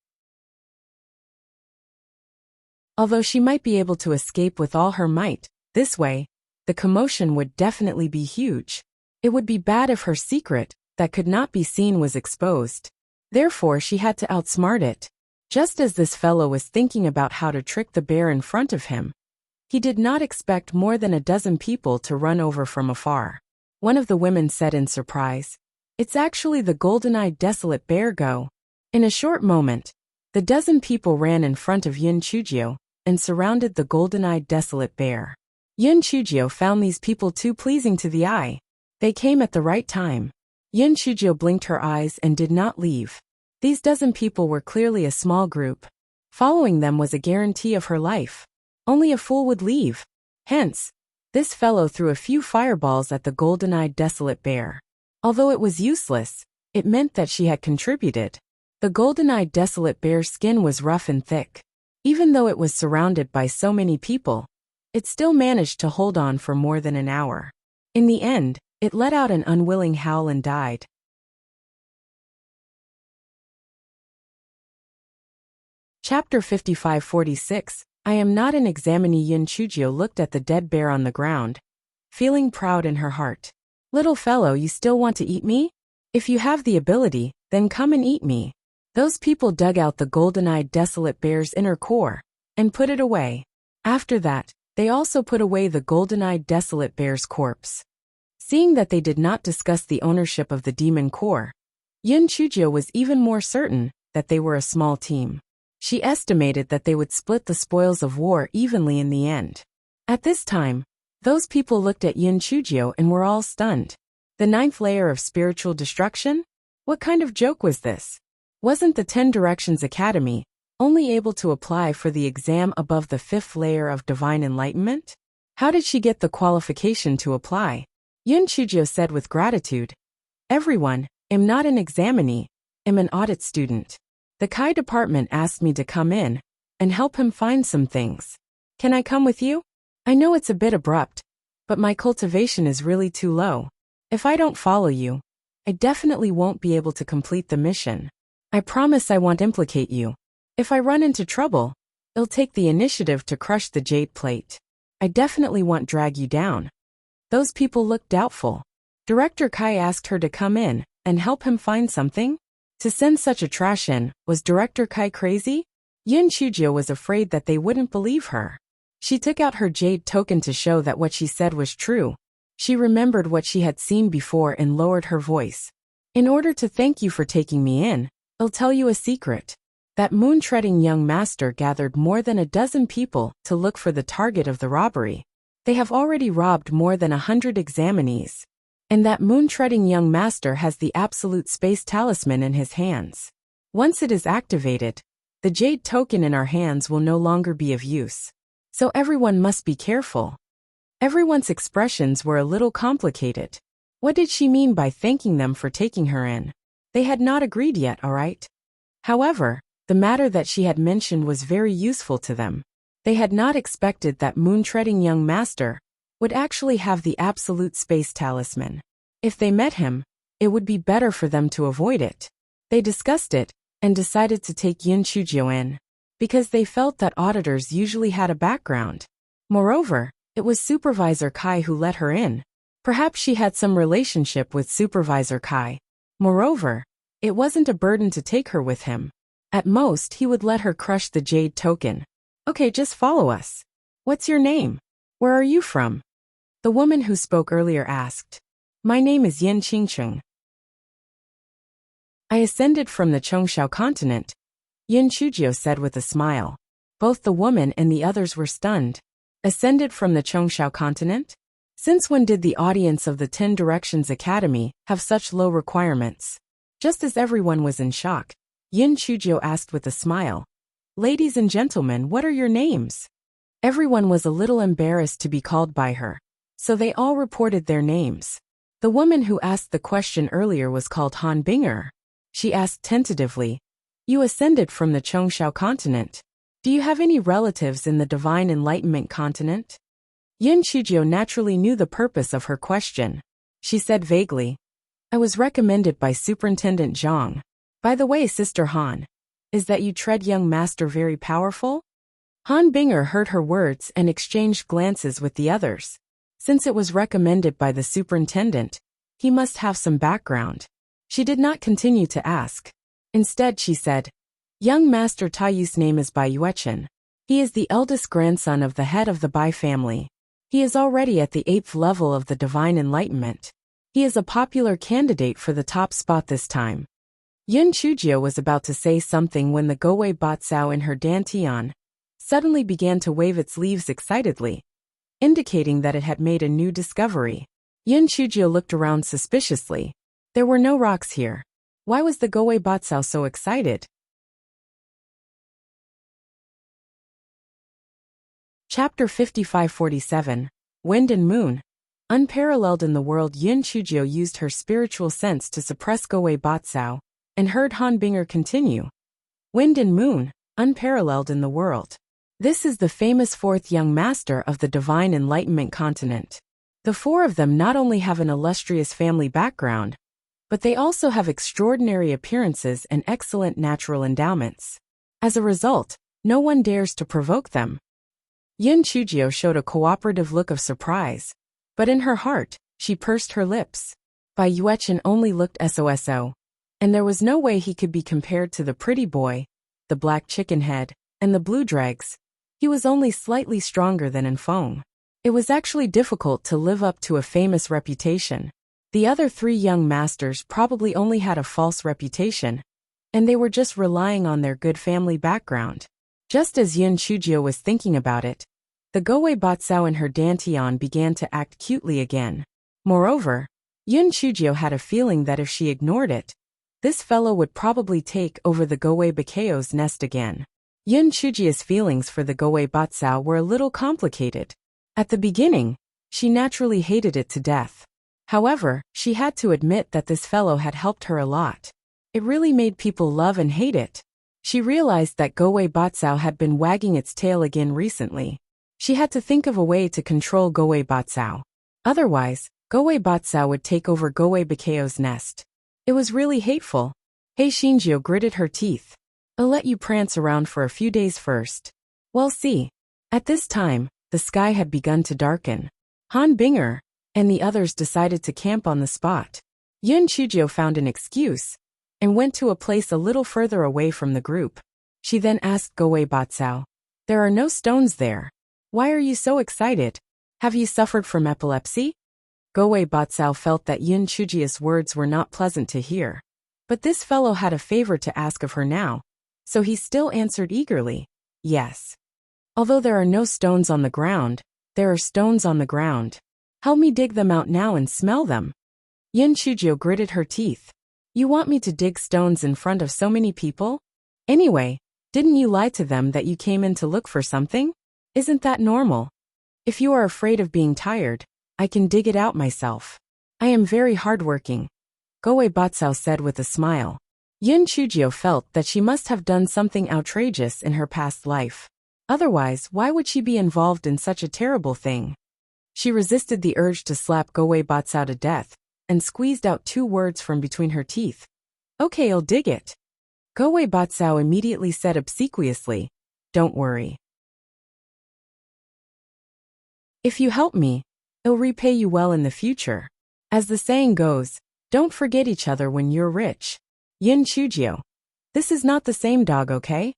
Although she might be able to escape with all her might, this way, the commotion would definitely be huge. It would be bad if her secret, that could not be seen, was exposed. Therefore she had to outsmart it. Just as this fellow was thinking about how to trick the bear in front of him, he did not expect more than a dozen people to run over from afar. One of the women said in surprise, "It's actually the golden-eyed desolate bear Go." In a short moment, the dozen people ran in front of Yun Chujio and surrounded the golden-eyed desolate bear. Yun Chujio found these people too pleasing to the eye. They came at the right time. Yun Chujio blinked her eyes and did not leave. These dozen people were clearly a small group. Following them was a guarantee of her life. Only a fool would leave. Hence, this fellow threw a few fireballs at the golden-eyed desolate bear. Although it was useless, it meant that she had contributed. The golden-eyed desolate bear's skin was rough and thick. Even though it was surrounded by so many people, it still managed to hold on for more than an hour. In the end, it let out an unwilling howl and died. Chapter 55-46 I am not an examinee. Yun Chujio looked at the dead bear on the ground, feeling proud in her heart. Little fellow, you still want to eat me? If you have the ability, then come and eat me. Those people dug out the golden-eyed desolate bear's inner core and put it away. After that, they also put away the golden-eyed desolate bear's corpse. Seeing that they did not discuss the ownership of the demon core, Yun Chujio was even more certain that they were a small team. She estimated that they would split the spoils of war evenly in the end. At this time, those people looked at Yun Chujio and were all stunned. The 9th layer of spiritual destruction? What kind of joke was this? Wasn't the 10 Directions Academy only able to apply for the exam above the 5th layer of divine enlightenment? How did she get the qualification to apply? Yun Chujio said with gratitude, "Everyone, am not an examinee, am an audit student. The Kai department asked me to come in and help him find some things. Can I come with you? I know it's a bit abrupt, but my cultivation is really too low. If I don't follow you, I definitely won't be able to complete the mission. I promise I won't implicate you. If I run into trouble, I'll take the initiative to crush the jade plate. I definitely won't drag you down." Those people looked doubtful. Director Kai asked her to come in and help him find something? To send such a trash in, was Director Kai crazy? Yun Chujio was afraid that they wouldn't believe her. She took out her jade token to show that what she said was true. She remembered what she had seen before and lowered her voice. "In order to thank you for taking me in, I'll tell you a secret. That moon-treading young master gathered more than a dozen people to look for the target of the robbery. They have already robbed more than 100 examinees. And that moon-treading young master has the absolute space talisman in his hands. Once it is activated, the jade token in our hands will no longer be of use. So everyone must be careful." Everyone's expressions were a little complicated. What did she mean by thanking them for taking her in? They had not agreed yet, all right? However, the matter that she had mentioned was very useful to them. They had not expected that moon-treading young master would actually have the absolute space talisman. If they met him, it would be better for them to avoid it. They discussed it and decided to take Yun Chujio in, because they felt that auditors usually had a background. Moreover, it was Supervisor Kai who let her in. Perhaps she had some relationship with Supervisor Kai. Moreover, it wasn't a burden to take her with him. At most, he would let her crush the jade token. "Okay, just follow us. What's your name? Where are you from?" The woman who spoke earlier asked. "My name is Yin Qingcheng. I ascended from the Chongshao continent," Yun Chujio said with a smile. Both the woman and the others were stunned. Ascended from the Chongshao continent? Since when did the audience of the 10 Directions Academy have such low requirements? Just as everyone was in shock, Yun Chujio asked with a smile, "Ladies and gentlemen, what are your names?" Everyone was a little embarrassed to be called by her, so they all reported their names. The woman who asked the question earlier was called Han Binger. She asked tentatively, "You ascended from the Chongshao continent. Do you have any relatives in the Divine Enlightenment continent?" Yun Chujio naturally knew the purpose of her question. She said vaguely, "I was recommended by Superintendent Zhang. By the way, Sister Han, is that you tread young master very powerful?" Han Binger heard her words and exchanged glances with the others. Since it was recommended by the superintendent, he must have some background. She did not continue to ask. Instead, she said, "Young Master Taiyu's name is Bai Yuechen. He is the eldest grandson of the head of the Bai family. He is already at the 8th level of the Divine Enlightenment. He is a popular candidate for the top spot this time." Yun Chujio was about to say something when the Gowei Batsao in her dantian suddenly began to wave its leaves excitedly, indicating that it had made a new discovery. Yun Chujio looked around suspiciously. There were no rocks here. Why was the Gowei Batsao so excited? Chapter 5547, Wind and Moon. Unparalleled in the world, Yun Chujio used her spiritual sense to suppress Gowei Batsao, and heard Han Binger continue. Wind and Moon, unparalleled in the world. This is the famous 4th young master of the Divine Enlightenment continent. The 4 of them not only have an illustrious family background, but they also have extraordinary appearances and excellent natural endowments. As a result, no one dares to provoke them. Yun Chujio showed a cooperative look of surprise. But in her heart, she pursed her lips. Bai Yuechen only looked SOSO. And there was no way he could be compared to the pretty boy, the black chicken head, and the blue dregs. He was only slightly stronger than in Feng. It was actually difficult to live up to a famous reputation. The other three young masters probably only had a false reputation, and they were just relying on their good family background. Just as Yun Chujio was thinking about it, the Gowei Batsao and her Dantian began to act cutely again. Moreover, Yun Chujio had a feeling that if she ignored it, this fellow would probably take over the Gowei Bakao's nest again. Yun Chujio's feelings for the Gowei Batsao were a little complicated. At the beginning, she naturally hated it to death. However, she had to admit that this fellow had helped her a lot. It really made people love and hate it. She realized that Gowei Batsao had been wagging its tail again recently. She had to think of a way to control Gowei Batsao. Otherwise, Gowei Batsao would take over Gowei Bakao's nest. It was really hateful. Hei Shinjio gritted her teeth. I'll let you prance around for a few days first. We'll see. At this time, the sky had begun to darken. Han Binger and the others decided to camp on the spot. Yun Chujio found an excuse and went to a place a little further away from the group. She then asked Gowei Batsao, "There are no stones there. Why are you so excited? Have you suffered from epilepsy?" Gowei Batsao felt that Yun Chujio's words were not pleasant to hear. But this fellow had a favor to ask of her now, so he still answered eagerly, "Yes. Although there are no stones on the ground, there are stones on the ground. Help me dig them out now and smell them." Yun Chujio gritted her teeth. "You want me to dig stones in front of so many people? Anyway, didn't you lie to them that you came in to look for something? Isn't that normal? If you are afraid of being tired, I can dig it out myself. I am very hardworking," Gowei Batsao said with a smile. Yun Chujio felt that she must have done something outrageous in her past life. Otherwise, why would she be involved in such a terrible thing? She resisted the urge to slap Gowei Batsao to death and squeezed out 2 words from between her teeth. "Okay, I'll dig it." Gowei Batsao immediately said obsequiously, "Don't worry. If you help me, I'll repay you well in the future. As the saying goes, don't forget each other when you're rich." Yun Chujio. "This is not the same dog, okay?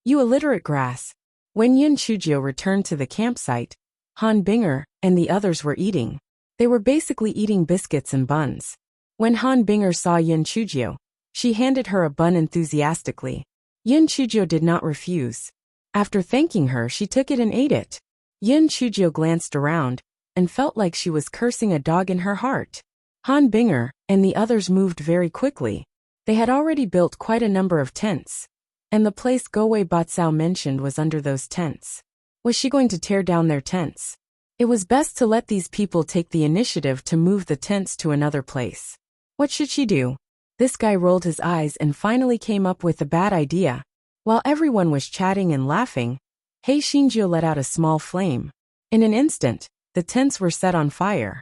You illiterate grass." When Yun Chujio returned to the campsite, Han Binger and the others were eating. They were basically eating biscuits and buns. When Han Binger saw Yun Chujio, she handed her a bun enthusiastically. Yun Chujio did not refuse. After thanking her, she took it and ate it. Yun Chujio glanced around and felt like she was cursing a dog in her heart. Han Binger and the others moved very quickly. They had already built quite a number of tents, and the place Gowei Batsao mentioned was under those tents. Was she going to tear down their tents? It was best to let these people take the initiative to move the tents to another place. What should she do? This guy rolled his eyes and finally came up with a bad idea. While everyone was chatting and laughing, Hei Shinjio let out a small flame. In an instant, the tents were set on fire.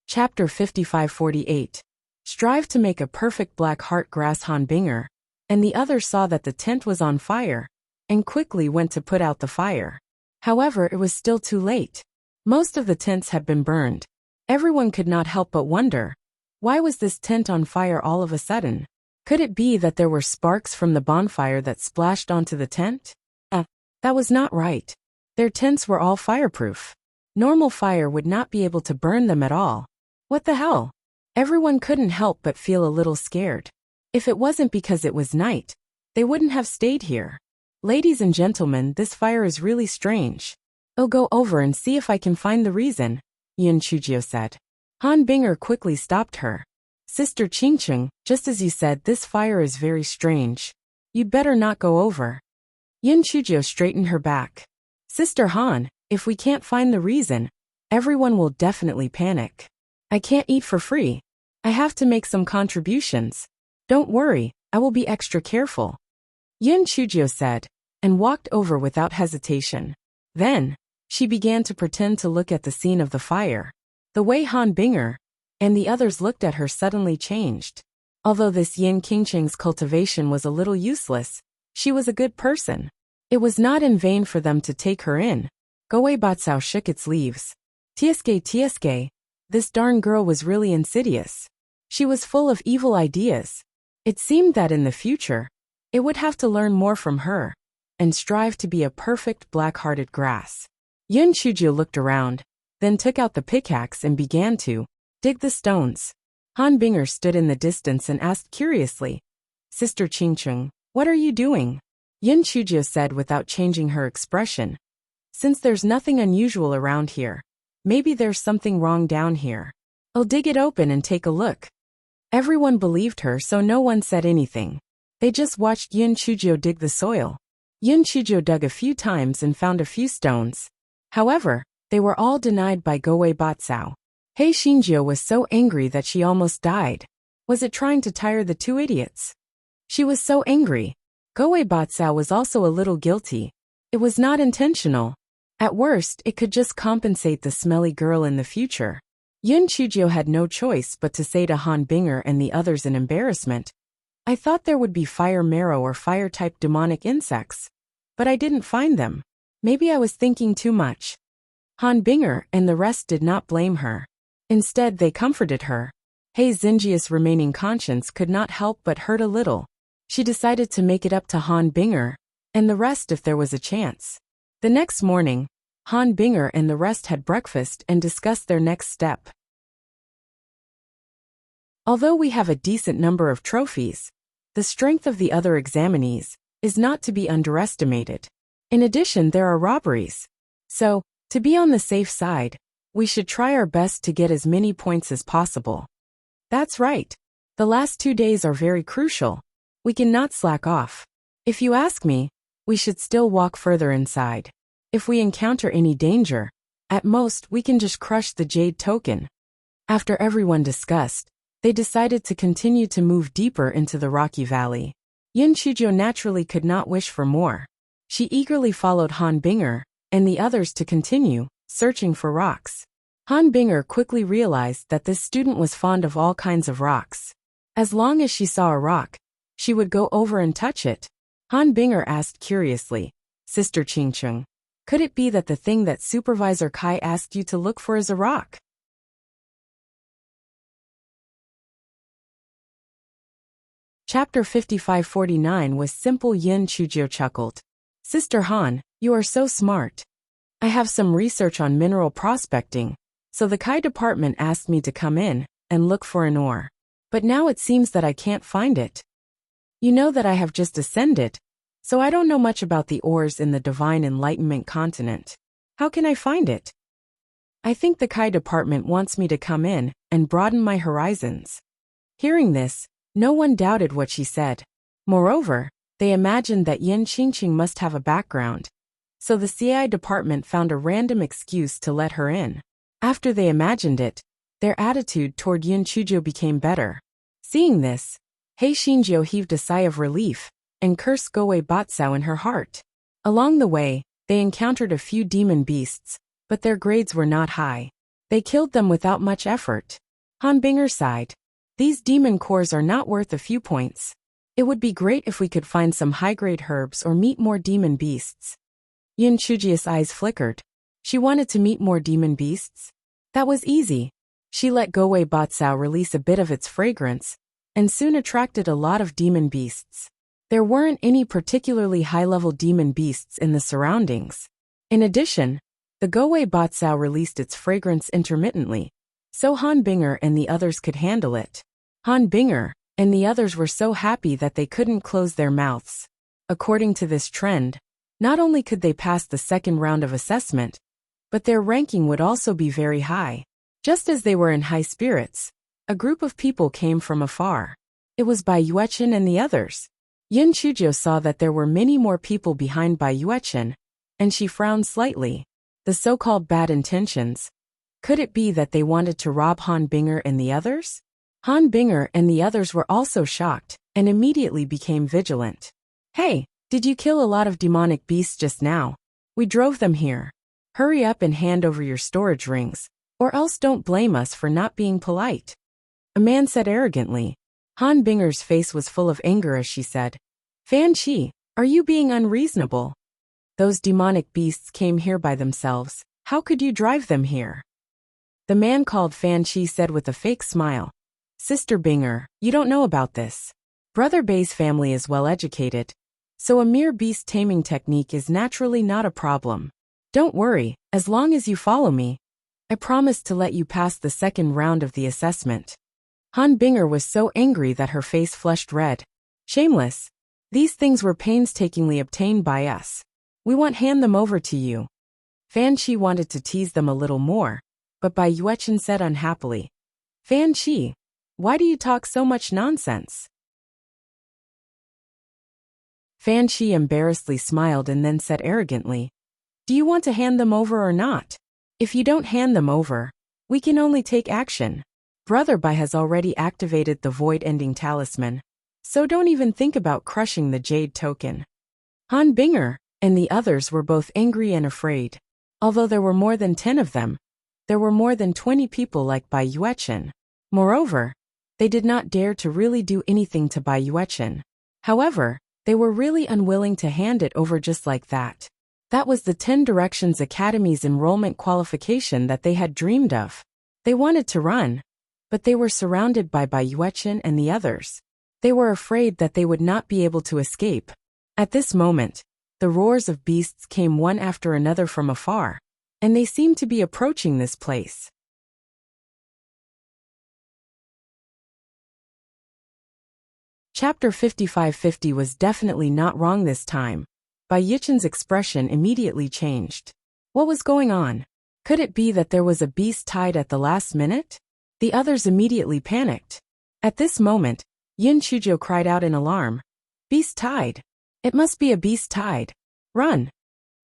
Chapter 55-48. Strive to make a perfect black heart grass. Han Binger and the others saw that the tent was on fire and quickly went to put out the fire. However, it was still too late. Most of the tents had been burned. Everyone could not help but wonder, why was this tent on fire all of a sudden? Could it be that there were sparks from the bonfire that splashed onto the tent? That was not right. Their tents were all fireproof. Normal fire would not be able to burn them at all. What the hell? Everyone couldn't help but feel a little scared. If it wasn't because it was night, they wouldn't have stayed here. "Ladies and gentlemen, this fire is really strange. I'll go over and see if I can find the reason," Yun Chujio said. Han Binger quickly stopped her. "Sister Qingcheng, just as you said, this fire is very strange. You'd better not go over." Yun Chujio straightened her back. "Sister Han, if we can't find the reason, everyone will definitely panic. I can't eat for free. I have to make some contributions. Don't worry, I will be extra careful," Yun Chujio said, and walked over without hesitation. Then, she began to pretend to look at the scene of the fire. The way Han Binger and the others looked at her suddenly changed. Although this Yin Qingcheng's cultivation was a little useless, She was a good person. It was not in vain for them to take her in. Goei-Batsao shook its leaves. Tsk, this darn girl was really insidious. She was full of evil ideas. It seemed that in the future, it would have to learn more from her and strive to be a perfect black-hearted grass. Yun Chujio looked around, then took out the pickaxe and began to dig the stones. Han Binger stood in the distance and asked curiously, Sister Qingcheng, what are you doing? Yun Chujio said without changing her expression. Since there's nothing unusual around here, maybe there's something wrong down here. I'll dig it open and take a look. Everyone believed her, so no one said anything. They just watched Yun Chujio dig the soil. Yun Chujio dug a few times and found a few stones. However, they were all denied by Goei-Batsao. He Xinjiu was so angry that she almost died. Was it trying to tire the two idiots? She was so angry. Goei-Batsao was also a little guilty. It was not intentional. At worst, it could just compensate the smelly girl in the future. Yun Chujio had no choice but to say to Han Binger and the others in embarrassment, I thought there would be fire marrow or fire-type demonic insects, but I didn't find them. Maybe I was thinking too much. Han Binger and the rest did not blame her. Instead, they comforted her. He Xinjia's remaining conscience could not help but hurt a little. She decided to make it up to Han Binger and the rest if there was a chance. The next morning, Han Binger and the rest had breakfast and discussed their next step. Although we have a decent number of trophies, the strength of the other examinees is not to be underestimated. In addition, there are robberies. So, to be on the safe side, we should try our best to get as many points as possible. That's right. The last 2 days are very crucial. We cannot slack off. If you ask me, we should still walk further inside. If we encounter any danger, at most we can just crush the jade token. After everyone discussed, they decided to continue to move deeper into the rocky valley. Yun Chujio naturally could not wish for more. She eagerly followed Han Binger and the others to continue searching for rocks. Han Binger quickly realized that this student was fond of all kinds of rocks. As long as she saw a rock, she would go over and touch it. Han Binger asked curiously, Sister Qingcheng, could it be that the thing that Supervisor Kai asked you to look for is a rock? Chapter 5549 was simple. Yun Chujio chuckled. Sister Han, you are so smart. I have some research on mineral prospecting, so the Kai department asked me to come in and look for an ore. But now it seems that I can't find it. You know that I have just ascended, so I don't know much about the ores in the Divine Enlightenment continent. How can I find it? I think the Kai department wants me to come in and broaden my horizons. Hearing this, no one doubted what she said. Moreover, they imagined that Yin Qingqing must have a background, so the CI department found a random excuse to let her in. After they imagined it, their attitude toward Yun Chujio became better. Seeing this, He Xinjiu heaved a sigh of relief and cursed Goei-Batsao in her heart. Along the way, they encountered a few demon beasts, but their grades were not high. They killed them without much effort. Han Binger sighed. These demon cores are not worth a few points. It would be great if we could find some high-grade herbs or meet more demon beasts. Yun Chujio's eyes flickered. She wanted to meet more demon beasts? That was easy. She let Goei-Batsao release a bit of its fragrance, and soon attracted a lot of demon beasts. There weren't any particularly high-level demon beasts in the surroundings. In addition, the Goei-Batsao released its fragrance intermittently, so Han Binger and the others could handle it. Han Binger and the others were so happy that they couldn't close their mouths. According to this trend, not only could they pass the second round of assessment, but their ranking would also be very high. Just as they were in high spirits, a group of people came from afar. It was Bai Yuechen and the others. Yun Chujio saw that there were many more people behind Bai Yuechen, and she frowned slightly. The so-called bad intentions. Could it be that they wanted to rob Han Binger and the others? Han Binger and the others were also shocked, and immediately became vigilant. Hey, did you kill a lot of demonic beasts just now? We drove them here. Hurry up and hand over your storage rings, or else don't blame us for not being polite. A man said arrogantly. Han Binger's face was full of anger as she said, Fan Chi, Are you being unreasonable? Those demonic beasts came here by themselves. How could you drive them here? The man called Fan Chi said with a fake smile. Sister Binger, you don't know about this. Brother Bei's family is well educated, so a mere beast taming technique is naturally not a problem. Don't worry, as long as you follow me, I promise to let you pass the second round of the assessment. Han Binger was so angry that her face flushed red. Shameless. These things were painstakingly obtained by us. We won't hand them over to you. Fan Chi wanted to tease them a little more, but Bai Yuechen said unhappily, Fan Chi, why do you talk so much nonsense? Fan Chi embarrassedly smiled and then said arrogantly, do you want to hand them over or not? If you don't hand them over, we can only take action. Brother Bai has already activated the void-ending talisman, so don't even think about crushing the jade token. Han Binger and the others were both angry and afraid. Although there were more than 10 of them, there were more than 20 people like Bai Yuechen. Moreover, they did not dare to really do anything to Bai Yuechen. However, they were really unwilling to hand it over just like that. That was the 10 Directions Academy's enrollment qualification that they had dreamed of. They wanted to run, but they were surrounded by Bai Yuechen and the others. They were afraid that they would not be able to escape. At this moment, the roars of beasts came one after another from afar, and they seemed to be approaching this place. Chapter 5550 was definitely not wrong this time. Bai Yuechen's expression immediately changed. What was going on? Could it be that there was a beast tied at the last minute? The others immediately panicked. At this moment, Yin Chuzhou cried out in alarm. Beast tied. It must be a beast tied. Run.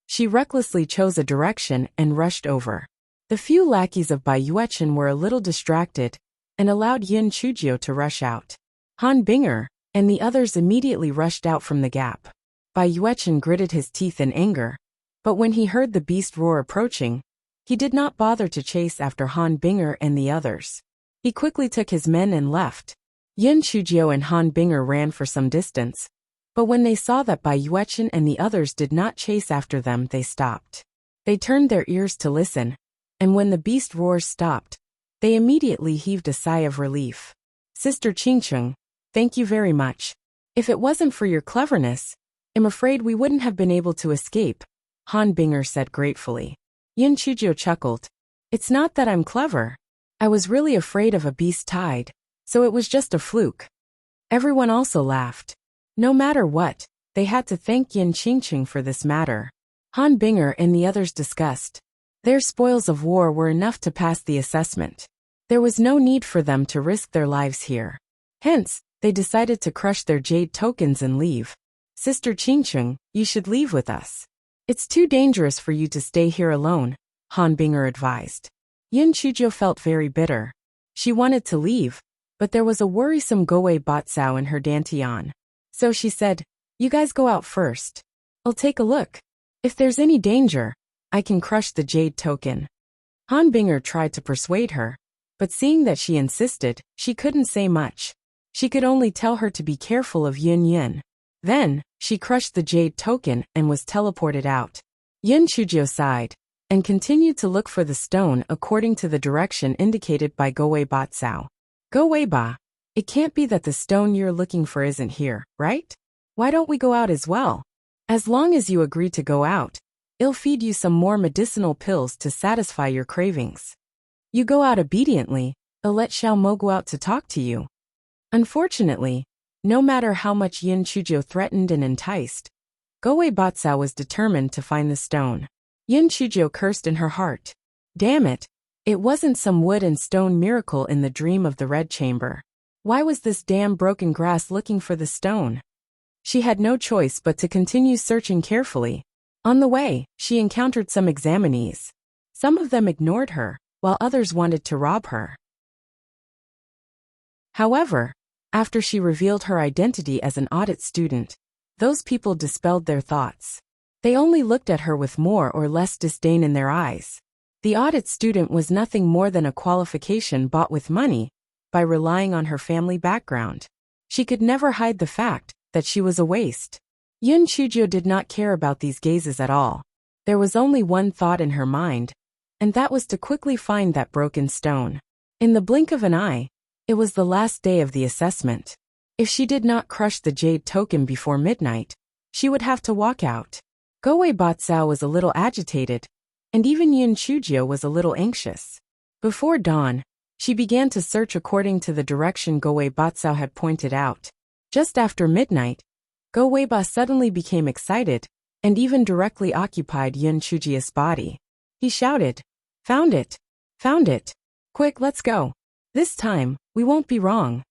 She recklessly chose a direction and rushed over. The few lackeys of Bai Yuechen were a little distracted and allowed Yin Chuzhou to rush out. Han Binger and the others immediately rushed out from the gap. Bai Yuechen gritted his teeth in anger, but when he heard the beast roar approaching, he did not bother to chase after Han Binger and the others. He quickly took his men and left. Yin Chuzhou and Han Binger ran for some distance, but when they saw that Bai Yuechen and the others did not chase after them, they stopped. They turned their ears to listen, and when the beast roars stopped, they immediately heaved a sigh of relief. Sister Qingcheng, thank you very much. If it wasn't for your cleverness, I'm afraid we wouldn't have been able to escape, Han Binger said gratefully. Yin Chuzhou chuckled. It's not that I'm clever. I was really afraid of a beast tied, so it was just a fluke. Everyone also laughed. No matter what, they had to thank Yin Qingcheng for this matter. Han Binger and the others discussed. Their spoils of war were enough to pass the assessment. There was no need for them to risk their lives here. Hence, they decided to crush their jade tokens and leave. Sister Qingcheng, you should leave with us. It's too dangerous for you to stay here alone, Han Binger advised. Yin Chuzhou felt very bitter. She wanted to leave, but there was a worrisome Gowei Batsao in her dantian. So she said, you guys go out first. I'll take a look. If there's any danger, I can crush the jade token. Han Binger tried to persuade her, but seeing that she insisted, she couldn't say much. She could only tell her to be careful of Yin Yin. Then, she crushed the jade token and was teleported out. Yin Chuzhou sighed, and continued to look for the stone according to the direction indicated by Gowei Batsao. Gowei Ba, it can't be that the stone you're looking for isn't here, right? Why don't we go out as well? As long as you agree to go out, I'll feed you some more medicinal pills to satisfy your cravings. You go out obediently, I'll let Xiao Mo go out to talk to you. Unfortunately, no matter how much Yin Chuzhou threatened and enticed, Gowei Batsao was determined to find the stone. Yin Chuzhou cursed in her heart. Damn it! It wasn't some wood and stone miracle in the dream of the Red Chamber. Why was this damn broken grass looking for the stone? She had no choice but to continue searching carefully. On the way, she encountered some examinees. Some of them ignored her, while others wanted to rob her. However, after she revealed her identity as an audit student, those people dispelled their thoughts. They only looked at her with more or less disdain in their eyes. The audit student was nothing more than a qualification bought with money, by relying on her family background. She could never hide the fact that she was a waste. Yun Chujio did not care about these gazes at all. There was only one thought in her mind, and that was to quickly find that broken stone. In the blink of an eye, it was the last day of the assessment. If she did not crush the jade token before midnight, she would have to walk out. Goei Batsao was a little agitated, and even Yun Chujio was a little anxious. Before dawn, she began to search according to the direction Goei Batsao had pointed out. Just after midnight, Go Weiba suddenly became excited, and even directly occupied Yun Chujio's body. He shouted, "Found it! Found it! Quick, let's go! This time, we won't be wrong."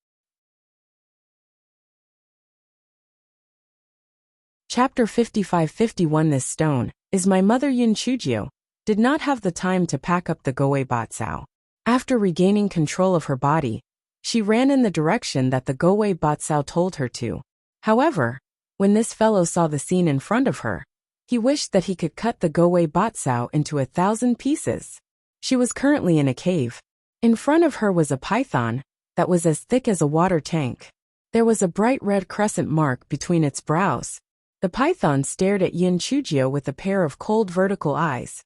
Chapter 55-51 This stone, is my mother. Yun Chujio did not have the time to pack up the Goei Batsao. After regaining control of her body, she ran in the direction that the Goei Batsao told her to. However, when this fellow saw the scene in front of her, he wished that he could cut the Goei Batsao into 1,000 pieces. She was currently in a cave. In front of her was a python that was as thick as a water tank. There was a bright red crescent mark between its brows. The python stared at Yun Chujio with a pair of cold vertical eyes,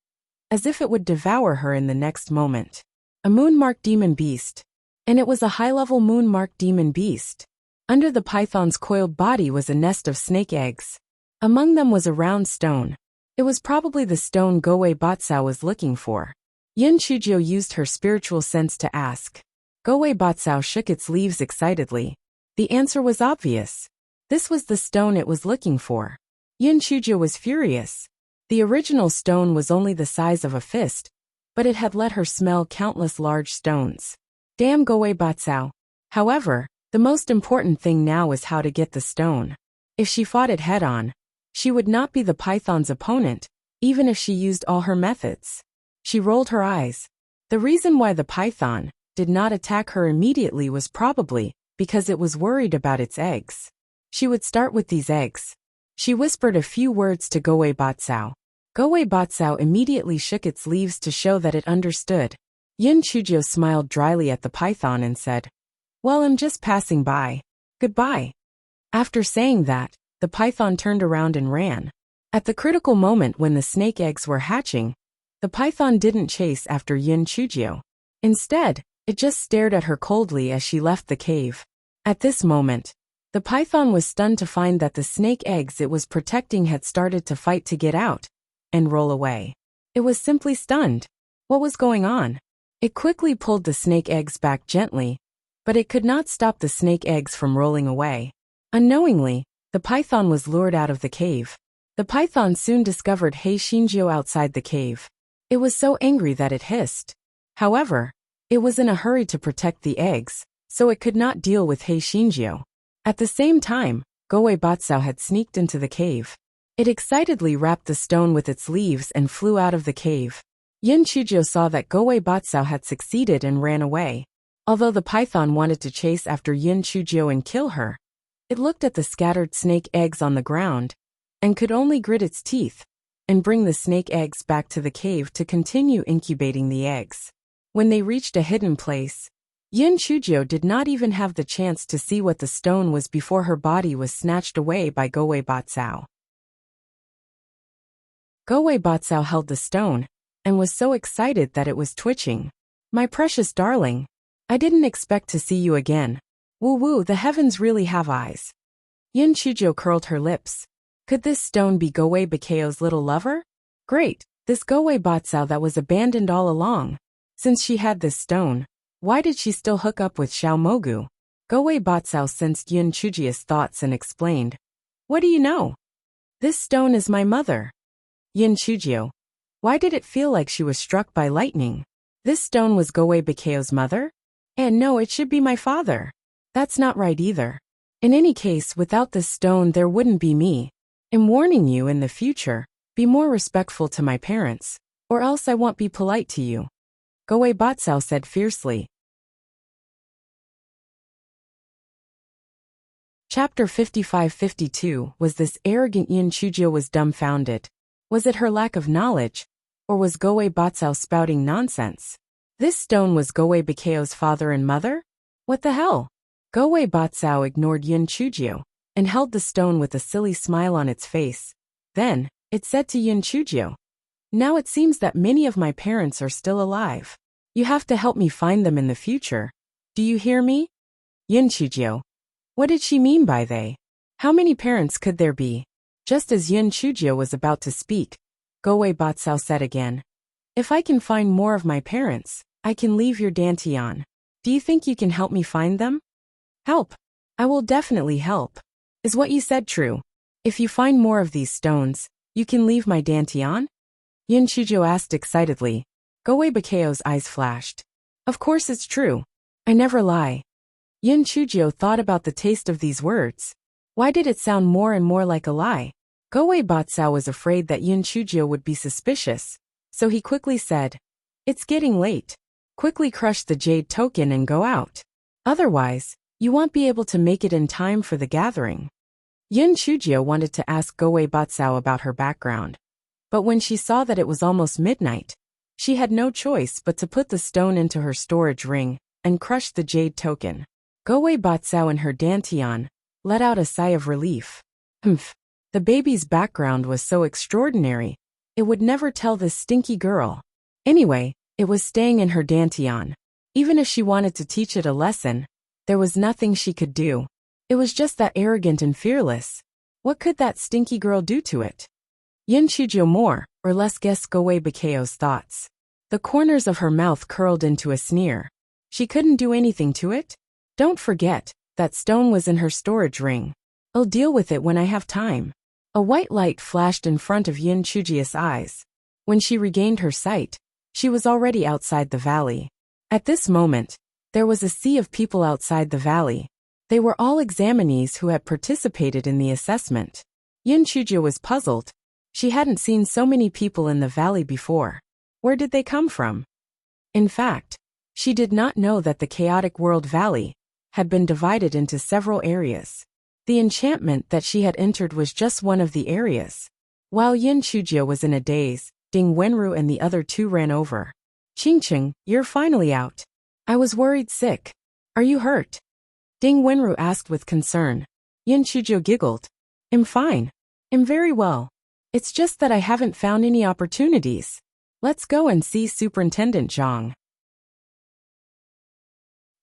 as if it would devour her in the next moment. A moon-marked demon beast. And it was a high-level moon-marked demon beast. Under the python's coiled body was a nest of snake eggs. Among them was a round stone. It was probably the stone Goei Batsao was looking for. Yun Chujio used her spiritual sense to ask. Goei Batsao shook its leaves excitedly. The answer was obvious. This was the stone it was looking for. Yun Chujio was furious. The original stone was only the size of a fist, but it had let her smell countless large stones. Damn Goei Batsao. However, the most important thing now was how to get the stone. If she fought it head-on, she would not be the python's opponent, even if she used all her methods. She rolled her eyes. The reason why the python did not attack her immediately was probably because it was worried about its eggs. She would start with these eggs. She whispered a few words to Goei Batsao. Goei Batsao immediately shook its leaves to show that it understood. Yun Chujio smiled dryly at the python and said, "Well, I'm just passing by. Goodbye." After saying that, the python turned around and ran. At the critical moment when the snake eggs were hatching, the python didn't chase after Yun Chujio. Instead, it just stared at her coldly as she left the cave. At this moment, the python was stunned to find that the snake eggs it was protecting had started to fight to get out and roll away. It was simply stunned. What was going on? It quickly pulled the snake eggs back gently, but it could not stop the snake eggs from rolling away. Unknowingly, the python was lured out of the cave. The python soon discovered Hei Shinjio outside the cave. It was so angry that it hissed. However, it was in a hurry to protect the eggs, so it could not deal with Hei Shinjio. At the same time, Goei Batsao had sneaked into the cave. It excitedly wrapped the stone with its leaves and flew out of the cave. Yun Chujio saw that Goei Batsao had succeeded and ran away. Although the python wanted to chase after Yun Chujio and kill her, it looked at the scattered snake eggs on the ground, and could only grit its teeth, and bring the snake eggs back to the cave to continue incubating the eggs. When they reached a hidden place, Yun Chujio did not even have the chance to see what the stone was before her body was snatched away by Goei Batsao. Goei Batsao held the stone, and was so excited that it was twitching. "My precious darling. I didn't expect to see you again. Woo-woo, the heavens really have eyes." Yun Chujio curled her lips. Could this stone be Goei Bakeo's little lover? Great, this Goei Batsao that was abandoned all along. Since she had this stone, why did she still hook up with Xiao Mogu? Goei Batsao sensed Yun Chujio's thoughts and explained. "What do you know? This stone is my mother." Yun Chujio. Why did it feel like she was struck by lightning? This stone was Goei Bakeo's mother? And no, it should be my father. That's not right either. In any case, without this stone there wouldn't be me. I'm warning you in the future, be more respectful to my parents, or else I won't be polite to you. Goei Batsao said fiercely. Chapter 55-52 Was this arrogant Yun Chujio was dumbfounded. Was it her lack of knowledge, or was Goei Batsao spouting nonsense? This stone was Goei Bakeo's father and mother? What the hell? Goei Batsao ignored Yun Chujio, and held the stone with a silly smile on its face. Then, it said to Yun Chujio, "Now it seems that many of my parents are still alive. You have to help me find them in the future. Do you hear me?" Yun Chujio. What did she mean by they? How many parents could there be? Just as Yun Chujio was about to speak, Goei Batsao said again, "If I can find more of my parents, I can leave your Dantian. Do you think you can help me find them?" "Help? I will definitely help. Is what you said true? If you find more of these stones, you can leave my Dantian?" Yun Chujio asked excitedly. Goei Bakao's eyes flashed. "Of course it's true. I never lie." Yun Chujio thought about the taste of these words. Why did it sound more and more like a lie? Goei Batsao was afraid that Yun Chujio would be suspicious, so he quickly said, "It's getting late. Quickly crush the jade token and go out. Otherwise, you won't be able to make it in time for the gathering." Yun Chujio wanted to ask Goei Batsao about her background, but when she saw that it was almost midnight, she had no choice but to put the stone into her storage ring and crush the jade token. Goei Batsao and her Dantian let out a sigh of relief. Humph. The baby's background was so extraordinary, it would never tell this stinky girl. Anyway, it was staying in her Dantian. Even if she wanted to teach it a lesson, there was nothing she could do. It was just that arrogant and fearless. What could that stinky girl do to it? Yun Chujio more or less guessed Goei Bakao's thoughts. The corners of her mouth curled into a sneer. She couldn't do anything to it? Don't forget, that stone was in her storage ring. I'll deal with it when I have time. A white light flashed in front of Yun Chujio's eyes. When she regained her sight, she was already outside the valley. At this moment, there was a sea of people outside the valley. They were all examinees who had participated in the assessment. Yun Chujio was puzzled. She hadn't seen so many people in the valley before. Where did they come from? In fact, she did not know that the chaotic world valley had been divided into several areas. The enchantment that she had entered was just one of the areas. While Yun Chujio was in a daze, Ding Wenru and the other two ran over. "Qingqing, you're finally out. I was worried sick. Are you hurt?" Ding Wenru asked with concern. Yun Chujio giggled. "I'm fine. I'm very well. It's just that I haven't found any opportunities. Let's go and see Superintendent Zhang."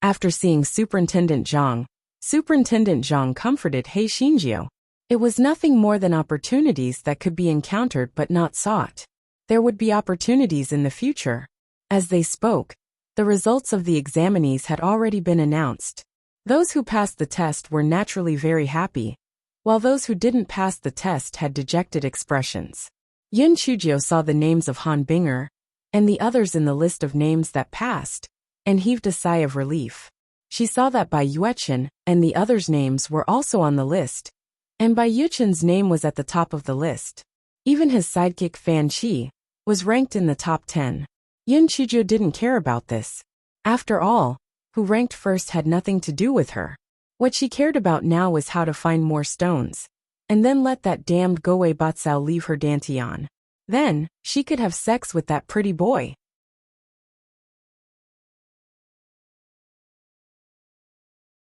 After seeing Superintendent Zhang comforted He Xinjiu. It was nothing more than opportunities that could be encountered but not sought. There would be opportunities in the future. As they spoke, the results of the examinees had already been announced. Those who passed the test were naturally very happy, while those who didn't pass the test had dejected expressions. Yun Chujio saw the names of Han Binger and the others in the list of names that passed, and heaved a sigh of relief. She saw that Bai Yuechen and the others' names were also on the list, and Bai Yuechen's name was at the top of the list. Even his sidekick Fan Qi was ranked in the top 10. Yun Chujio didn't care about this. After all, who ranked first had nothing to do with her. What she cared about now was how to find more stones, and then let that damned Goei Batsao leave her Dantian. Then, she could have sex with that pretty boy.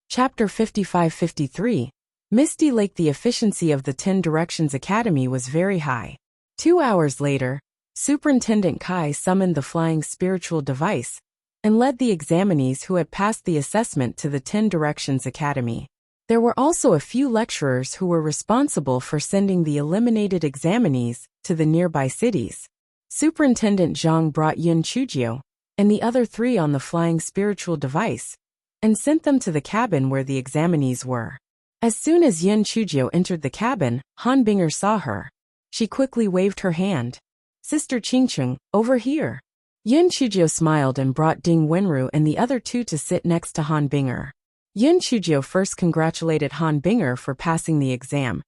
Chapter 55-53. Misty Lake. The efficiency of the 10 Directions Academy was very high. 2 hours later, Superintendent Kai summoned the flying spiritual device and led the examinees who had passed the assessment to the 10 Directions Academy. There were also a few lecturers who were responsible for sending the eliminated examinees to the nearby cities. Superintendent Zhang brought Yun Chujio and the other 3 on the flying spiritual device and sent them to the cabin where the examinees were. As soon as Yun Chujio entered the cabin, Han Binger saw her. She quickly waved her hand. "Sister Qingqing, over here." Yun Chujio smiled and brought Ding Wenru and the other 2 to sit next to Han Binger. Yun Chujio first congratulated Han Binger for passing the exam,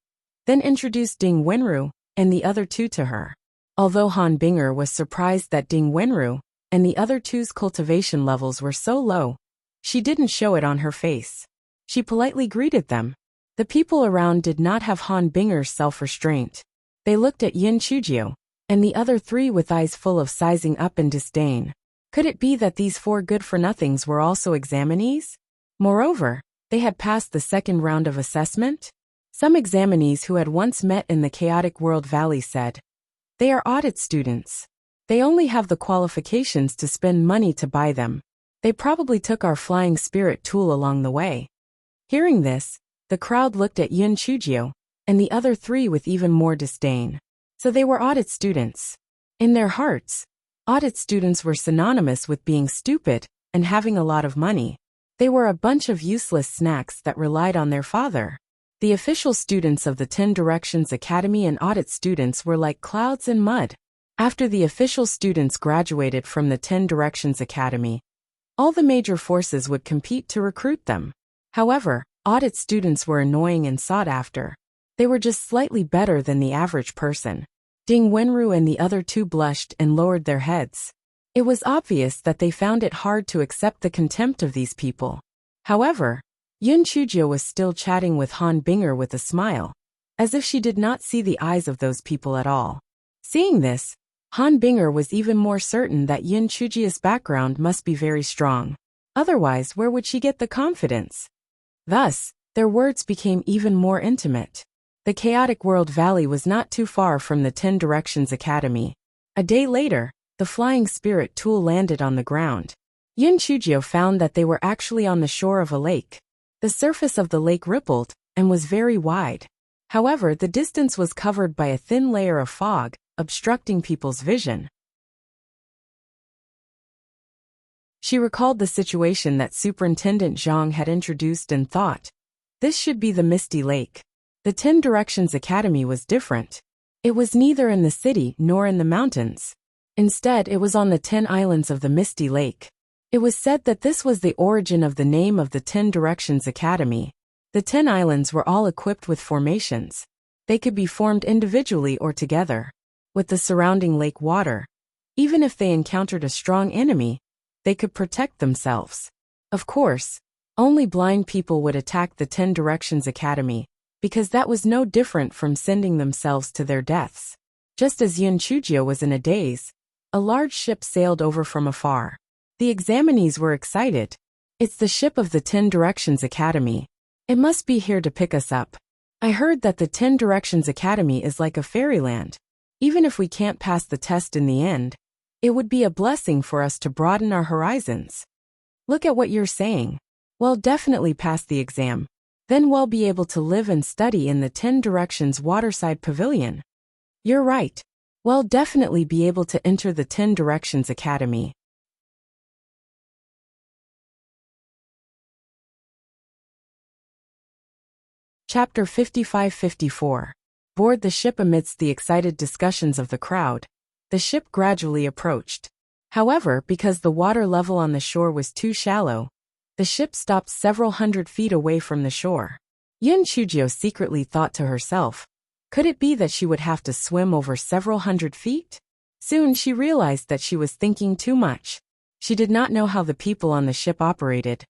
then introduced Ding Wenru and the other 2 to her. Although Han Binger was surprised that Ding Wenru and the other 2's cultivation levels were so low, she didn't show it on her face. She politely greeted them. The people around did not have Han Binger's self-restraint. They looked at Yun Chujio and the other 3 with eyes full of sizing up and disdain. Could it be that these 4 good-for-nothings were also examinees? Moreover, they had passed the second round of assessment? Some examinees who had once met in the chaotic world valley said, "They are audit students. They only have the qualifications to spend money to buy them. They probably took our flying spirit tool along the way." Hearing this, the crowd looked at Yun Chujio and the other three with even more disdain. So they were audit students. In their hearts, audit students were synonymous with being stupid and having a lot of money. They were a bunch of useless snacks that relied on their father. The official students of the 10 Directions Academy and audit students were like clouds and mud. After the official students graduated from the 10 Directions Academy, all the major forces would compete to recruit them. However, audit students were annoying and sought after. They were just slightly better than the average person. Ding Wenru and the other two blushed and lowered their heads. It was obvious that they found it hard to accept the contempt of these people. However, Yun Chujio was still chatting with Han Binger with a smile, as if she did not see the eyes of those people at all. Seeing this, Han Binger was even more certain that Yun Chujio's background must be very strong. Otherwise, where would she get the confidence? Thus, their words became even more intimate. The chaotic world valley was not too far from the 10 Directions Academy. A day later, the flying spirit tool landed on the ground. Yun Chujio found that they were actually on the shore of a lake. The surface of the lake rippled and was very wide. However, the distance was covered by a thin layer of fog, obstructing people's vision. She recalled the situation that Superintendent Zhang had introduced and thought, this should be the Misty Lake. The 10 Directions Academy was different. It was neither in the city nor in the mountains. Instead, it was on the 10 islands of the Misty Lake. It was said that this was the origin of the name of the 10 Directions Academy. The 10 islands were all equipped with formations. They could be formed individually or together. With the surrounding lake water, even if they encountered a strong enemy, they could protect themselves. Of course, only blind people would attack the 10 Directions Academy, because that was no different from sending themselves to their deaths. Just as Yun Chujio was in a daze, a large ship sailed over from afar. The examinees were excited. It's the ship of the 10 Directions Academy. It must be here to pick us up. I heard that the 10 Directions Academy is like a fairyland. Even if we can't pass the test in the end, it would be a blessing for us to broaden our horizons. Look at what you're saying. We'll definitely pass the exam. Then we'll be able to live and study in the 10 Directions Waterside Pavilion. You're right. We'll definitely be able to enter the 10 Directions Academy. Chapter 55-54. Board the ship. Amidst the excited discussions of the crowd, the ship gradually approached. However, because the water level on the shore was too shallow, the ship stopped several hundred feet away from the shore. Yun Chujio secretly thought to herself, could it be that she would have to swim over several hundred feet? Soon she realized that she was thinking too much. She did not know how the people on the ship operated,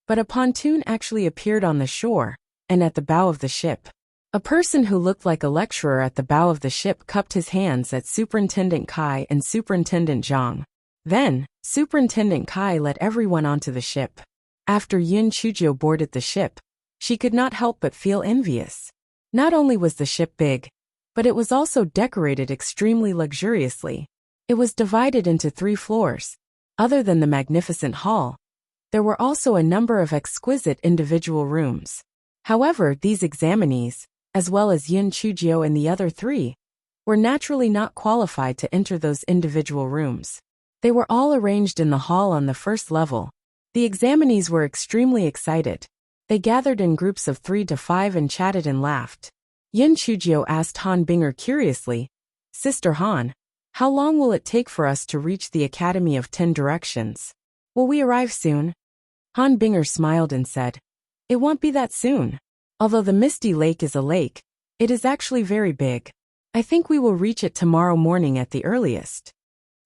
but a pontoon actually appeared on the shore and at the bow of the ship. A person who looked like a lecturer at the bow of the ship cupped his hands at Superintendent Kai and Superintendent Zhang. Then, Superintendent Kai led everyone onto the ship. After Yun Chujio boarded the ship, she could not help but feel envious. Not only was the ship big, but it was also decorated extremely luxuriously. It was divided into 3 floors. Other than the magnificent hall, there were also a number of exquisite individual rooms. However, these examinees, as well as Yun Chujio and the other 3, were naturally not qualified to enter those individual rooms. They were all arranged in the hall on the first level. The examinees were extremely excited. They gathered in groups of 3 to 5 and chatted and laughed. Yun Chujio asked Han Binger curiously, Sister Han, how long will it take for us to reach the Academy of 10 Directions? Will we arrive soon? Han Binger smiled and said, it won't be that soon. Although the Misty Lake is a lake, it is actually very big. I think we will reach it tomorrow morning at the earliest.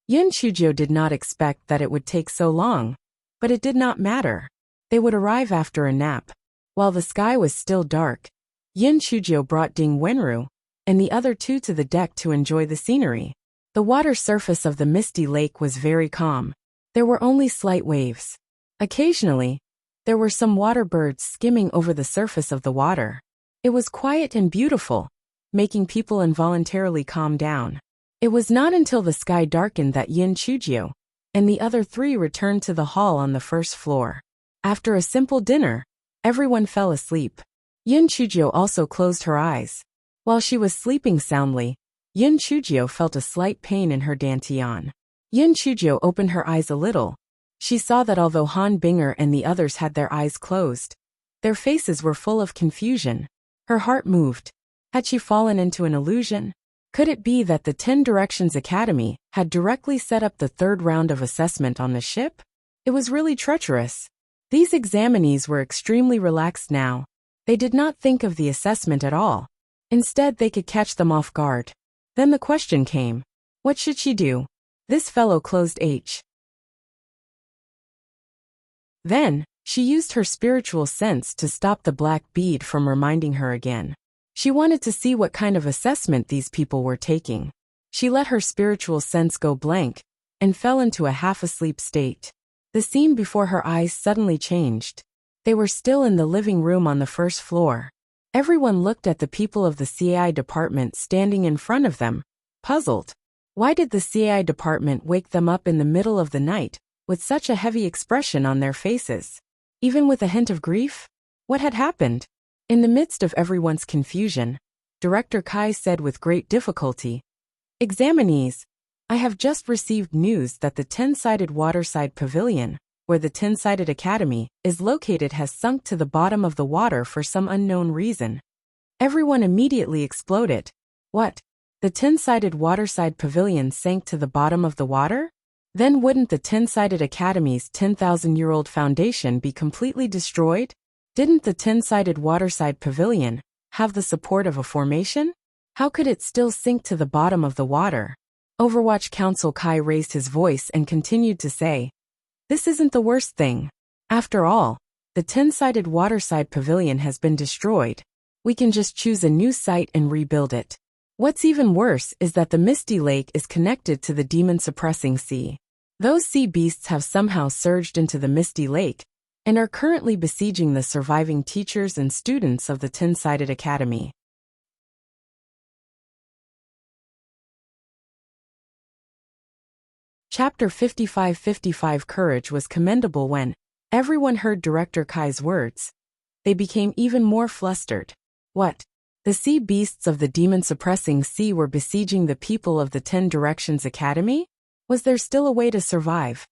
Yun Chujio did not expect that it would take so long, but it did not matter. They would arrive after a nap. While the sky was still dark, Yun Chujio brought Ding Wenru and the other 2 to the deck to enjoy the scenery. The water surface of the Misty Lake was very calm. There were only slight waves. Occasionally, there were some water birds skimming over the surface of the water. It was quiet and beautiful, making people involuntarily calm down. It was not until the sky darkened that Yin Chujio and the other three returned to the hall on the first floor. After a simple dinner, everyone fell asleep. Yin Chujio also closed her eyes. While she was sleeping soundly, Yin Chujio felt a slight pain in her dantian. Yin Chujio opened her eyes a little. She saw that although Han Binger and the others had their eyes closed, their faces were full of confusion. Her heart moved. Had she fallen into an illusion? Could it be that the 10 Directions Academy had directly set up the third round of assessment on the ship? It was really treacherous. These examinees were extremely relaxed now. They did not think of the assessment at all. Instead, they could catch them off guard. Then the question came. What should she do? This fellow closed H. Then, she used her spiritual sense to stop the black bead from reminding her again. She wanted to see what kind of assessment these people were taking. She let her spiritual sense go blank and fell into a half-asleep state. The scene before her eyes suddenly changed. They were still in the living room on the first floor. Everyone looked at the people of the CAI department standing in front of them, puzzled. Why did the CAI department wake them up in the middle of the night with such a heavy expression on their faces? Even with a hint of grief? What had happened? In the midst of everyone's confusion, Director Kai said with great difficulty, "Examinees, I have just received news that the 10-sided waterside pavilion, where the 10-sided academy is located, has sunk to the bottom of the water for some unknown reason." Everyone immediately exploded. What? The 10-sided waterside pavilion sank to the bottom of the water? Then wouldn't the 10-sided academy's 10,000-year-old foundation be completely destroyed? Didn't the 10-sided waterside pavilion have the support of a formation? How could it still sink to the bottom of the water? Overwatch Council Kai raised his voice and continued to say, "This isn't the worst thing. After all, the 10-sided waterside pavilion has been destroyed. We can just choose a new site and rebuild it. What's even worse is that the Misty Lake is connected to the demon-suppressing sea. Those sea beasts have somehow surged into the Misty Lake and are currently besieging the surviving teachers and students of the 10-sided academy." Chapter 55. Courage was commendable. When everyone heard Director Kai's words, they became even more flustered. What? The sea beasts of the demon-suppressing sea were besieging the people of the 10 Directions Academy? Was there still a way to survive?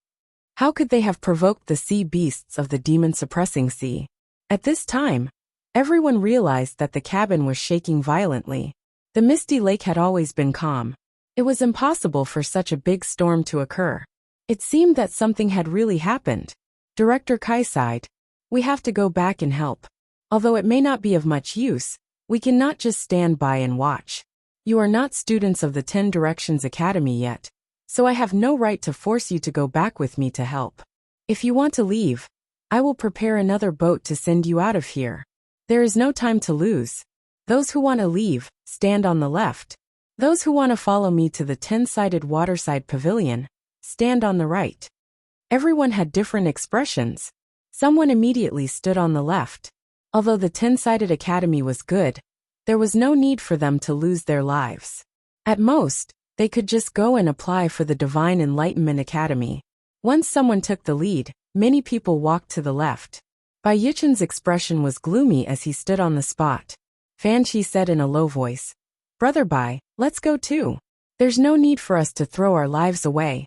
How could they have provoked the sea beasts of the demon-suppressing sea? At this time, everyone realized that the cabin was shaking violently. The Misty Lake had always been calm. It was impossible for such a big storm to occur. It seemed that something had really happened. Director Kai sighed. "We have to go back and help. Although it may not be of much use, we cannot just stand by and watch. You are not students of the 10 Directions Academy yet, so I have no right to force you to go back with me to help. If you want to leave, I will prepare another boat to send you out of here. There is no time to lose. Those who want to leave, stand on the left. Those who want to follow me to the 10-sided waterside pavilion, stand on the right." Everyone had different expressions. Someone immediately stood on the left. Although the 10-sided academy was good, there was no need for them to lose their lives. At most, they could just go and apply for the Divine Enlightenment Academy. Once someone took the lead, many people walked to the left. Bai Yuchen's expression was gloomy as he stood on the spot. Fan Chi said in a low voice, "Brother Bai, let's go too. There's no need for us to throw our lives away.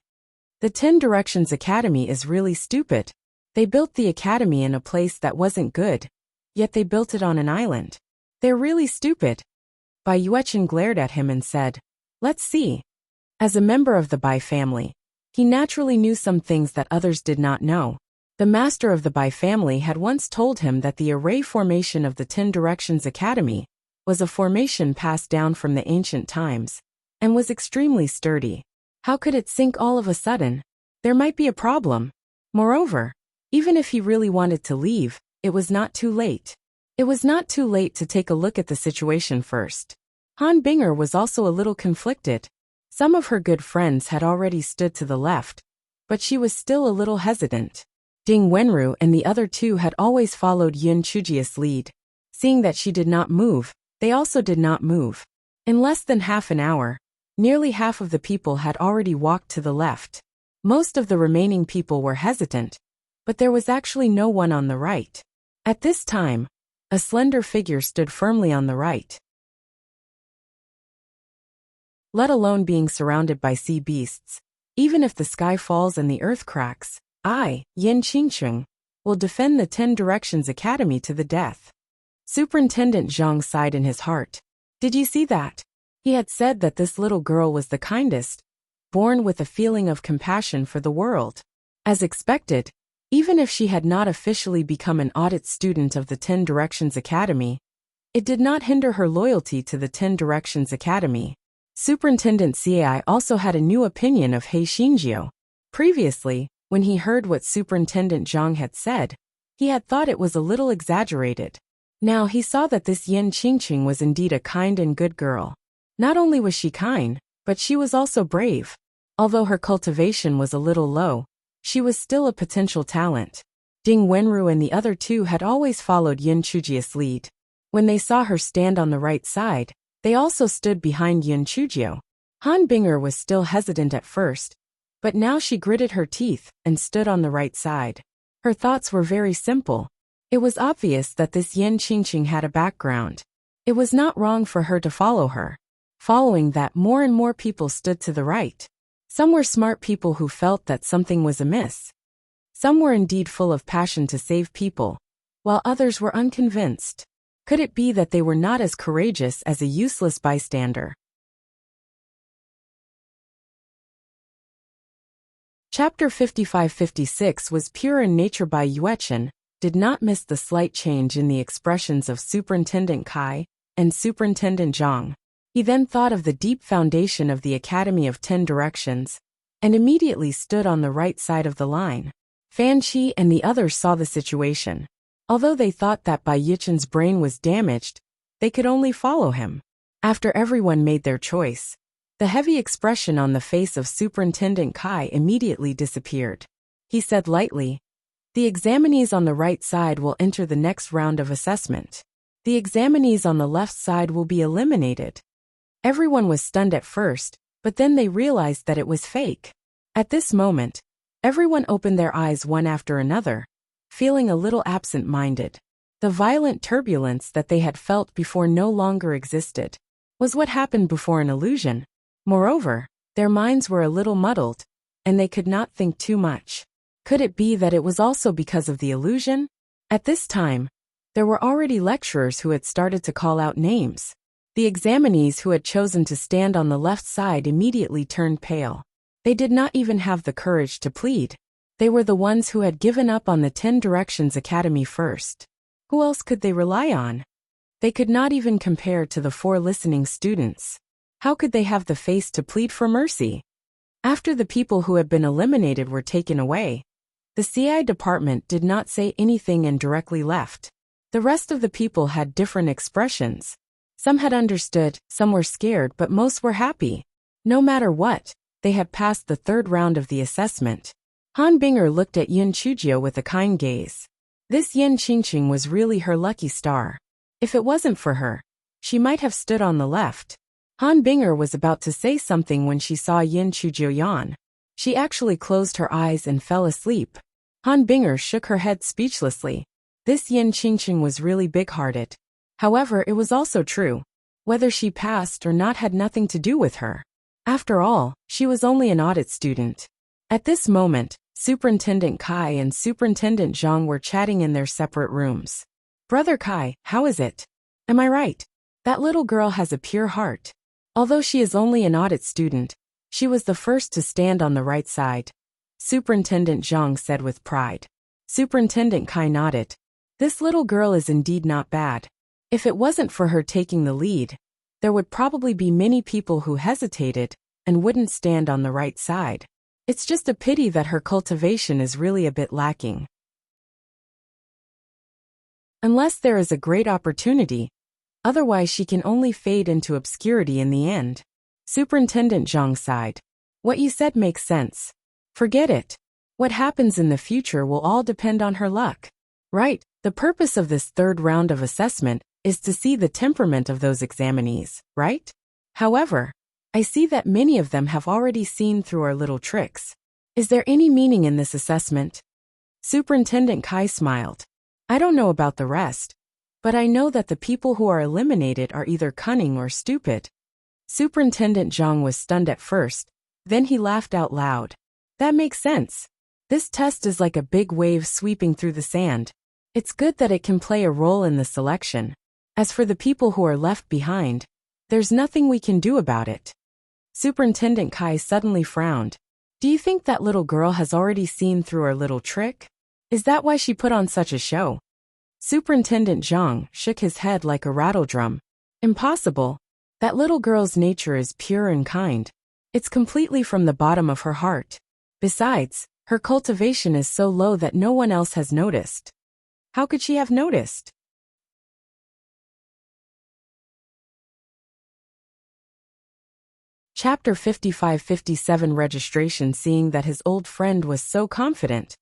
The 10 Directions Academy is really stupid. They built the academy in a place that wasn't good, yet they built it on an island. They're really stupid." Bai Yuchen glared at him and said, "Let's see." As a member of the Bai family, he naturally knew some things that others did not know. The master of the Bai family had once told him that the array formation of the 10 Directions Academy was a formation passed down from the ancient times, and was extremely sturdy. How could it sink all of a sudden? There might be a problem. Moreover, even if he really wanted to leave, it was not too late. It was not too late to take a look at the situation first. Han Binger was also a little conflicted. Some of her good friends had already stood to the left, but she was still a little hesitant. Ding Wenru and the other two had always followed Yin Chujia's lead. Seeing that she did not move, they also did not move. In less than half an hour, nearly half of the people had already walked to the left. Most of the remaining people were hesitant, but there was actually no one on the right. At this time, a slender figure stood firmly on the right. Let alone being surrounded by sea beasts, even if the sky falls and the earth cracks, I, Yin Qingcheng, will defend the 10 Directions Academy to the death. Superintendent Zhang sighed in his heart. Did you see that? He had said that this little girl was the kindest, born with a feeling of compassion for the world. As expected, even if she had not officially become an audit student of the 10 Directions Academy, it did not hinder her loyalty to the 10 Directions Academy. Superintendent Cai also had a new opinion of He Xingjiu. Previously, when he heard what Superintendent Zhang had said, he had thought it was a little exaggerated. Now he saw that this Yin Qingqing was indeed a kind and good girl. Not only was she kind, but she was also brave. Although her cultivation was a little low, she was still a potential talent. Ding Wenru and the other two had always followed Yin Chujia's lead. When they saw her stand on the right side, they also stood behind Yin Chujio. Han Binger was still hesitant at first, but now she gritted her teeth and stood on the right side. Her thoughts were very simple. It was obvious that this Yin Qingqing had a background. It was not wrong for her to follow her. Following that, more and more people stood to the right. Some were smart people who felt that something was amiss. Some were indeed full of passion to save people, while others were unconvinced. Could it be that they were not as courageous as a useless bystander? Chapter 55-56 was pure in nature. By Yuechen did not miss the slight change in the expressions of Superintendent Kai and Superintendent Zhang. He then thought of the deep foundation of the Academy of 10 Directions, and immediately stood on the right side of the line. Fan Qi and the others saw the situation. Although they thought that Bai Yuchen's brain was damaged, they could only follow him. After everyone made their choice, the heavy expression on the face of Superintendent Kai immediately disappeared. He said lightly, "The examinees on the right side will enter the next round of assessment. The examinees on the left side will be eliminated." Everyone was stunned at first, but then they realized that it was fake. At this moment, everyone opened their eyes one after another, feeling a little absent-minded. The violent turbulence that they had felt before no longer existed. Was what happened before an illusion? Moreover, their minds were a little muddled, and they could not think too much. Could it be that it was also because of the illusion? At this time, there were already lecturers who had started to call out names. The examinees who had chosen to stand on the left side immediately turned pale. They did not even have the courage to plead. They were the ones who had given up on the 10 Directions Academy first. Who else could they rely on? They could not even compare to the 4 listening students. How could they have the face to plead for mercy? After the people who had been eliminated were taken away, the CI department did not say anything and directly left. The rest of the people had different expressions. Some had understood, some were scared, but most were happy. No matter what, they had passed the 3rd round of the assessment. Han Binger looked at Yin Chujio with a kind gaze. This Yin Qingqing was really her lucky star. If it wasn't for her, she might have stood on the left. Han Binger was about to say something when she saw Yin Chujio yawn. She actually closed her eyes and fell asleep. Han Binger shook her head speechlessly. This Yin Qingqing was really big-hearted. However, it was also true. Whether she passed or not had nothing to do with her. After all, she was only an audit student. At this moment, Superintendent Kai and Superintendent Zhang were chatting in their separate rooms. "Brother Kai, how is it? Am I right? That little girl has a pure heart." Although she is only an audit student, she was the first to stand on the right side. Superintendent Zhang said with pride. Superintendent Kai nodded. "This little girl is indeed not bad. If it wasn't for her taking the lead, there would probably be many people who hesitated and wouldn't stand on the right side. It's just a pity that her cultivation is really a bit lacking. Unless there is a great opportunity, otherwise she can only fade into obscurity in the end." Superintendent Zhang sighed. "What you said makes sense. Forget it. What happens in the future will all depend on her luck. Right, the purpose of this 3rd round of assessment is to see the temperament of those examinees, right? However, I see that many of them have already seen through our little tricks. Is there any meaning in this assessment? Superintendent Kai smiled. I don't know about the rest, but I know that the people who are eliminated are either cunning or stupid. Superintendent Zhang was stunned at first, then he laughed out loud. That makes sense. This test is like a big wave sweeping through the sand. It's good that it can play a role in the selection. As for the people who are left behind, there's nothing we can do about it. Superintendent Kai suddenly frowned. Do you think that little girl has already seen through our little trick? Is that why she put on such a show? Superintendent Zhang shook his head like a rattledrum. Impossible. That little girl's nature is pure and kind. It's completely from the bottom of her heart. Besides, her cultivation is so low that no one else has noticed. How could she have noticed? Chapter 55-57 Registration. Seeing that his old friend was so confident,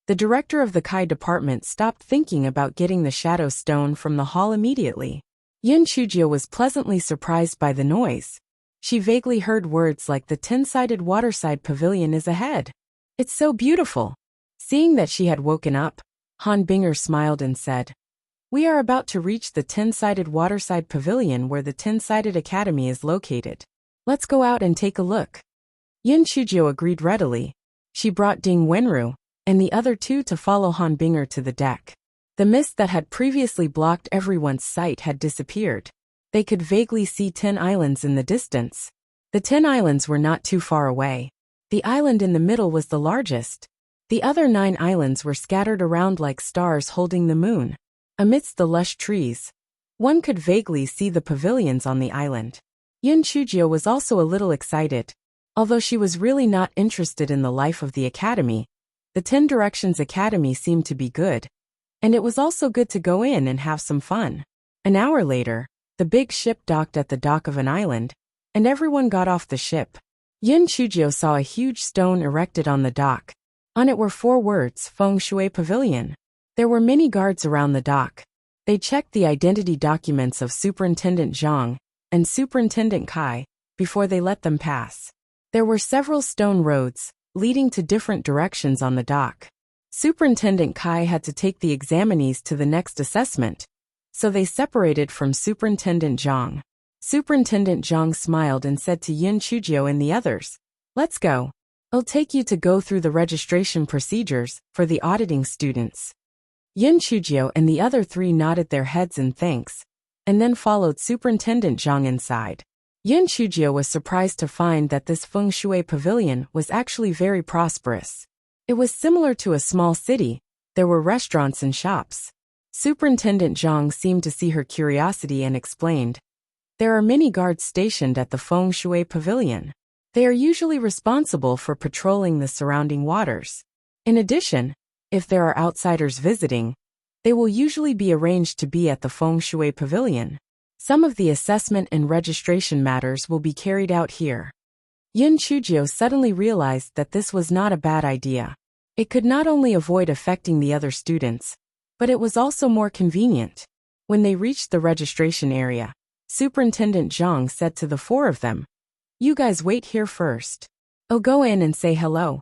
the director of the Kai department stopped thinking about getting the shadow stone from the hall immediately. Yin Chujio was pleasantly surprised by the noise. She vaguely heard words like the 10-sided waterside pavilion is ahead. It's so beautiful. Seeing that she had woken up, Han Binger smiled and said, We are about to reach the 10-sided waterside pavilion where the 10-sided academy is located. Let's go out and take a look. Yin Chujio agreed readily. She brought Ding Wenru and the other two to follow Han Binger to the deck. The mist that had previously blocked everyone's sight had disappeared. They could vaguely see 10 islands in the distance. The 10 islands were not too far away. The island in the middle was the largest. The other 9 islands were scattered around like stars holding the moon. Amidst the lush trees, one could vaguely see the pavilions on the island. Yin Chujio was also a little excited. Although she was really not interested in the life of the academy, the 10 Directions Academy seemed to be good. And it was also good to go in and have some fun. An hour later, the big ship docked at the dock of an island, and everyone got off the ship. Yin Chujio saw a huge stone erected on the dock. On it were 4 words, Feng Shui Pavilion. There were many guards around the dock. They checked the identity documents of Superintendent Zhang and Superintendent Kai before they let them pass. There were several stone roads leading to different directions on the dock. Superintendent Kai had to take the examinees to the next assessment, so they separated from Superintendent Zhang. Superintendent Zhang smiled and said to Yin Chujio and the others, Let's go. I'll take you to go through the registration procedures for the auditing students. Yin Chujio and the other 3 nodded their heads in thanks, and then followed Superintendent Zhang inside. Yin Chujio was surprised to find that this Feng Shui Pavilion was actually very prosperous. It was similar to a small city. There were restaurants and shops. Superintendent Zhang seemed to see her curiosity and explained, There are many guards stationed at the Feng Shui Pavilion. They are usually responsible for patrolling the surrounding waters. In addition, if there are outsiders visiting, they will usually be arranged to be at the Feng Shui Pavilion. Some of the assessment and registration matters will be carried out here. Yin Chujio suddenly realized that this was not a bad idea. It could not only avoid affecting the other students, but it was also more convenient. When they reached the registration area, Superintendent Zhang said to the 4 of them, You guys wait here first. I'll go in and say hello.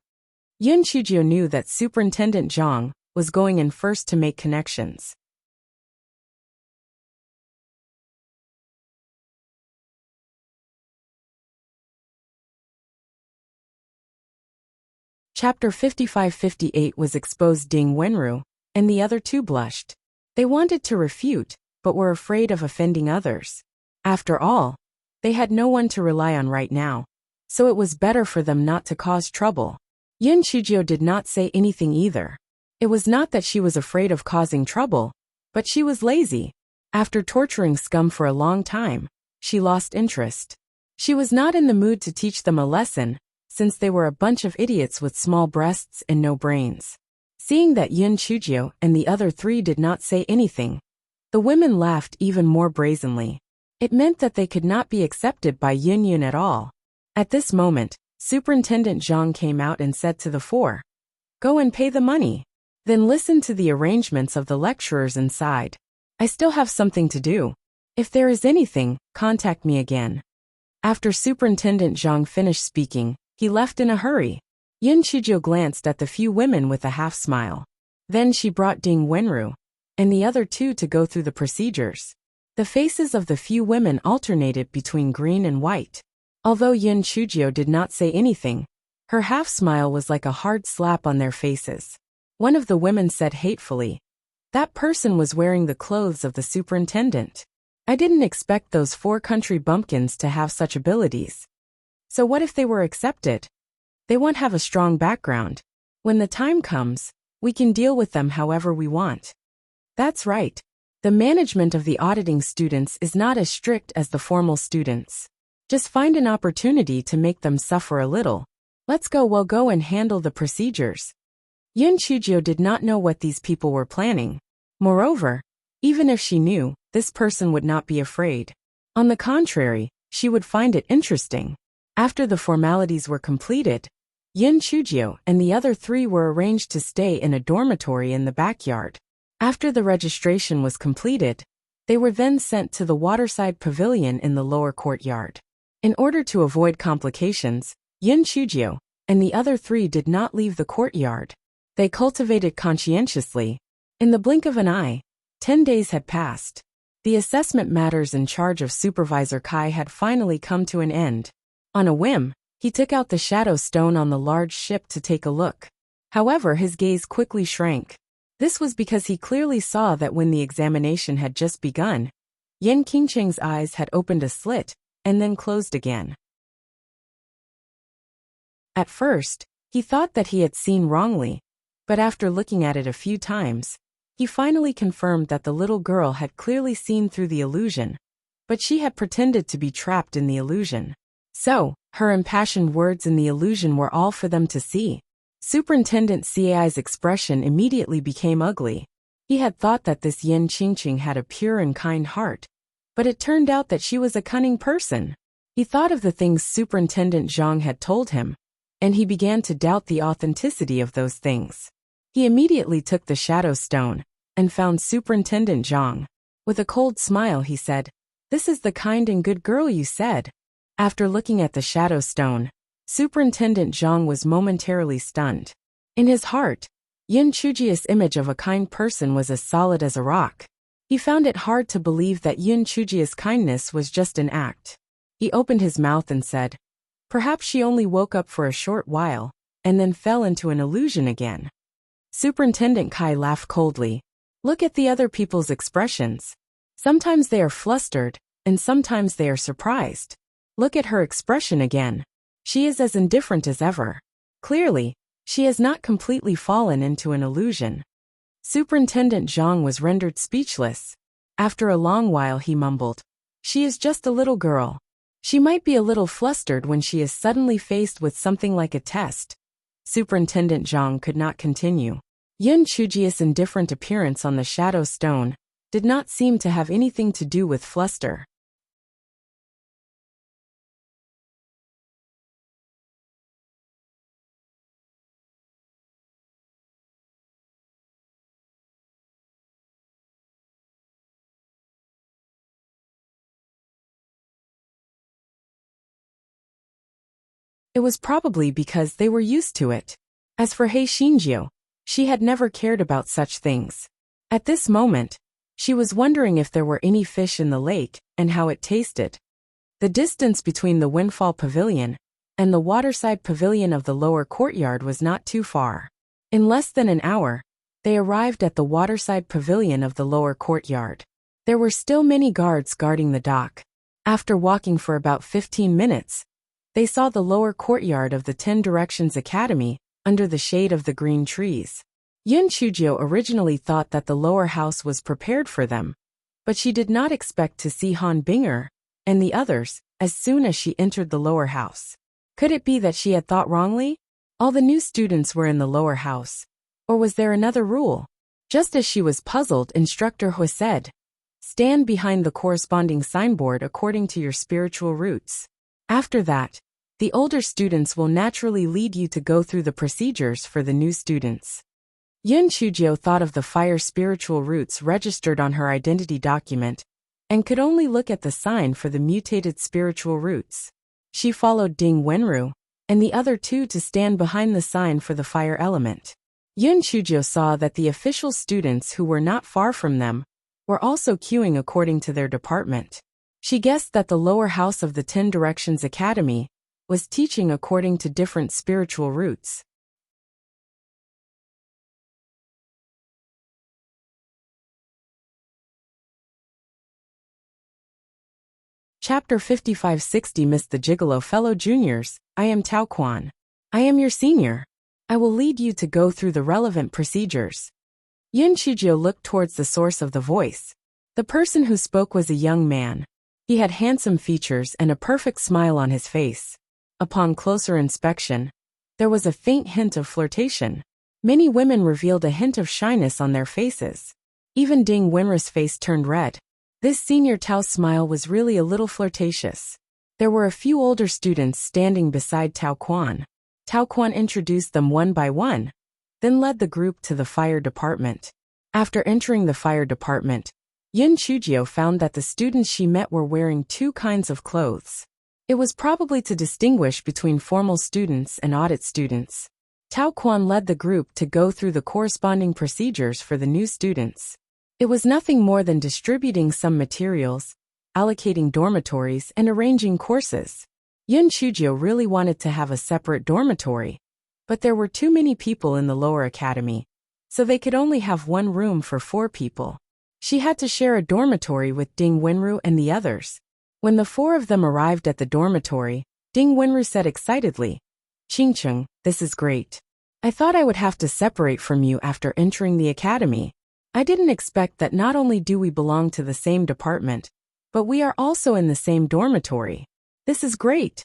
Yin Chujio knew that Superintendent Zhang was going in first to make connections. Chapter 55-58 was exposed. Ding Wenru and the other 2 blushed. They wanted to refute, but were afraid of offending others. After all, they had no one to rely on right now, so it was better for them not to cause trouble. Yin Chujio did not say anything either. It was not that she was afraid of causing trouble, but she was lazy. After torturing scum for a long time, she lost interest. She was not in the mood to teach them a lesson, since they were a bunch of idiots with small breasts and no brains. Seeing that Yin Chujio and the other 3 did not say anything, the women laughed even more brazenly. It meant that they could not be accepted by Yin Yun at all. At this moment, Superintendent Zhang came out and said to the 4, Go and pay the money. Then listen to the arrangements of the lecturers inside. I still have something to do. If there is anything, contact me again. After Superintendent Zhang finished speaking, he left in a hurry. Yin Chujio glanced at the few women with a half-smile. Then she brought Ding Wenru and the other two to go through the procedures. The faces of the few women alternated between green and white. Although Yin Chujio did not say anything, her half-smile was like a hard slap on their faces. One of the women said hatefully, "That person was wearing the clothes of the superintendent. I didn't expect those 4 country bumpkins to have such abilities. So what if they were accepted? They won't have a strong background. When the time comes, we can deal with them however we want." That's right. The management of the auditing students is not as strict as the formal students. Just find an opportunity to make them suffer a little. Let's go and handle the procedures. Yin Chujio did not know what these people were planning. Moreover, even if she knew, this person would not be afraid. On the contrary, she would find it interesting. After the formalities were completed, Yin Chujio and the other 3 were arranged to stay in a dormitory in the backyard. After the registration was completed, they were then sent to the waterside pavilion in the lower courtyard. In order to avoid complications, Yin Chujio and the other 3 did not leave the courtyard. They cultivated conscientiously. In the blink of an eye, 10 days had passed. The assessment matters in charge of Supervisor Kai had finally come to an end. On a whim, he took out the shadow stone on the large ship to take a look. However, his gaze quickly shrank. This was because he clearly saw that when the examination had just begun, Yen Qingcheng's eyes had opened a slit and then closed again. At first, he thought that he had seen wrongly, but after looking at it a few times, he finally confirmed that the little girl had clearly seen through the illusion, but she had pretended to be trapped in the illusion. So, her impassioned words in the illusion were all for them to see. Superintendent Cai's expression immediately became ugly. He had thought that this Yen Qingqing had a pure and kind heart, but it turned out that she was a cunning person. He thought of the things Superintendent Zhang had told him, and he began to doubt the authenticity of those things. He immediately took the shadow stone and found Superintendent Zhang. With a cold smile he said, "This is the kind and good girl you said." After looking at the shadow stone, Superintendent Zhang was momentarily stunned. In his heart, Yin Chujio's image of a kind person was as solid as a rock. He found it hard to believe that Yin Chujio's kindness was just an act. He opened his mouth and said, "Perhaps she only woke up for a short while, and then fell into an illusion again." Superintendent Kai laughed coldly. "Look at the other people's expressions. Sometimes they are flustered, and sometimes they are surprised. Look at her expression again. She is as indifferent as ever. Clearly, she has not completely fallen into an illusion." Superintendent Zhang was rendered speechless. After a long while he mumbled, "She is just a little girl. She might be a little flustered when she is suddenly faced with something like a test." Superintendent Zhang could not continue. Yin Chujio's indifferent appearance on the shadow stone did not seem to have anything to do with fluster. It was probably because they were used to it. As for He Xinjiu, she had never cared about such things. At this moment, she was wondering if there were any fish in the lake and how it tasted. The distance between the Windfall Pavilion and the waterside pavilion of the lower courtyard was not too far. In less than an hour, they arrived at the waterside pavilion of the lower courtyard. There were still many guards guarding the dock. After walking for about 15 minutes, they saw the lower courtyard of the 10 Directions Academy under the shade of the green trees. Yin Chujio originally thought that the lower house was prepared for them, but she did not expect to see Han Binger and the others as soon as she entered the lower house. Could it be that she had thought wrongly? All the new students were in the lower house. Or was there another rule? Just as she was puzzled, Instructor Hu said, "Stand behind the corresponding signboard according to your spiritual roots. After that, the older students will naturally lead you to go through the procedures for the new students." Yun Chujio thought of the fire spiritual roots registered on her identity document and could only look at the sign for the mutated spiritual roots. She followed Ding Wenru and the other two to stand behind the sign for the fire element. Yun Chujio saw that the official students who were not far from them were also queuing according to their department. She guessed that the lower house of the 10 Directions Academy was teaching according to different spiritual roots. Chapter 5560 Miss the Gigolo Fellow Juniors, I am Tao Quan. I am your senior. I will lead you to go through the relevant procedures. Yun Chujio looked towards the source of the voice. The person who spoke was a young man. He had handsome features and a perfect smile on his face. Upon closer inspection, there was a faint hint of flirtation. Many women revealed a hint of shyness on their faces. Even Ding Wenru's face turned red. This senior Tao's smile was really a little flirtatious. There were a few older students standing beside Tao Quan. Tao Quan introduced them one by one, then led the group to the fire department. After entering the fire department, Yun Chujio found that the students she met were wearing two kinds of clothes. It was probably to distinguish between formal students and audit students. Tao Quan led the group to go through the corresponding procedures for the new students. It was nothing more than distributing some materials, allocating dormitories, and arranging courses. Yun Chujio really wanted to have a separate dormitory, but there were too many people in the lower academy, so they could only have one room for 4 people. She had to share a dormitory with Ding Wenru and the others. When the 4 of them arrived at the dormitory, Ding Wenru said excitedly, "Qingcheng, this is great. I thought I would have to separate from you after entering the academy. I didn't expect that not only do we belong to the same department, but we are also in the same dormitory. This is great."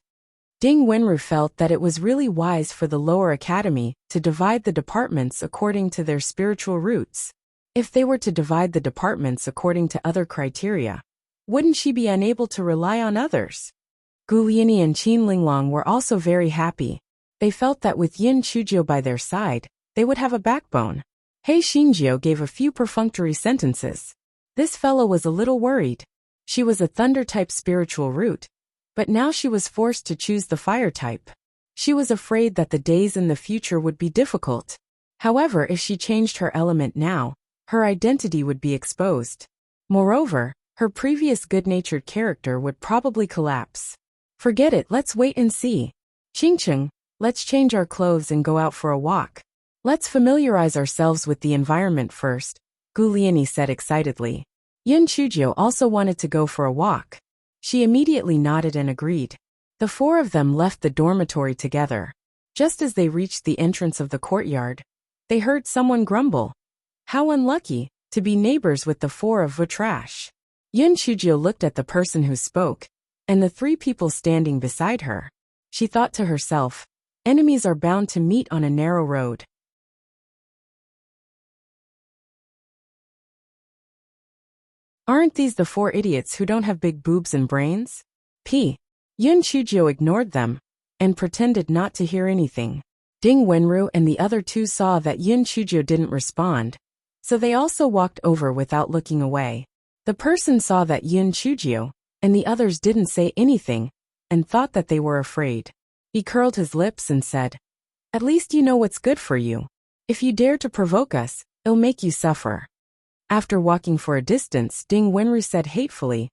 Ding Wenru felt that it was really wise for the lower academy to divide the departments according to their spiritual roots. If they were to divide the departments according to other criteria, wouldn't she be unable to rely on others? Gu Lianyi and Qin Linglong were also very happy. They felt that with Yun Chujio by their side, they would have a backbone. He Xinjiao gave a few perfunctory sentences. This fellow was a little worried. She was a thunder-type spiritual root, but now she was forced to choose the fire type. She was afraid that the days in the future would be difficult. However, if she changed her element now, her identity would be exposed. Moreover, her previous good-natured character would probably collapse. Forget it, let's wait and see. Qingcheng, let's change our clothes and go out for a walk. Let's familiarize ourselves with the environment first, Gu Lianyi said excitedly. Yun Chujio also wanted to go for a walk. She immediately nodded and agreed. The 4 of them left the dormitory together. Just as they reached the entrance of the courtyard, they heard someone grumble. How unlucky, to be neighbors with the 4 of Vatrash. Yun Chujio looked at the person who spoke, and the 3 people standing beside her. She thought to herself, enemies are bound to meet on a narrow road. Aren't these the 4 idiots who don't have big boobs and brains? Yun Chujio ignored them and pretended not to hear anything. Ding Wenru and the other 2 saw that Yun Chujio didn't respond, so they also walked over without looking away. The person saw that Yun Chujio and the others didn't say anything and thought that they were afraid. He curled his lips and said, "At least you know what's good for you. If you dare to provoke us, it'll make you suffer." After walking for a distance, Ding Wenru said hatefully,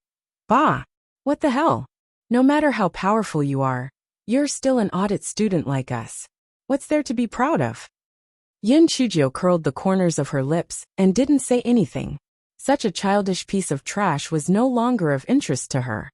"Bah! What the hell? No matter how powerful you are, you're still an audit student like us. What's there to be proud of?" Yun Chujio curled the corners of her lips and didn't say anything. Such a childish piece of trash was no longer of interest to her.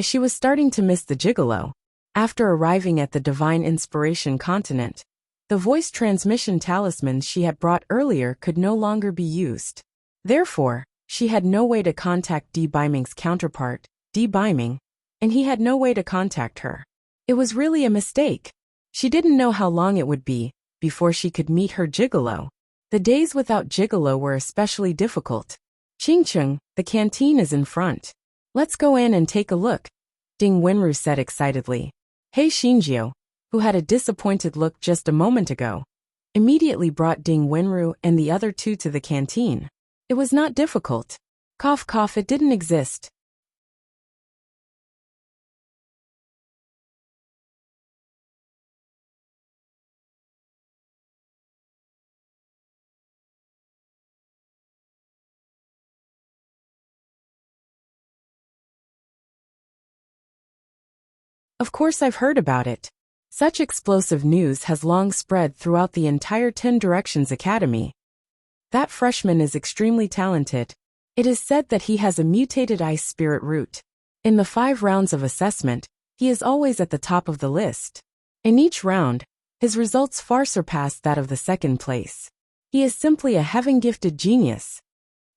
She was starting to miss the gigolo. After arriving at the Divine Inspiration continent, the voice transmission talismans she had brought earlier could no longer be used. Therefore, she had no way to contact Di Biming's counterpart, Di Biming, and he had no way to contact her. It was really a mistake. She didn't know how long it would be before she could meet her gigolo. The days without gigolo were especially difficult. Qingcheng, the canteen is in front. Let's go in and take a look, Ding Wenru said excitedly. He Xinjiao, who had a disappointed look just a moment ago, immediately brought Ding Wenru and the other two to the canteen. It was not difficult. Cough cough, it didn't exist. Of course I've heard about it. Such explosive news has long spread throughout the entire 10 Directions Academy. That freshman is extremely talented. It is said that he has a mutated ice spirit root. In the 5 rounds of assessment, he is always at the top of the list. In each round, his results far surpass that of the second place. He is simply a heaven-gifted genius.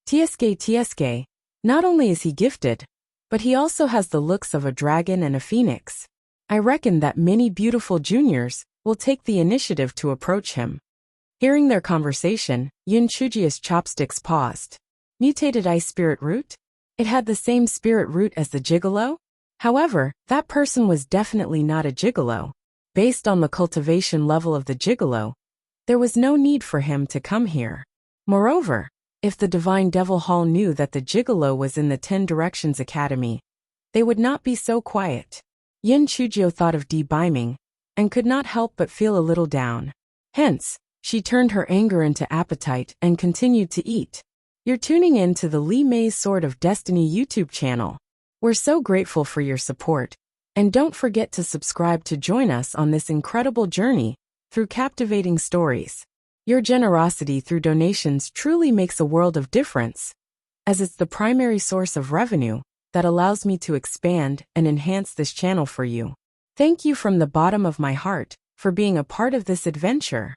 TSK, not only is he gifted, but he also has the looks of a dragon and a phoenix. I reckon that many beautiful juniors will take the initiative to approach him. Hearing their conversation, Yun Chujia's chopsticks paused. Mutated ice spirit root? It had the same spirit root as the gigolo? However, that person was definitely not a gigolo. Based on the cultivation level of the gigolo, there was no need for him to come here. Moreover, if the Divine Devil Hall knew that the gigolo was in the 10 Directions Academy, they would not be so quiet. Yin Chujio thought of debeiming, and could not help but feel a little down. Hence, she turned her anger into appetite and continued to eat. You're tuning in to the Li Mei's Sword of Destiny YouTube channel. We're so grateful for your support, and don't forget to subscribe to join us on this incredible journey through captivating stories. Your generosity through donations truly makes a world of difference, as it's the primary source of revenue that allows me to expand and enhance this channel for you. Thank you from the bottom of my heart for being a part of this adventure.